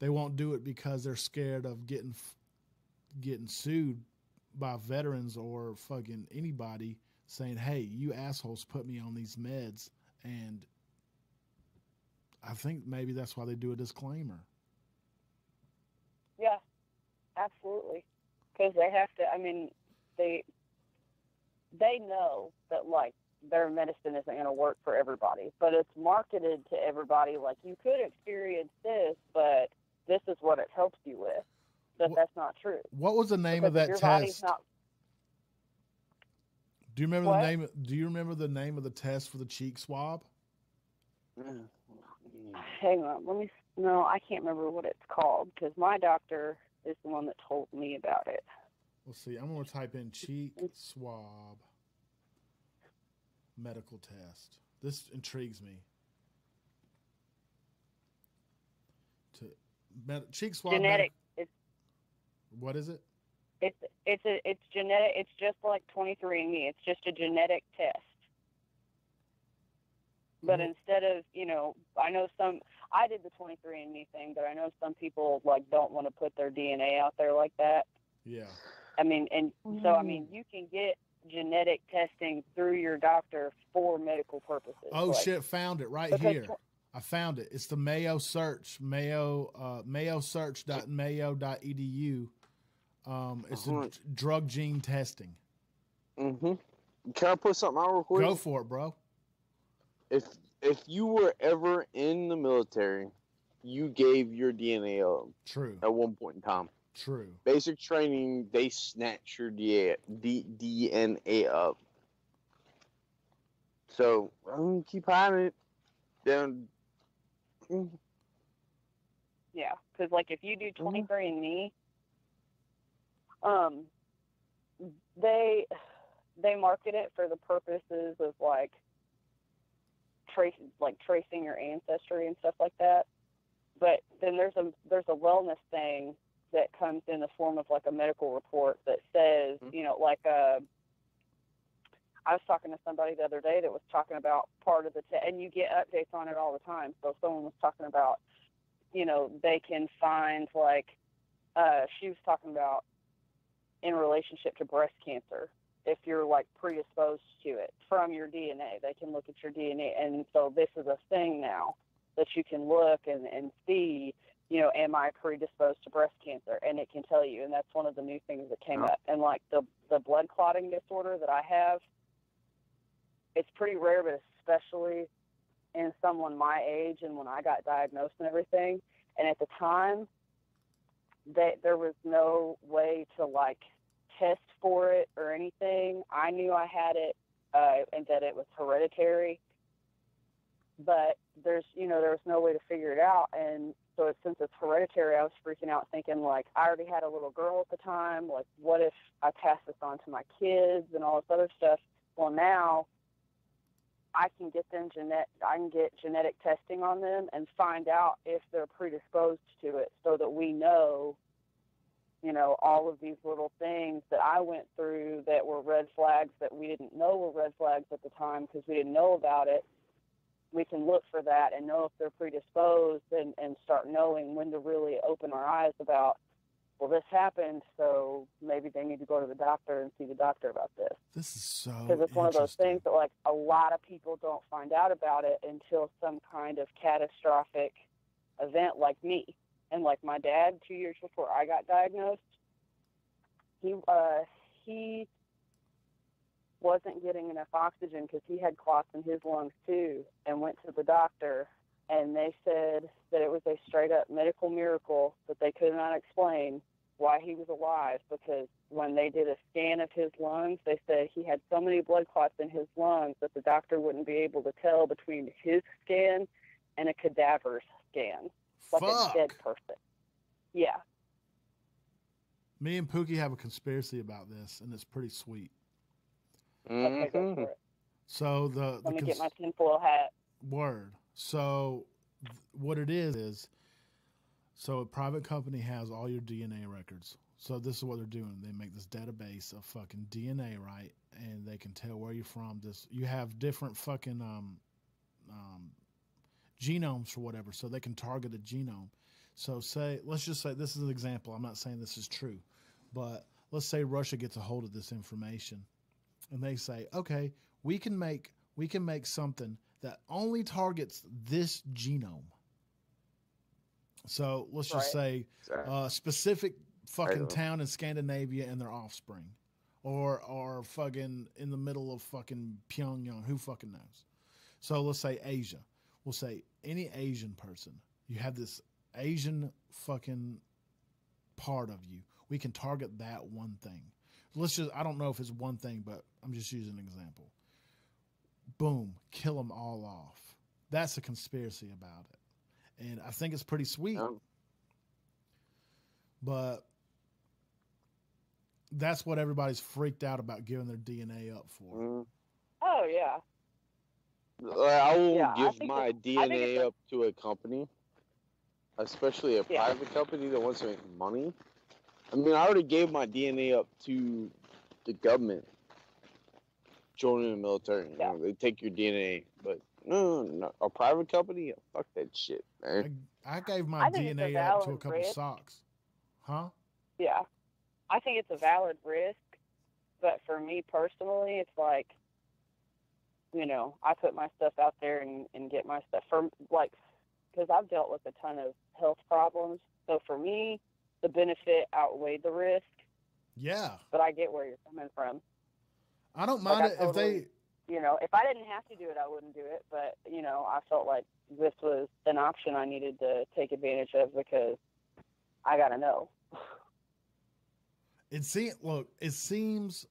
they won't do it because they're scared of getting sued by veterans or fucking anybody saying, hey, you assholes put me on these meds. And I think maybe that's why they do a disclaimer. Yeah, absolutely. Because they have to, I mean, they know that, like, their medicine isn't going to work for everybody, but it's marketed to everybody like, you could experience this, but this is what it helps you with. But that's not true. What was the name of that test? Do you remember the name? Do you remember the name of the test for the cheek swab? Hang on, let me No, I can't remember what it's called because my doctor is the one that told me about it. Let's see. I'm going to type in cheek swab medical test. This intrigues me. Cheek swab. Genetic. What is it? It's genetic. It's just like 23andMe. It's just a genetic test. But instead of, I know I did the 23andMe thing, but I know some people don't want to put their DNA out there like that. Yeah. I mean, you can get genetic testing through your doctor for medical purposes. Oh shit! Found it right here. I found it. It's the Mayo Search, mayosearch.mayo.edu. It's a drug gene testing. Mm-hmm. Can I put something out real quick? Go for it, bro. If you were ever in the military, you gave your DNA up. True. At one point in time. True. Basic training, they snatch your DNA up. So I'm gonna keep hiding it. Then. Yeah, because if you do 23andMe, they market it for the purposes of tracing your ancestry and stuff like that. But then there's a wellness thing that comes in the form of a medical report that says, I was talking to somebody the other day that was talking about part of the and you get updates on it all the time. So someone was talking about, they can find she was talking about in relationship to breast cancer, if you're predisposed to it from your DNA, they can look at your DNA. And so this is a thing now that you can look and see, am I predisposed to breast cancer? And it can tell you. And that's one of the new things that came up. And the blood clotting disorder that I have, it's pretty rare, but especially in someone my age and when I got diagnosed and everything. And at the time, there was no way to test for it or anything. I knew I had it and that it was hereditary, but there was no way to figure it out. And so since it's hereditary, I was freaking out thinking I already had a little girl at the time. What if I pass this on to my kids and all this other stuff? Well, now I can get genetic testing on them and find out if they're predisposed to it so that we know, all of these little things that I went through that were red flags that we didn't know were red flags at the time because we didn't know about it. We can look for that and know if they're predisposed and start knowing when to really open our eyes about, well, this happened, so maybe they need to go to the doctor and see the doctor about this. This is so because it's one of those things that a lot of people don't find out about it until some kind of catastrophic event like me. And my dad, 2 years before I got diagnosed, he wasn't getting enough oxygen because he had clots in his lungs too, and went to the doctor, and they said that it was a straight up medical miracle that they could not explain why he was alive, because when they did a scan of his lungs, they said he had so many blood clots in his lungs that the doctor wouldn't be able to tell between his scan and a cadaver's scan. A dead person. Yeah. Me and Pookie have a conspiracy about this, and it's pretty sweet. Okay, go for it. So let me get my tinfoil hat. Word. So what it is so a private company has all your DNA records. So this is what they're doing. They make this database of fucking DNA, right? And they can tell where you're from. You have different fucking genomes for whatever, so they can target a genome. So let's just say, this is an example. I'm not saying this is true, but let's say Russia gets a hold of this information, and they say, okay, we can make something that only targets this genome. So let's just say a specific fucking town in Scandinavia and their offspring, or fucking in the middle of fucking Pyongyang. Who fucking knows? So let's say Asia. We'll say any Asian person. You have this Asian fucking part of you. We can target that one thing. I don't know if it's one thing, but I'm just using an example. Boom, kill them all off. That's a conspiracy about it. And I think it's pretty sweet. Yeah. But that's what everybody's freaked out about giving their DNA up for. Mm. Oh yeah. I will Yeah, I give think my I think DNA it's up to a company, especially a Yeah. private company that wants to make money. I mean, I already gave my DNA up to the government. Joining the military, you know, they take your DNA, but no, a private company, fuck that shit, man. I gave my I think it's a DNA up to a valid couple risk. socks. Huh? Yeah. I think it's a valid risk, but for me personally, it's like, you know, I put my stuff out there and get my stuff for, like, because I've dealt with a ton of health problems. So for me, the benefit outweighed the risk, Yeah. but I get where you're coming from. I don't Like, mind I it if totally- they. You know, if I didn't have to do it, I wouldn't do it. But, you know, I felt like this was an option I needed to take advantage of because I got to know. It seems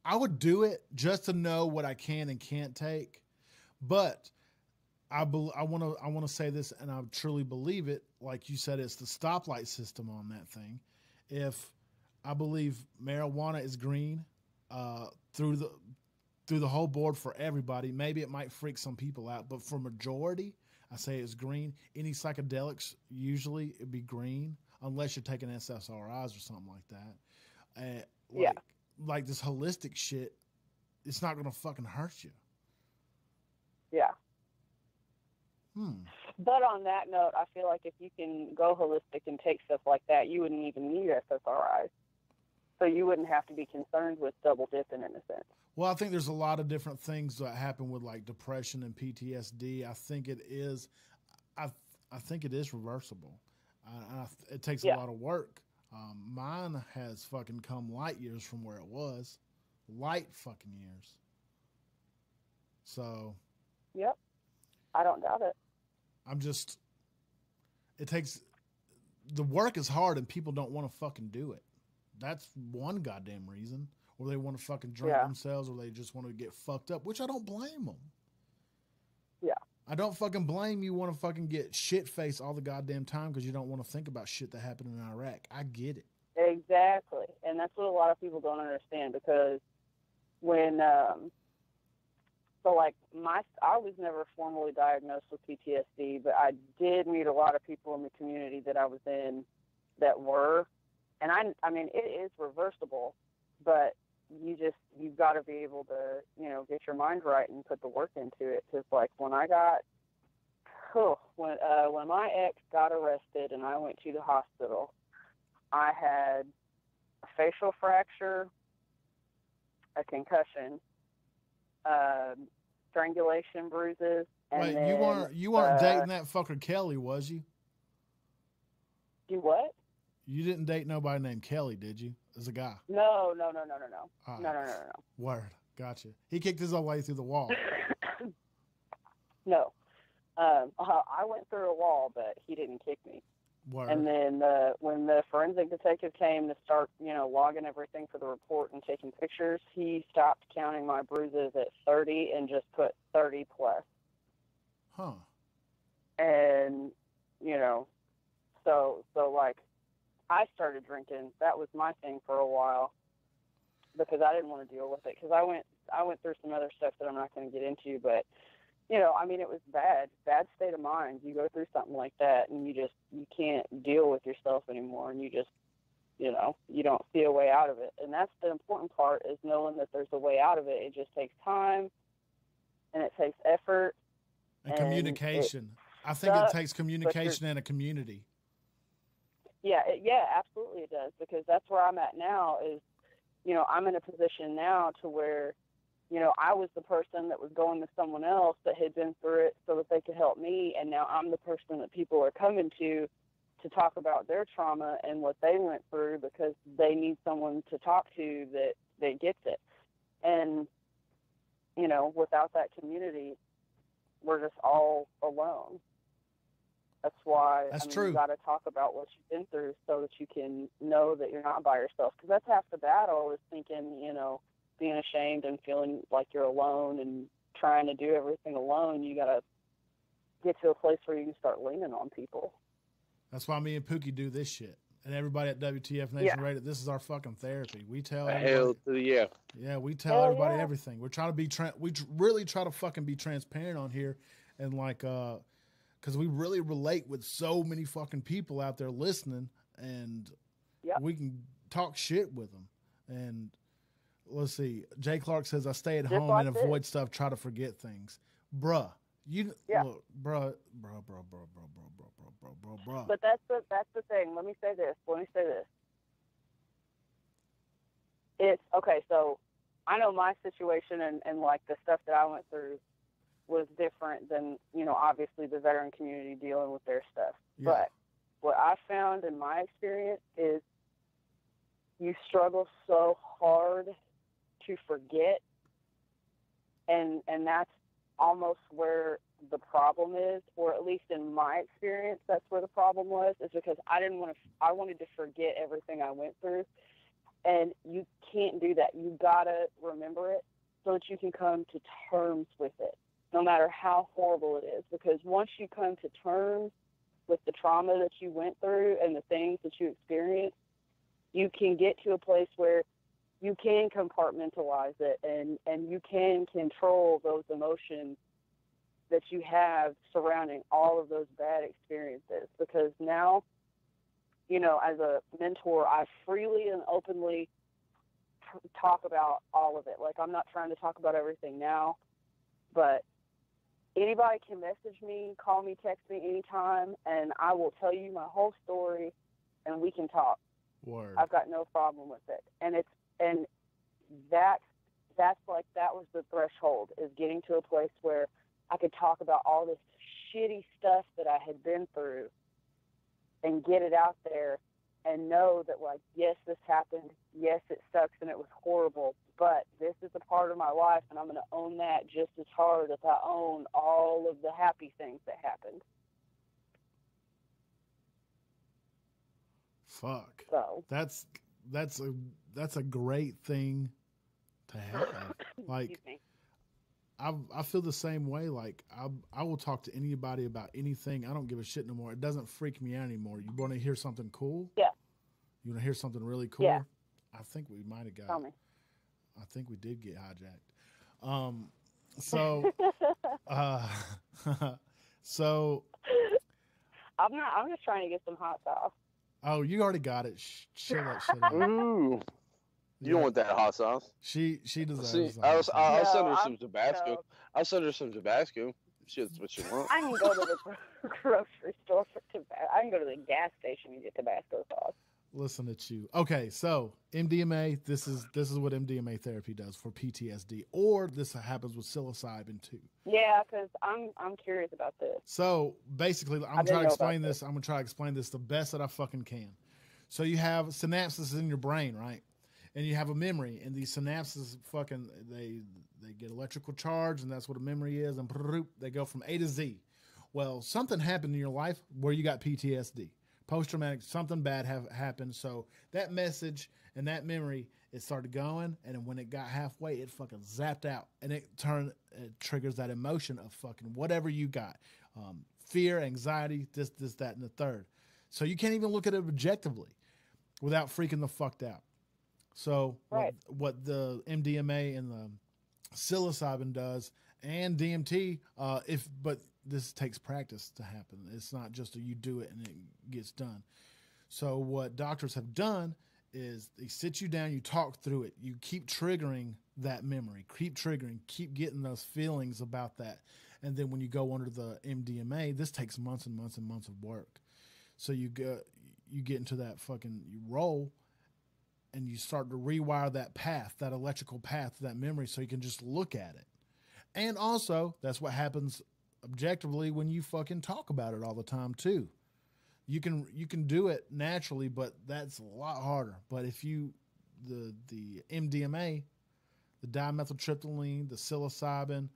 I would do it just to know what I can and can't take, but I want to say this, and I truly believe it. Like you said, it's the stoplight system on that thing. If I believe marijuana is green through the whole board for everybody, maybe it might freak some people out, but for majority, I say it's green. Any psychedelics usually it'd be green, unless you're taking SSRIs or something like that. Like this holistic shit, it's not gonna fucking hurt you. Yeah. Hmm. But on that note, I feel like if you can go holistic and take stuff like that, you wouldn't even need SSRIs. So you wouldn't have to be concerned with double dipping in a sense. Well, I think there's a lot of different things that happen with like depression and PTSD. I think it is reversible. It takes a lot of work. Mine has fucking come light years from where it was. Light fucking years. So. Yep. I don't doubt it. The work is hard and people don't want to fucking do it. That's one goddamn reason. Or they want to fucking drink themselves, or they just want to get fucked up, which I don't blame them. Yeah. I don't fucking blame you want to fucking get shit-faced all the goddamn time because you don't want to think about shit that happened in Iraq. I get it. Exactly. And that's what a lot of people don't understand, because when, I was never formally diagnosed with PTSD, but I did meet a lot of people in the community that I was in that were. And I mean, it is reversible, but you've got to be able to, you know, get your mind right and put the work into it. Because like when my ex got arrested and I went to the hospital, I had a facial fracture, a concussion, strangulation bruises. And Wait, then, you weren't dating that fucker Kelly, was you? Do what? You didn't date nobody named Kelly, did you? As a guy? No. Oh, No. Word. Gotcha. He kicked his own way through the wall. No. I went through a wall, but he didn't kick me. Word. And then when the forensic detective came to start, you know, logging everything for the report and taking pictures, he stopped counting my bruises at 30 and just put 30 plus. Huh. And, you know, so like, I started drinking. That was my thing for a while because I didn't want to deal with it. Because I went through some other stuff that I'm not going to get into, but you know, I mean, it was bad state of mind. You go through something like that, and you can't deal with yourself anymore, and you just, you know, you don't see a way out of it. And that's the important part, is knowing that there's a way out of it. It just takes time, and it takes effort and communication. I think it takes communication and a community. Yeah, absolutely it does, because that's where I'm at now is, you know, I'm in a position now to where, you know, I was the person that was going to someone else that had been through it so that they could help me, and now I'm the person that people are coming to talk about their trauma and what they went through because they need someone to talk to that gets it. And, you know, without that community, we're just all alone. That's why true. You got to talk about what you've been through so that you can know that you're not by yourself. Because that's half the battle, is thinking, you know, being ashamed and feeling like you're alone and trying to do everything alone. You got to get to a place where you can start leaning on people. That's why me and Pookie do this shit. And everybody at WTF Nation Radio, this is our fucking therapy. We tell everybody. Yeah, we tell everybody everything. We're trying to be, really try to fucking be transparent on here. And like, because we really relate with so many fucking people out there listening. And we can talk shit with them. And let's see. Jay Clark says, I stay at home and avoid stuff, try to forget things. Bruh. Look, bruh. But that's the thing. Let me say this. It's okay. So I know my situation and like the stuff that I went through was different than, you know, obviously the veteran community dealing with their stuff. Yeah. But what I found in my experience is you struggle so hard to forget, and that's almost where the problem is, or at least in my experience, that's where the problem was, is because I wanted to forget everything I went through. And you can't do that. You gotta remember it so that you can come to terms with it, no matter how horrible it is. Because once you come to terms with the trauma that you went through and the things that you experienced, you can get to a place where you can compartmentalize it and you can control those emotions that you have surrounding all of those bad experiences. Because now, you know, as a mentor, I freely and openly talk about all of it. Like, I'm not trying to talk about everything now, but anybody can message me, call me, text me anytime, and I will tell you my whole story, and we can talk. Word. I've got no problem with it. And that's like, that was the threshold, is getting to a place where I could talk about all this shitty stuff that I had been through and get it out there and know that, like, yes, this happened. Yes, it sucks and it was horrible, but this is a part of my life, and I'm going to own that just as hard as I own all of the happy things that happened. Fuck. So that's a great thing to have. Like, I feel the same way. Like, I will talk to anybody about anything. I don't give a shit no more. It doesn't freak me out anymore. You want to hear something cool? Yeah. You want to hear something really cool? Yeah. I think we might have got. Tell me. I think we did get hijacked. So, so. I'm just trying to get some hot sauce. Oh, you already got it. Chill that shit out. Ooh. You don't want that hot sauce. She deserves it. I'll send her some Tabasco. No. I'll send her some Tabasco. That's what she wants. I can go to the grocery store for Tabasco. I can go to the gas station and get Tabasco sauce. Listen at you. Okay, so MDMA. This is what MDMA therapy does for PTSD, or this happens with psilocybin too. Yeah, because I'm curious about this. So basically, I'm gonna try to explain this. I'm gonna try to explain this the best that I fucking can. So you have synapses in your brain, right? And you have a memory, and these synapses fucking they get electrical charge, and that's what a memory is, and they go from A to Z. Well, something happened in your life where you got PTSD, post-traumatic, something bad happened. So that message and that memory, it started going, and when it got halfway, it fucking zapped out, and it triggers that emotion of fucking whatever you got, fear, anxiety, this, that, and the third. So you can't even look at it objectively without freaking the fucked out. So right. what the MDMA and the psilocybin does, and DMT, but this takes practice to happen. It's not just you do it and it gets done. So what doctors have done is they sit you down, you talk through it, you keep triggering that memory, keep getting those feelings about that. And then when you go under the MDMA, this takes months and months and months of work. So you get into that you roll, and you start to rewire that path, that electrical path, that memory, so you can just look at it. And also, that's what happens objectively when you fucking talk about it all the time too. You can do it naturally, but that's a lot harder. But if the MDMA, the dimethyltryptamine, the psilocybin,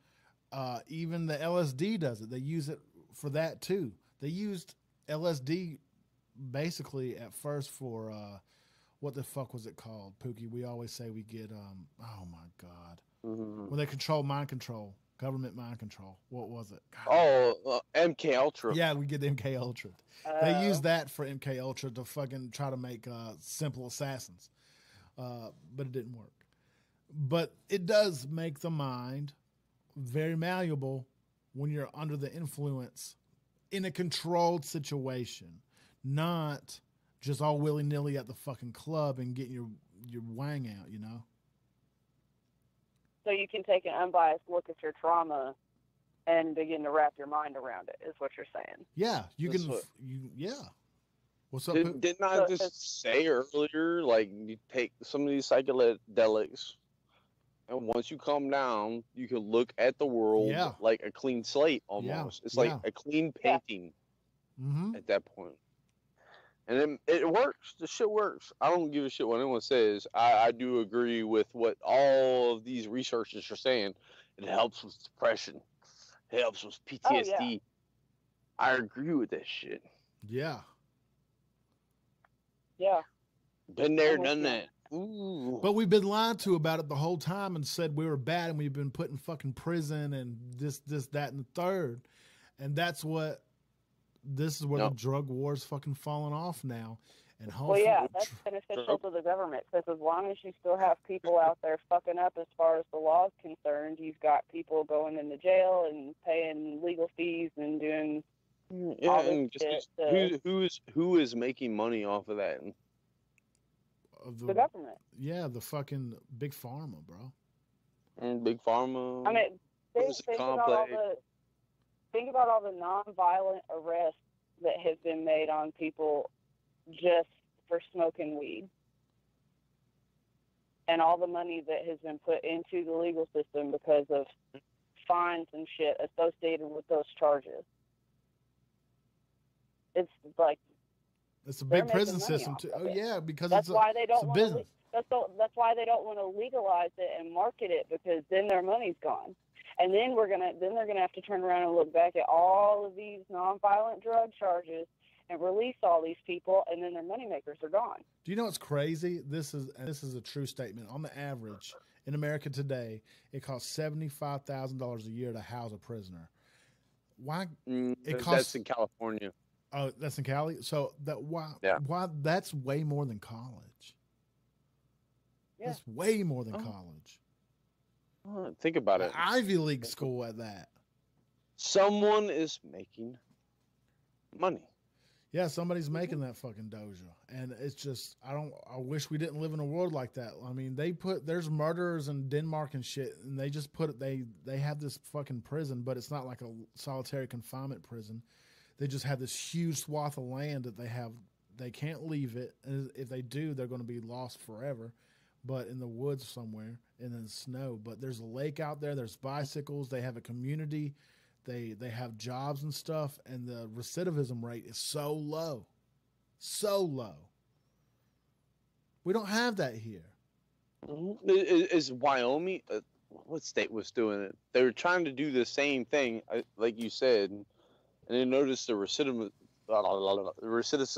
even the LSD does it. They use it for that too. They used LSD basically at first for what the fuck was it called, Pookie? We always say we get oh my God. Mm-hmm. When they control mind control. Government mind control. What was it? God. Oh, MK Ultra. Yeah, we get the MK Ultra. They use that for MK Ultra to fucking try to make simple assassins, but it didn't work. But it does make the mind very malleable when you're under the influence in a controlled situation, not just all willy nilly at the fucking club and getting your wang out, you know. So you can take an unbiased look at your trauma and begin to wrap your mind around it, is what you're saying. Yeah, you That's can. what- Yeah. What's up? Didn't I just say earlier, like, you take some of these psychedelics, and once you calm down, you can look at the world like a clean slate almost. It's like a clean painting at that point. And then it works. The shit works. I don't give a shit what anyone says. I do agree with what all of these researchers are saying. It helps with depression. It helps with PTSD. Oh, yeah. I agree with that shit. Yeah. Yeah. Been there, done that. Ooh. But we've been lied to about it the whole time and said we were bad and we've been put in fucking prison and this, that, and the third. And that's what... This is where the drug war's fucking falling off now. And well, yeah, that's beneficial to the government because as long as you still have people out there fucking up as far as the law is concerned, you've got people going into jail and paying legal fees and doing all this shit. Who is making money off of that? The government. Yeah, the fucking big pharma, bro. And big pharma. I mean, think about all the nonviolent arrests that have been made on people just for smoking weed. And all the money that has been put into the legal system because of fines and shit associated with those charges. It's like... It's a big prison system, too. Oh, yeah, because that's why they don't it's a business. That's why they don't want to legalize it and market it because then their money's gone. And then they're gonna have to turn around and look back at all of these nonviolent drug charges and release all these people, and then their moneymakers are gone. Do you know what's crazy? This is a true statement. On the average in America today, it costs $75,000 a year to house a prisoner. Why? That's in California. Oh, that's in Cali. So why that's way more than college. Yeah. That's way more than college. Think about it. Ivy League school at that. Someone is making money. Yeah, somebody's making that fucking doja. And it's just, I wish we didn't live in a world like that. I mean, there's murderers in Denmark and shit, and they just they have this fucking prison, but it's not like a solitary confinement prison. They just have this huge swath of land that they can't leave it. And if they do, they're going to be lost forever. But in the woods somewhere, and in the snow. But there's a lake out there. There's bicycles. They have a community. They have jobs and stuff. And the recidivism rate is so low. So low. We don't have that here. Is Wyoming, what state was doing it? They were trying to do the same thing, like you said, and they noticed the recidivism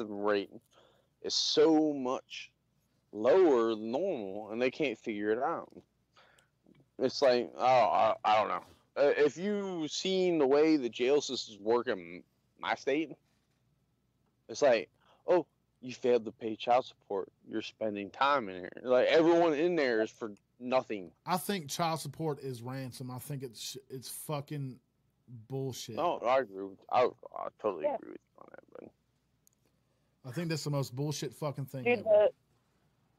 rate is so much lower than normal, and they can't figure it out. It's like, I don't know. If you've seen the way the jail systems work in my state, it's like, oh, you failed to pay child support. You're spending time in here. Like, everyone in there is for nothing. I think child support is ransom. I think it's fucking bullshit. No, I agree with. I totally agree with you on that. But I think that's the most bullshit fucking thing. Dude,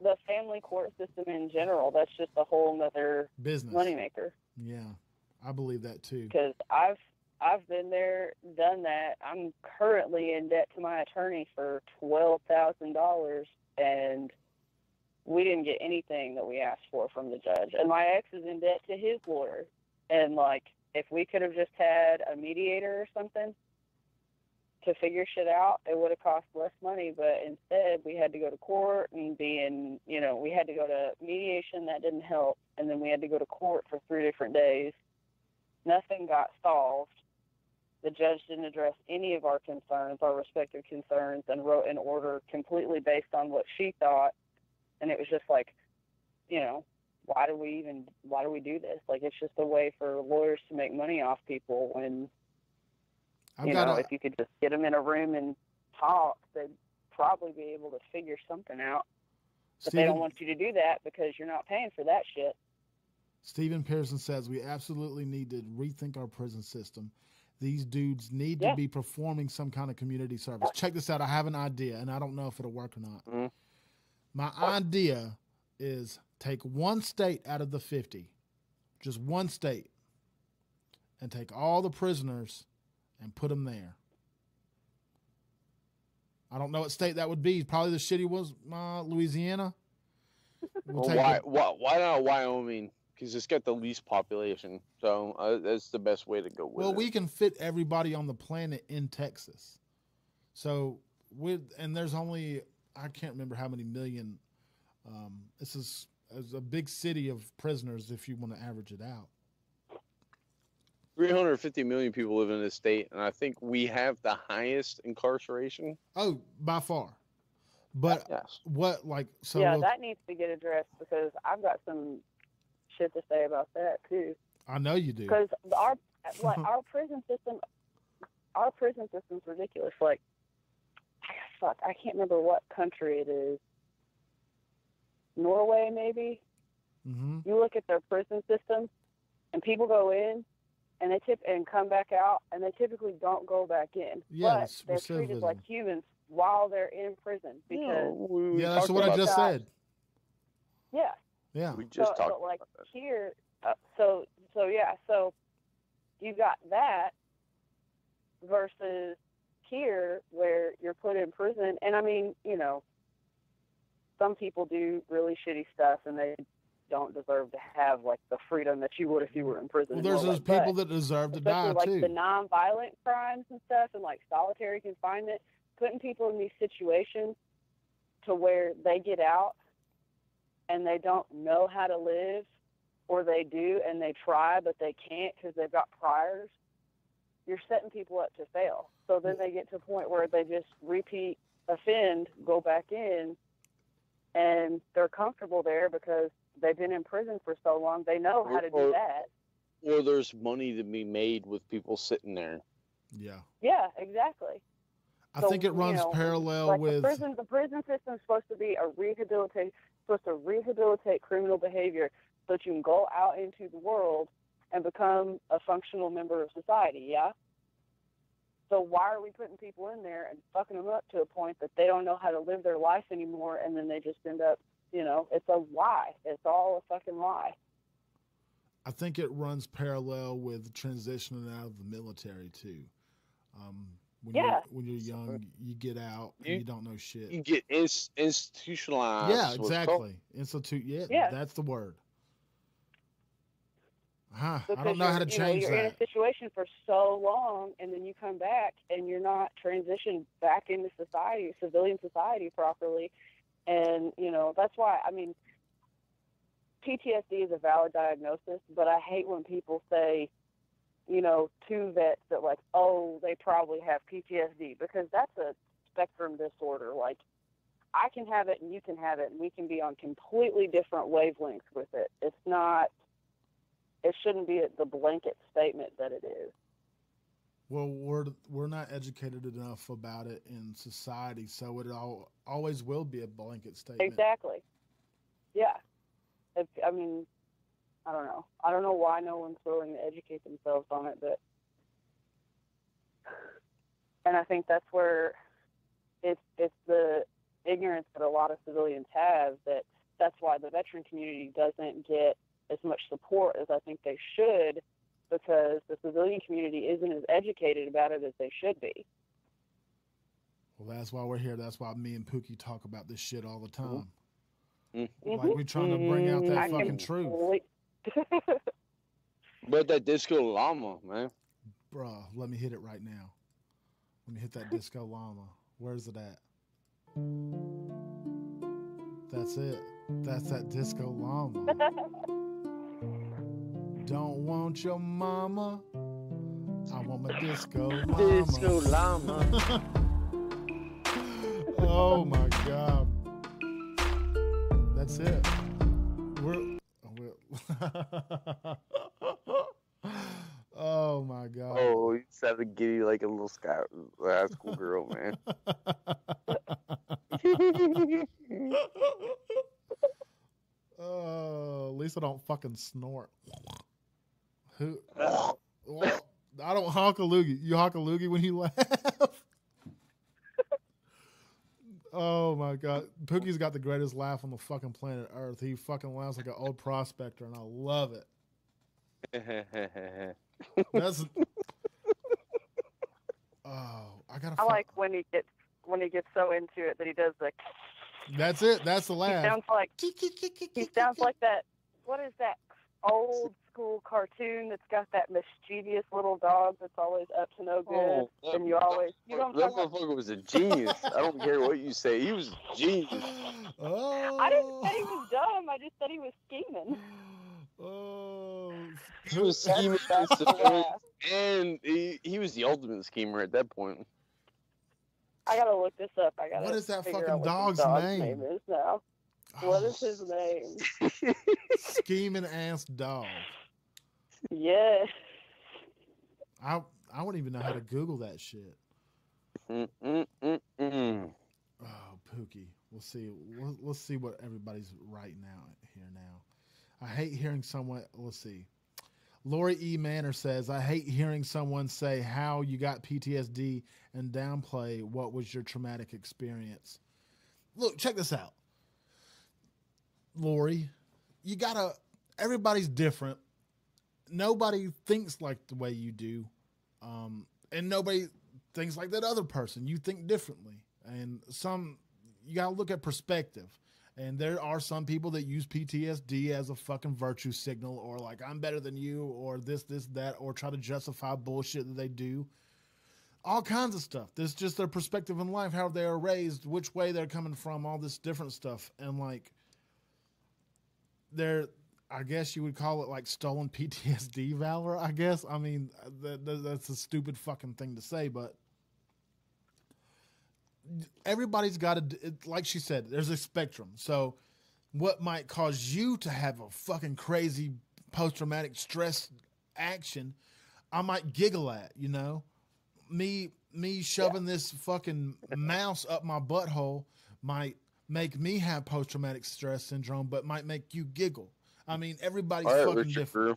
the family court system in general, that's just a whole nother business moneymaker. Yeah, I believe that too. Because I've been there, done that. I'm currently in debt to my attorney for $12,000, and we didn't get anything that we asked for from the judge. And my ex is in debt to his lawyer. And, like, if we could have just had a mediator or something to figure shit out, it would have cost less money. But instead, we had to go to court and we had to go to mediation. That didn't help. And then we had to go to court for 3 different days. Nothing got solved. The judge didn't address any of our concerns, our respective concerns, and wrote an order completely based on what she thought. And it was just like, why do we do this? Like, it's just a way for lawyers to make money off people when, if you could just get them in a room and talk, they'd probably be able to figure something out. But they don't want you to do that because you're not paying for that shit. Stephen Pearson says we absolutely need to rethink our prison system. These dudes need to be performing some kind of community service. Check this out. I have an idea, and I don't know if it'll work or not. Mm-hmm. My idea is take one state out of the 50, just one state, and take all the prisoners and put them there. I don't know what state that would be. Probably the shitty was Louisiana. Why not Wyoming? Because it's got the least population, so that's the best way to go with it. Well, we can fit everybody on the planet in Texas. So and there's only, I can't remember how many million. This is a big city of prisoners if you want to average it out. 350 million people live in this state, and I think we have the highest incarceration. Oh, by far. But yes. That needs to get addressed because I've got some shit to say about that too. I know you do. Because our prison system's ridiculous. Like, I can't remember what country it is. Norway, maybe. Mm-hmm. You look at their prison system, and people go in, and and come back out, and they typically don't go back in. Yeah, but they're treated like humans while they're in prison because that's what I just said. Yeah. Yeah. We just talked but like about that. here, so you got that versus here where you're put in prison, and I mean, some people do really shitty stuff, and they don't deserve to have like the freedom that you would if you were in prison. Well, there's those people that deserve to die like too. The non-violent crimes and stuff, and like solitary confinement, putting people in these situations to where they get out and they don't know how to live, or they do and they try but they can't because they've got priors. You're setting people up to fail. So then they get to a point where they just repeat offend, go back in, and they're comfortable there because they've been in prison for so long. They know how to do that. Or there's money to be made with people sitting there. Yeah. Yeah, exactly. I think it runs parallel with the prison system is supposed to be supposed to rehabilitate criminal behavior so that you can go out into the world and become a functional member of society. Yeah. So why are we putting people in there and fucking them up to a point that they don't know how to live their life anymore, and then they just end up, it's a lie. It's all a fucking lie. I think it runs parallel with transitioning out of the military too. When you're young, you get out and you don't know shit. You get institutionalized. Yeah, exactly. That's the word. I don't know how to change you're that. You're in a situation for so long, and then you come back, and you're not transitioned back into society, civilian society properly. And, that's why, PTSD is a valid diagnosis, but I hate when people say, to vets that like, oh, they probably have PTSD, because that's a spectrum disorder. Like, I can have it and you can have it, and we can be on completely different wavelengths with it. It shouldn't be the blanket statement that it is. Well, we're not educated enough about it in society, so it always will be a blanket statement. Exactly. Yeah. I don't know. I don't know why no one's willing to educate themselves on it, and I think that's where it's the ignorance that a lot of civilians have. That's why the veteran community doesn't get as much support as I think they should, because the civilian community isn't as educated about it as they should be. Well, that's why we're here. That's why me and Pookie talk about this shit all the time. Mm-hmm. Like we're trying to bring out that fucking truth. But that disco llama, man. Bruh, let me hit it right now. Let me hit that disco llama. Where's it at? That's it. That's that disco llama. Don't want your mama. I want my disco llama. Disco llama. Oh my God. That's it. Oh my god. Oh, you just have to giddy like a little high school girl, man. Oh, at least I don't fucking snort. Who? Well, I don't honk a loogie. You honk a loogie when you laugh? Oh my god. Pookie's got the greatest laugh on the fucking planet Earth. He fucking laughs like an old prospector, and I love it. That's. Oh, I like when he gets so into it that he does the. That's it. That's the laugh. He sounds like that. What is that old school cartoon that's got that mischievous little dog that's always up to no good, and you always don't. That motherfucker was a genius. I don't care what you say. He was a genius. Oh. I didn't say he was dumb. I just said he was scheming. Oh. He was scheming, and he was the ultimate schemer at that point. I gotta look this up. What is that figure fucking out what dog's the dog's name? name is now. What is his name? Scheming ass dog. Yeah. I wouldn't even know how to Google that shit. Oh, Pookie. We'll see. Let's see what everybody's writing out here now. I hate hearing someone. Let's see. Lori E. Manor says, I hate hearing someone say how you got PTSD and downplay what was your traumatic experience. Look, check this out. Lori, everybody's different. Nobody thinks like the way you do. And nobody thinks like that other person. You think differently. And you got to look at perspective. And there are some people that use PTSD as a fucking virtue signal, or like, I'm better than you, or this, that, or try to justify bullshit that they do. All kinds of stuff. There's just their perspective in life, how they are raised, which way they're coming from, all this different stuff. And like, I guess you would call it like stolen PTSD valor, I guess. I mean, that's a stupid fucking thing to say, but everybody's got like she said, there's a spectrum. So what might cause you to have a fucking crazy post-traumatic stress action, I might giggle at, you know? Me shoving this fucking mouse up my butthole might make me have post-traumatic stress syndrome, but might make you giggle. I mean, everybody's fucking different.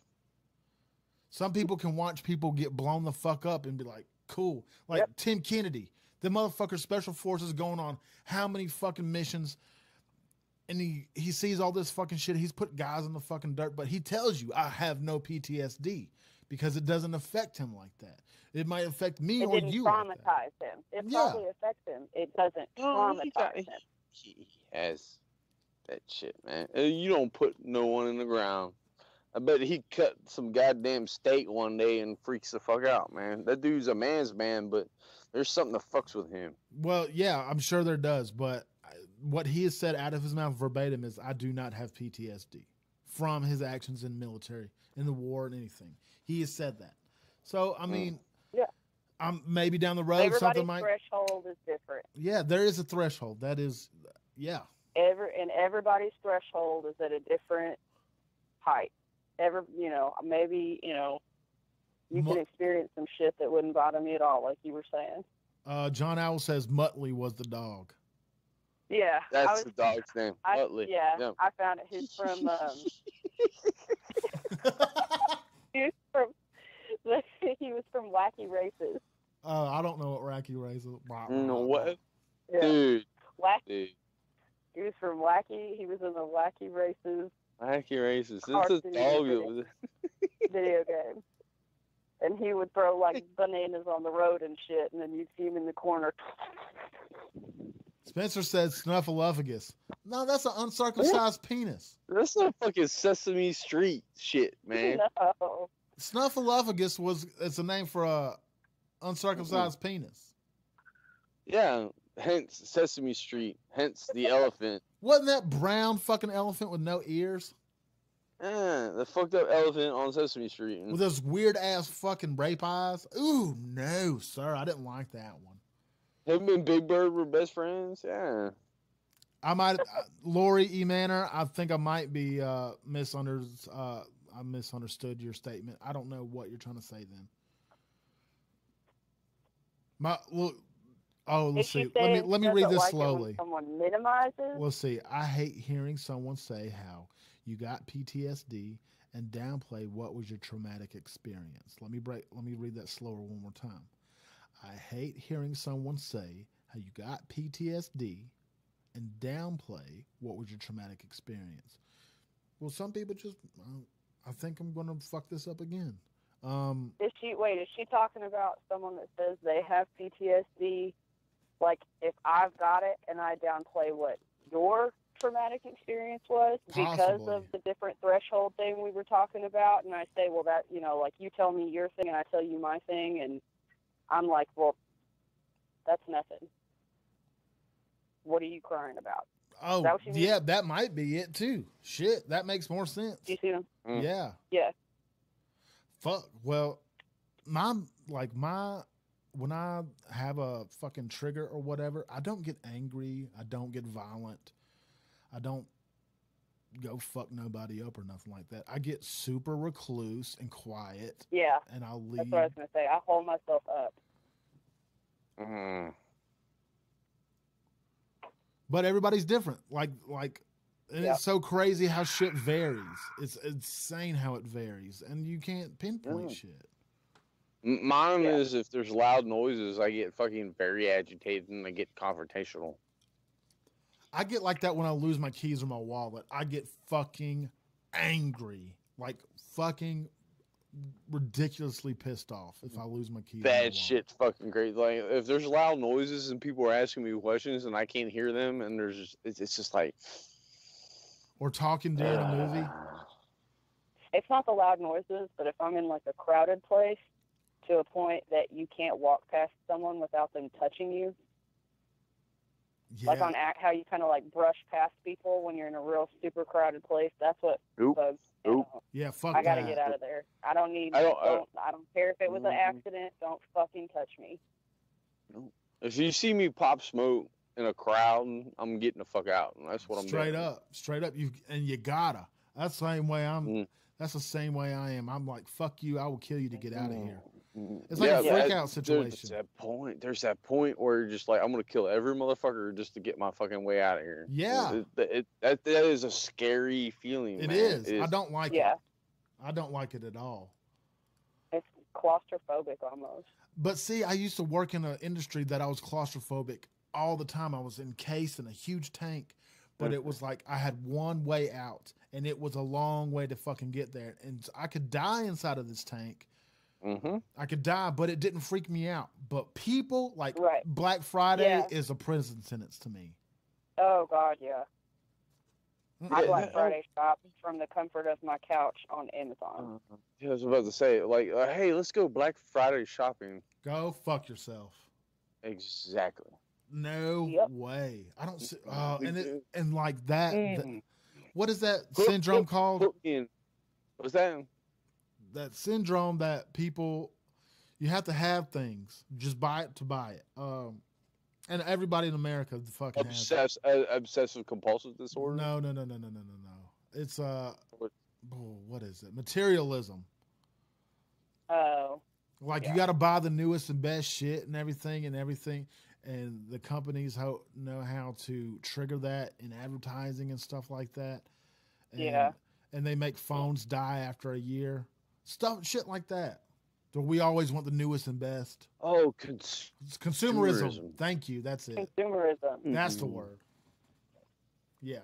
Some people can watch people get blown the fuck up and be like, cool. Like Tim Kennedy. The motherfucker special forces going on how many fucking missions, and he sees all this fucking shit. He's put guys in the fucking dirt, but he tells you, I have no PTSD, because it doesn't affect him like that. It might affect me or you. It didn't traumatize him. It probably affects him. It doesn't traumatize him. He has that shit, man. You don't put no one in the ground. I bet he cut some goddamn steak one day and freaks the fuck out, man. That dude's a man's man, but there's something that fucks with him. Well, yeah, I'm sure there does, but what he has said out of his mouth verbatim is, I do not have PTSD from his actions in military, in the war, and anything. He has said that. So, I mean, maybe down the road something might. Everybody's threshold is different. Yeah, there is a threshold. That is, yeah. Everybody's threshold is at a different height. Maybe, you can experience some shit that wouldn't bother me at all, like you were saying. John Owl says Muttley was the dog. Yeah. That's the dog's name, Muttley. Yeah, I found it. He's from, he was from Wacky Races. I don't know what Wacky Races is. No, what? Yeah. Dude. Dude. He was from Wacky. He was in the Wacky Races. Wacky Races. This is dog. Video game. And he would throw like bananas on the road and shit, and then you'd see him in the corner. Spencer said Snuffleupagus. No, that's an uncircumcised penis. That's not fucking Sesame Street shit, man. No. Snuffleupagus it's a name for a uncircumcised penis. Yeah, hence Sesame Street, hence the elephant. Wasn't that brown fucking elephant with no ears? The fucked up elephant on Sesame Street. With those weird ass fucking rape eyes. Ooh, no, sir. I didn't like that one. Him and Big Bird were best friends? Yeah. I might, Lori E. Manor, I think I might be I misunderstood your statement. I don't know what you're trying to say then. Let's see. Let me read this slowly. Someone minimizes. Let's see. I hate hearing someone say how you got PTSD and downplay what was your traumatic experience. Let me read that slower one more time. I hate hearing someone say how you got PTSD and downplay what was your traumatic experience. Well, some people just, I think I'm going to fuck this up again. Is she talking about someone that says they have PTSD? Like, if I've got it and I downplay what your traumatic experience was because of the different threshold thing we were talking about, and I say, well, that, like you tell me your thing and I tell you my thing, and I'm like, well, that's nothing. What are you crying about? Oh, that what you mean? Yeah, that might be it too. Shit, that makes more sense. Do you see them? Yeah. Yeah. Fuck. Well, when I have a fucking trigger or whatever, I don't get angry. I don't get violent. I don't go fuck nobody up or nothing like that. I get super recluse and quiet. Yeah. And I'll leave. That's what I was going to say. I hold myself up. But everybody's different. And it's so crazy how shit varies. It's insane how it varies, and you can't pinpoint shit. Mine is if there's loud noises, I get fucking very agitated and I get confrontational. I get like that when I lose my keys or my wallet. I get fucking angry, like fucking ridiculously pissed off if I lose my keys. That shit's fucking great. Like if there's loud noises and people are asking me questions and I can't hear them, and it's just like. Or talking during a movie. It's not the loud noises, but if I'm in like a crowded place to a point that you can't walk past someone without them touching you. Yeah. Like on how you kind of like brush past people when you're in a real super crowded place. That's what bugs. Yeah, fuck. I gotta get out of there. I don't care if it was an accident. Don't fucking touch me. If you see me pop smoke in a crowd, I'm getting the fuck out. That's what I'm doing. Straight up. You gotta. That's the same way That's the same way I am. I'm like, fuck you. I will kill you to get out of here. It's like a freak out situation. There's that point where you're just like, I'm gonna kill every motherfucker just to get my fucking way out of here. Yeah, that is a scary feeling. It is. I don't like it. I don't like it at all. It's claustrophobic almost. But see, I used to work in an industry that I was claustrophobic all the time. I was encased in a huge tank, but it was like I had one way out, and it was a long way to fucking get there, and I could die inside of this tank. I could die, but it didn't freak me out. But people, Black Friday is a prison sentence to me. Oh, God, yeah. I Black Friday shop from the comfort of my couch on Amazon. I was about to say, hey, let's go Black Friday shopping. Go fuck yourself. Exactly. No way. I don't see. And like that. What is that syndrome called? What's that? That syndrome that people, you have to have things. Just buy it to buy it. And everybody in America fucking has it. Obsessive compulsive disorder? No. It's what is it? Materialism. Oh. You got to buy the newest and best shit and everything. And the companies know how to trigger that in advertising and stuff like that. And they make phones die after a year. Shit like that. So we always want the newest and best. Oh, consumerism. Thank you. That's it. Consumerism. That's the word. Yeah.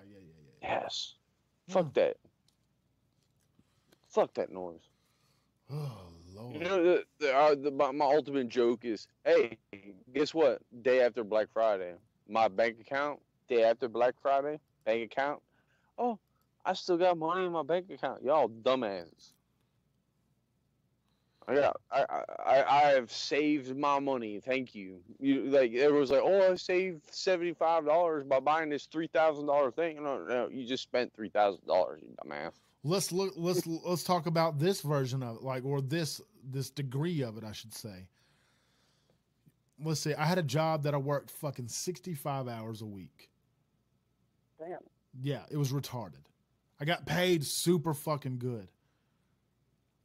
Yes. Fuck that. Fuck that noise. Oh, Lord. My ultimate joke is, hey, guess what? Day after Black Friday, my bank account, day after Black Friday, bank account. Oh, I still got money in my bank account. Y'all dumbasses. I have saved my money. Thank you. Everyone's like, oh, I saved $75 by buying this $3,000 thing. No, you just spent $3,000, you dumbass. Let's talk about this version of it, or this degree of it, I should say. Let's see. I had a job that I worked fucking 65 hours a week. Damn. Yeah, it was retarded. I got paid super fucking good.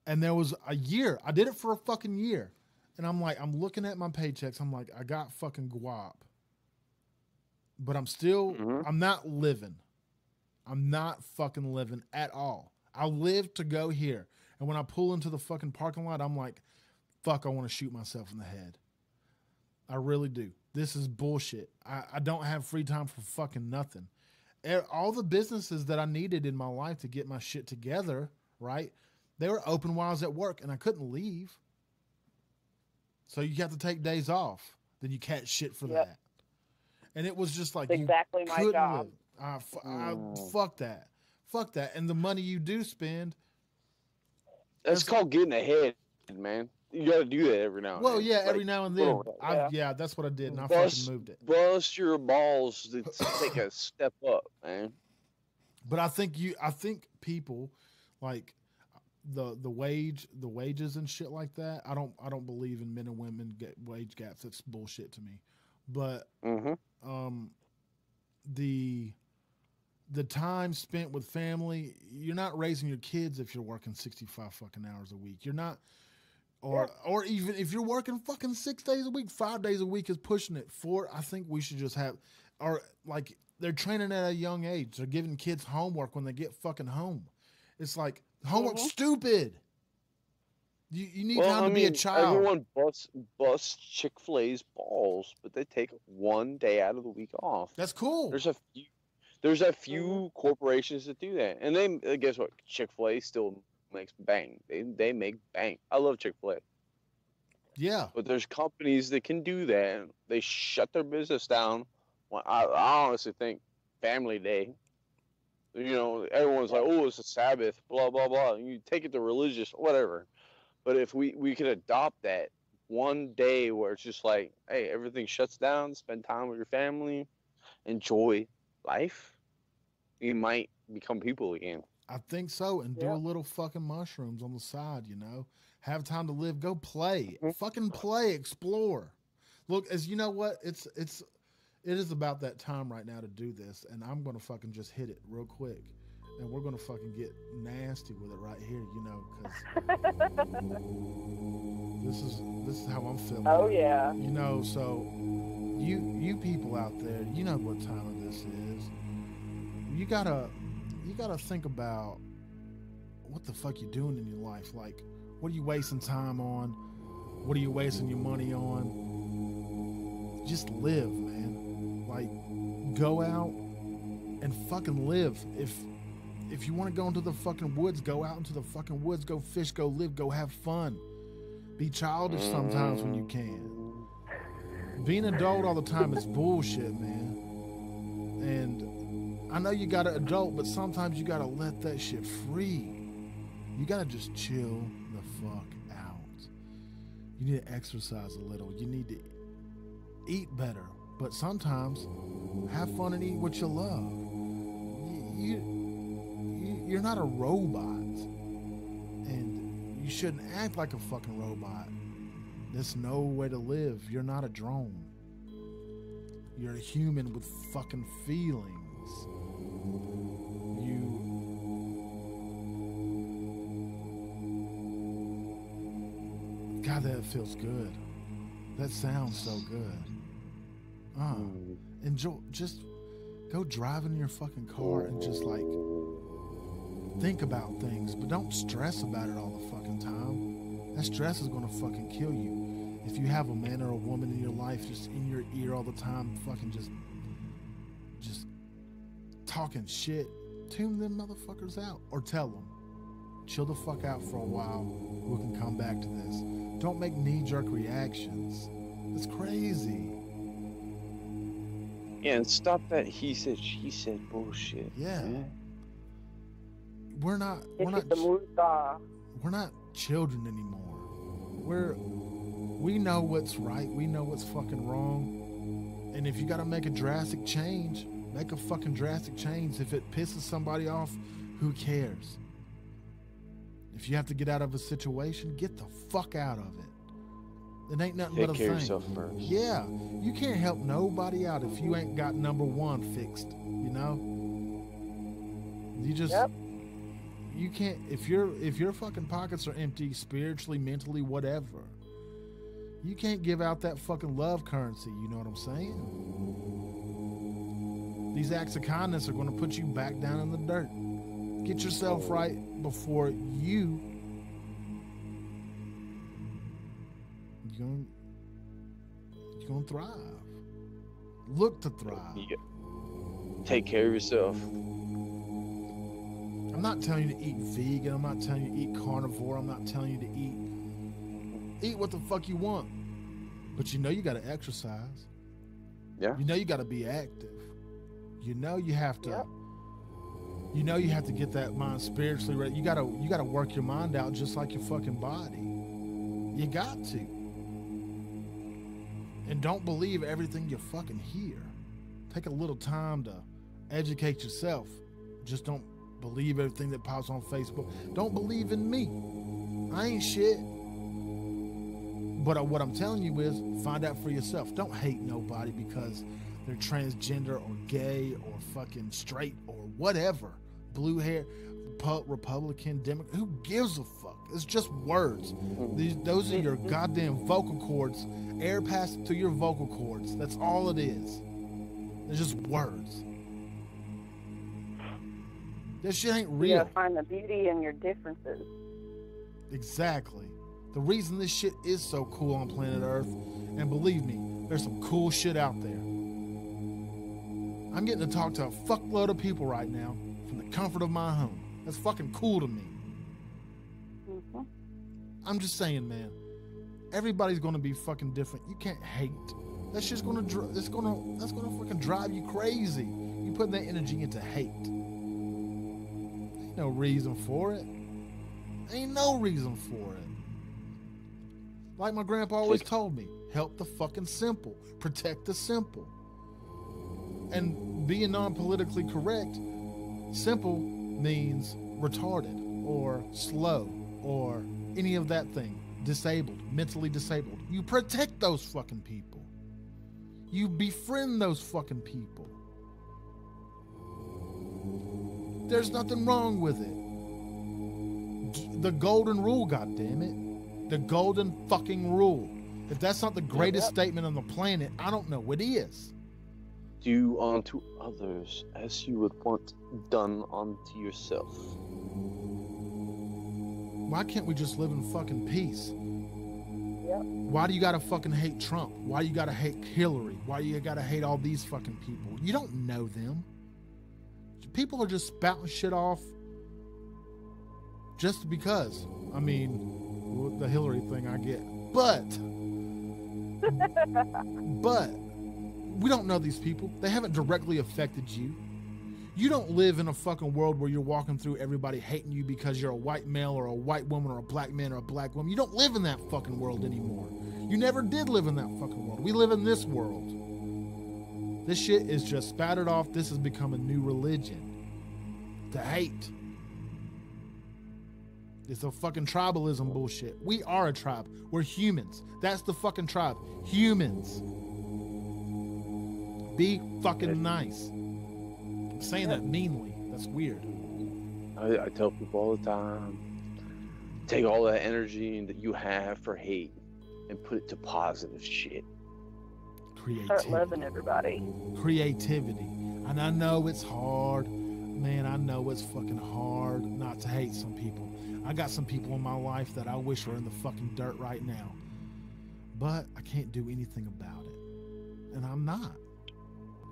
And there was a year. I did it for a fucking year. And I'm like, I'm looking at my paychecks. I'm like, I got fucking guap. But I'm still, I'm not living. I'm not fucking living at all. I live to go here. And when I pull into the fucking parking lot, I'm like, fuck, I want to shoot myself in the head. I really do. This is bullshit. I don't have free time for fucking nothing. All the businesses that I needed in my life to get my shit together, right? They were open while I was at work, and I couldn't leave. So you have to take days off. Then you catch shit for that. And it was just like, exactly my job. Fuck that. Fuck that. And the money you do spend. That's called getting ahead, man. You got to do that every now and then. Well, yeah, every now and then. That's what I did, and I fucking moved it. Bust your balls to take a step up, man. But I think people like the wages and shit like that. I don't believe in men and women wage gaps. That's bullshit to me. But the time spent with family, you're not raising your kids if you're working 65 fucking hours a week. You're not. Or even if you're working fucking 6 days a week, 5 days a week is pushing it. I think we should just have, or like they're training at a young age. They're giving kids homework when they get fucking home. It's like homework's stupid. You need time to be a child. Everyone busts Chick-fil-A's balls, but they take one day out of the week off. That's cool. There's a few corporations that do that, and they guess what? Chick-fil-A still makes bang. They make bang. I love Chick-fil-A. Yeah. But there's companies that can do that. They shut their business down. Well, I honestly think Family Day, everyone's like, oh, it's a Sabbath, blah, blah, blah. And you take it to religious, whatever. But if we could adopt that one day where it's just like, hey, everything shuts down, spend time with your family, enjoy life, you might become people again. I think so, and do a little fucking mushrooms on the side, Have time to live, go play. Fucking play, explore. Look, as you know what? It is about that time right now to do this, and I'm going to fucking just hit it real quick. And we're going to fucking get nasty with it right here, because this is how I'm feeling. Oh, yeah. So you people out there, you know what time of this is. You gotta think about what the fuck you're doing in your life. Like, what are you wasting time on? What are you wasting your money on? Just live, man. Like, go out and fucking live. If you want to go into the fucking woods, go out into the fucking woods. Go fish, go live, go have fun. Be childish sometimes when you can. Being an adult all the time is bullshit, man. And I know you got an adult, but sometimes you got to let that shit free. You got to just chill the fuck out. You need to exercise a little. You need to eat better. But sometimes have fun and eat what you love. You're not a robot. And you shouldn't act like a fucking robot. There's no way to live. You're not a drone. You're a human with fucking feelings. God, that feels good. That sounds so good. Enjoy. Just go drive in your fucking car and just like think about things, but don't stress about it all the fucking time. That stress is gonna fucking kill you. If you have a man or a woman in your life just in your ear all the time, fucking just talking shit, tune them motherfuckers out or tell them, chill the fuck out for a while. We can come back to this. Don't make knee-jerk reactions. It's crazy. Yeah, and stop that he said, she said bullshit. Yeah. Man. We're not children anymore. We know what's right. We know what's fucking wrong. And if you got to make a drastic change, make a fucking drastic change. If it pisses somebody off, who cares? If you have to get out of a situation, get the fuck out of it. It ain't nothing but a thing. Take care of yourself first. Yeah. You can't help nobody out if you ain't got number one fixed, You just you can't if your fucking pockets are empty spiritually, mentally, whatever. You can't give out that fucking love currency, you know what I'm saying? These acts of kindness are going to put you back down in the dirt. Get yourself right before you're going to thrive. Look to thrive. Yeah. Take care of yourself. I'm not telling you to eat vegan. I'm not telling you to eat carnivore. I'm not telling you to eat what the fuck you want. But you know you got to exercise. Yeah. You know you got to be active. You know you have to. Yep. You know you have to get that mind spiritually ready. You gotta work your mind out just like your fucking body. You got to. And don't believe everything you fucking hear. Take a little time to educate yourself. Just don't believe everything that pops on Facebook. Don't believe in me. I ain't shit. But what I'm telling you is find out for yourself. Don't hate nobody because they're transgender or gay or fucking straight or whatever. Blue hair, Republican, Democrat. Who gives a fuck? It's just words. Those are your goddamn vocal cords. Air passing through your vocal cords. That's all it is. It's just words. This shit ain't real. You gotta find the beauty in your differences. Exactly. The reason this shit is so cool on planet Earth, and believe me, there's some cool shit out there. I'm getting to talk to a fuckload of people right now from the comfort of my home. That's fucking cool to me. Mm-hmm. I'm just saying, man. Everybody's gonna be fucking different. You can't hate. That's just gonna that's gonna fucking drive you crazy. You put that energy into hate. Ain't no reason for it. Ain't no reason for it. Like my grandpa always told me, help the fucking simple. Protect the simple. And being non-politically correct, simple means retarded or slow or any of that thing. Disabled, mentally disabled. You protect those fucking people. You befriend those fucking people. There's nothing wrong with it. The golden rule, goddammit. The golden fucking rule. If that's not the greatest statement on the planet, I don't know what is. Do unto others as you would want done unto yourself. Why can't we just live in fucking peace? Yep. Why do you gotta fucking hate Trump? Why do you gotta hate Hillary? Why do you gotta hate all these fucking people? You don't know them. People are just spouting shit off just because. I mean, the Hillary thing I get. But we don't know these people. They haven't directly affected you. You don't live in a fucking world where you're walking through everybody hating you because you're a white male or a white woman or a black man or a black woman. You don't live in that fucking world anymore. You never did live in that fucking world. We live in this world. This shit is just spattered off. This has become a new religion. To hate. It's a fucking tribalism bullshit. We are a tribe. We're humans. That's the fucking tribe. Humans. Be fucking nice. I'm saying that meanly. That's weird. I tell people all the time, take all that energy that you have for hate and put it to positive shit. Creativity. Start loving everybody. Creativity. And I know it's hard. Man, I know it's fucking hard not to hate some people. I got some people in my life that I wish were in the fucking dirt right now. But I can't do anything about it. And I'm not.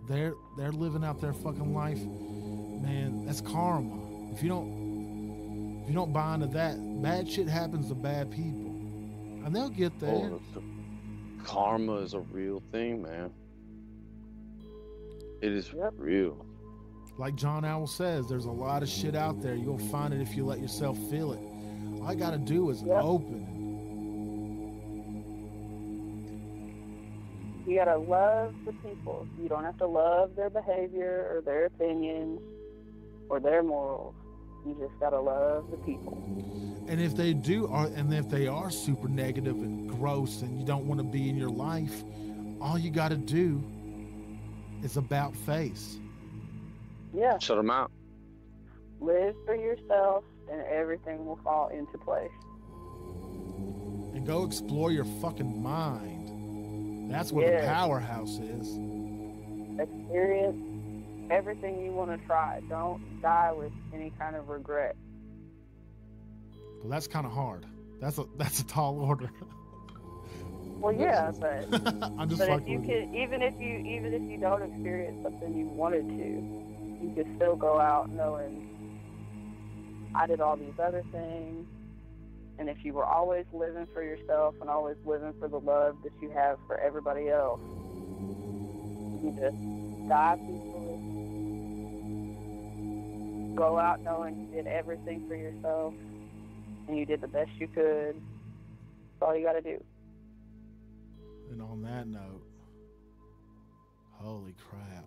They're living out their fucking life. Man, that's karma. If you don't buy into that, bad shit happens to bad people. And they'll get there. Oh, karma is a real thing, man. It is real. Like John Owl says, there's a lot of shit out there. You'll find it if you let yourself feel it. All I gotta do is open. You gotta love the people. You don't have to love their behavior or their opinions or their morals. You just gotta love the people. And if they are super negative and gross and you don't want to be in your life, all you gotta do is about face. Yeah. Shut them out. Live for yourself and everything will fall into place. And go explore your fucking mind. That's what the powerhouse is. Experience everything you want to try. Don't die with any kind of regret. Well, that's kind of hard. That's a tall order. Well, yeah, but I'm just but if fucking you with can, even if you don't experience something you wanted to, you can still go out knowing I did all these other things. And if you were always living for yourself and always living for the love that you have for everybody else, you just die peacefully. Go out knowing you did everything for yourself and you did the best you could. That's all you got to do. And on that note, holy crap.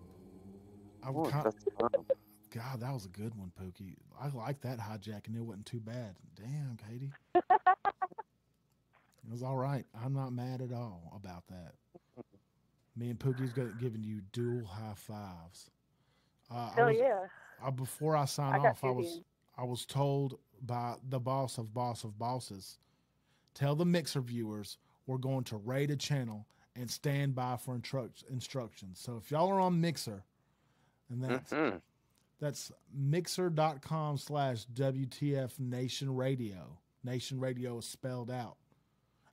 God, that was a good one, Pookie. I like that hijacking. It wasn't too bad. Damn, Katie. It was all right. I'm not mad at all about that. Me and Pookie's giving you dual high fives. Before I sign off, I was told by the boss of bosses, tell the Mixer viewers we're going to raid a channel and stand by for instructions. So if y'all are on Mixer, and that's mixer.com/WTF Nation Radio. Nation Radio is spelled out.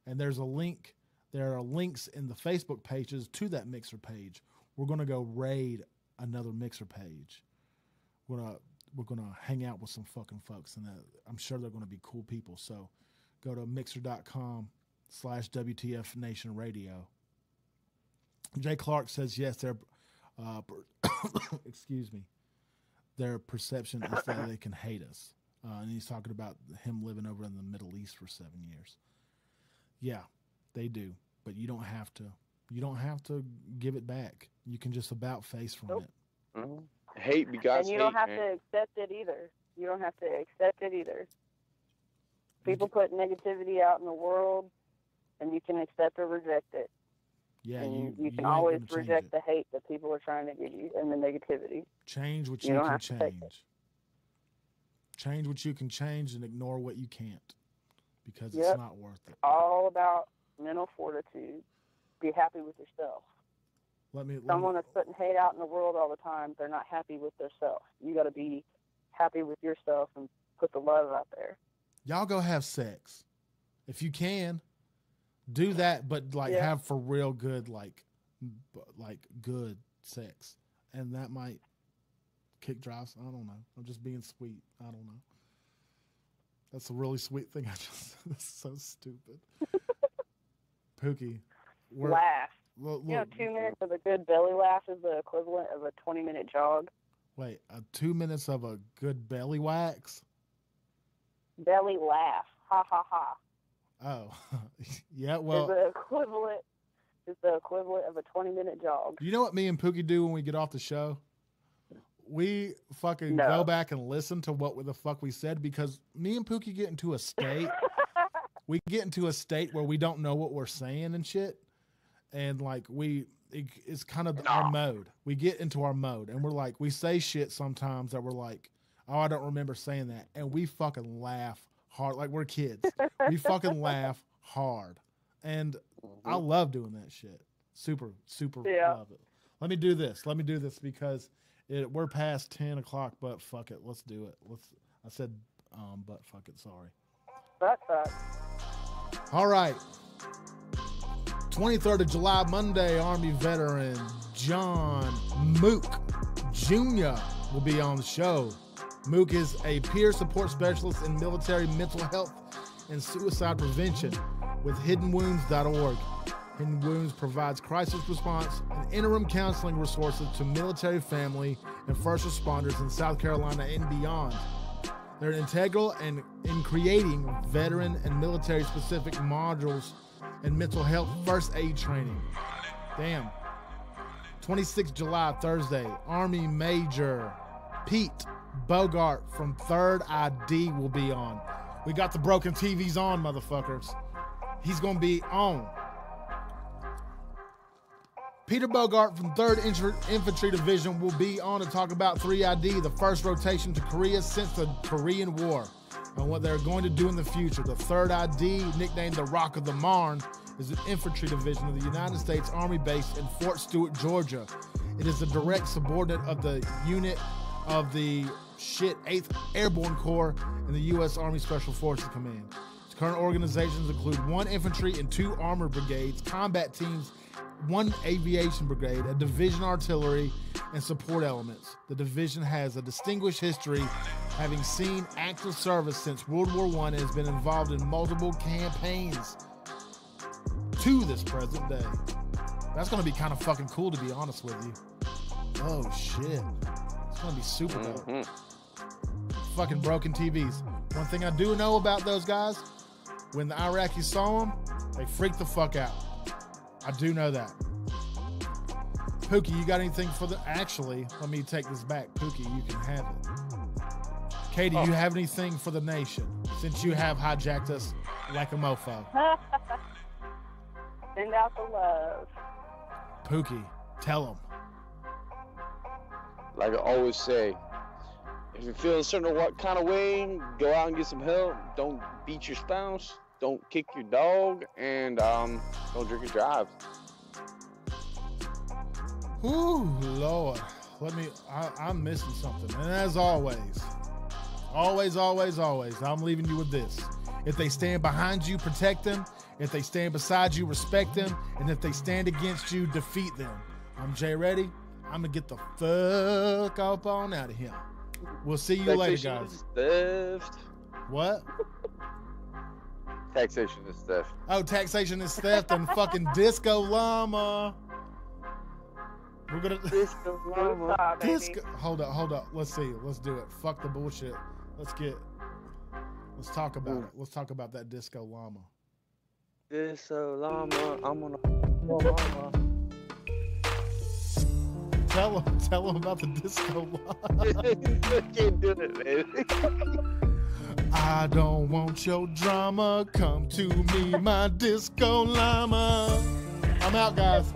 And there's a link. There are links in the Facebook pages to that Mixer page. We're going to go raid another Mixer page. We're gonna hang out with some fucking folks, and I'm sure they're going to be cool people. So go to mixer.com/WTF Nation Radio. Jay Clark says yes. They're excuse me. Their perception is that they can hate us. And he's talking about him living over in the Middle East for 7 years. Yeah, they do. But you don't have to. You don't have to give it back. You can just about face from it. Mm-hmm. Hate because and you don't have to accept it either. You don't have to accept it either. People put negativity out in the world, and you can accept or reject it. Yeah, and you can always reject the hate that people are trying to give you and the negativity. Change what you can change. Change what you can change and ignore what you can't, because it's not worth it. All about mental fortitude. Be happy with yourself. Someone that's putting hate out in the world all the time, they're not happy with themselves. You got to be happy with yourself and put the love out there. Y'all go have sex. If you can, do that, but have for real good, like good sex. And that might kick drives. I don't know. I'm just being sweet. I don't know. That's a really sweet thing. That's so stupid. Pookie. Laugh. Look, 2 minutes of a good belly laugh is the equivalent of a 20-minute jog. Wait, 2 minutes of a good belly wax? Belly laugh. Ha, ha, ha. Oh, yeah, well. Is the equivalent of a 20-minute jog. You know what me and Pookie do when we get off the show? We fucking go back and listen to what the fuck we said, because me and Pookie get into a state. We get into a state where we don't know what we're saying and shit. And it's kind of our mode. We get into our mode and we're like, we say shit sometimes that we're like, oh, I don't remember saying that. And we fucking laugh hard. Like we're kids. We fucking laugh hard. And I love doing that shit. Super, super love it. Let me do this because we're past 10 o'clock, but fuck it. Let's do it. I said, but fuck it. Sorry. Butt fuck. All right. 23rd of July, Monday, Army veteran John Mook Jr. will be on the show. Mook is a peer support specialist in military mental health and suicide prevention with HiddenWounds.org. Hidden Wounds provides crisis response and interim counseling resources to military family and first responders in South Carolina and beyond. They're integral in creating veteran and military-specific modules and mental health first aid training. Damn. 26th July, Thursday, Army Major Pete Bogart from 3rd ID will be on. We got the broken TVs on, motherfuckers. He's going to be on. Peter Bogart from 3rd Infantry Division will be on to talk about 3ID, the first rotation to Korea since the Korean War. on what they're going to do in the future. The 3rd ID, nicknamed the Rock of the Marne, is an infantry division of the United States Army based in Fort Stewart, Georgia. It is a direct subordinate of the unit of the 8th Airborne Corps in the U.S. Army Special Forces Command. Its current organizations include 1 infantry and 2 armored brigades, combat teams, 1 aviation brigade, a division artillery, and support elements. The division has a distinguished history, having seen active service since World War I and has been involved in multiple campaigns to this present day. That's going to be kind of fucking cool, to be honest with you. Oh, shit. It's going to be super dope. Fucking broken TVs. One thing I do know about those guys, when the Iraqis saw them, they freaked the fuck out. I do know that. Pookie, you got anything for the... Actually, let me take this back. Pookie, you can have it. Katie, you have anything for the nation, since you have hijacked us like a mofo? Send out the love. Pookie, tell them. Like I always say, if you're feeling certain what kind of way, go out and get some help. Don't beat your spouse. Don't kick your dog. And don't drink and drive. Ooh, Lord. I'm missing something. And as always, I'm leaving you with this. If they stand behind you, protect them. If they stand beside you, respect them. And if they stand against you, defeat them. I'm Jay Reddy. I'm going to get the fuck up on out of here. We'll see you later, guys. Is theft. What? Taxation is theft. Oh, taxation is theft and fucking Disco Llama. We're going to... Disco Llama. Disco... Hold up. Let's see. Let's do it. Fuck the bullshit. Let's talk about it. Let's talk about that Disco Llama. Disco Llama. I'm on a llama. Tell him about the Disco Llama. I can't do it, man. I don't want your drama. Come to me, my Disco Llama. I'm out, guys.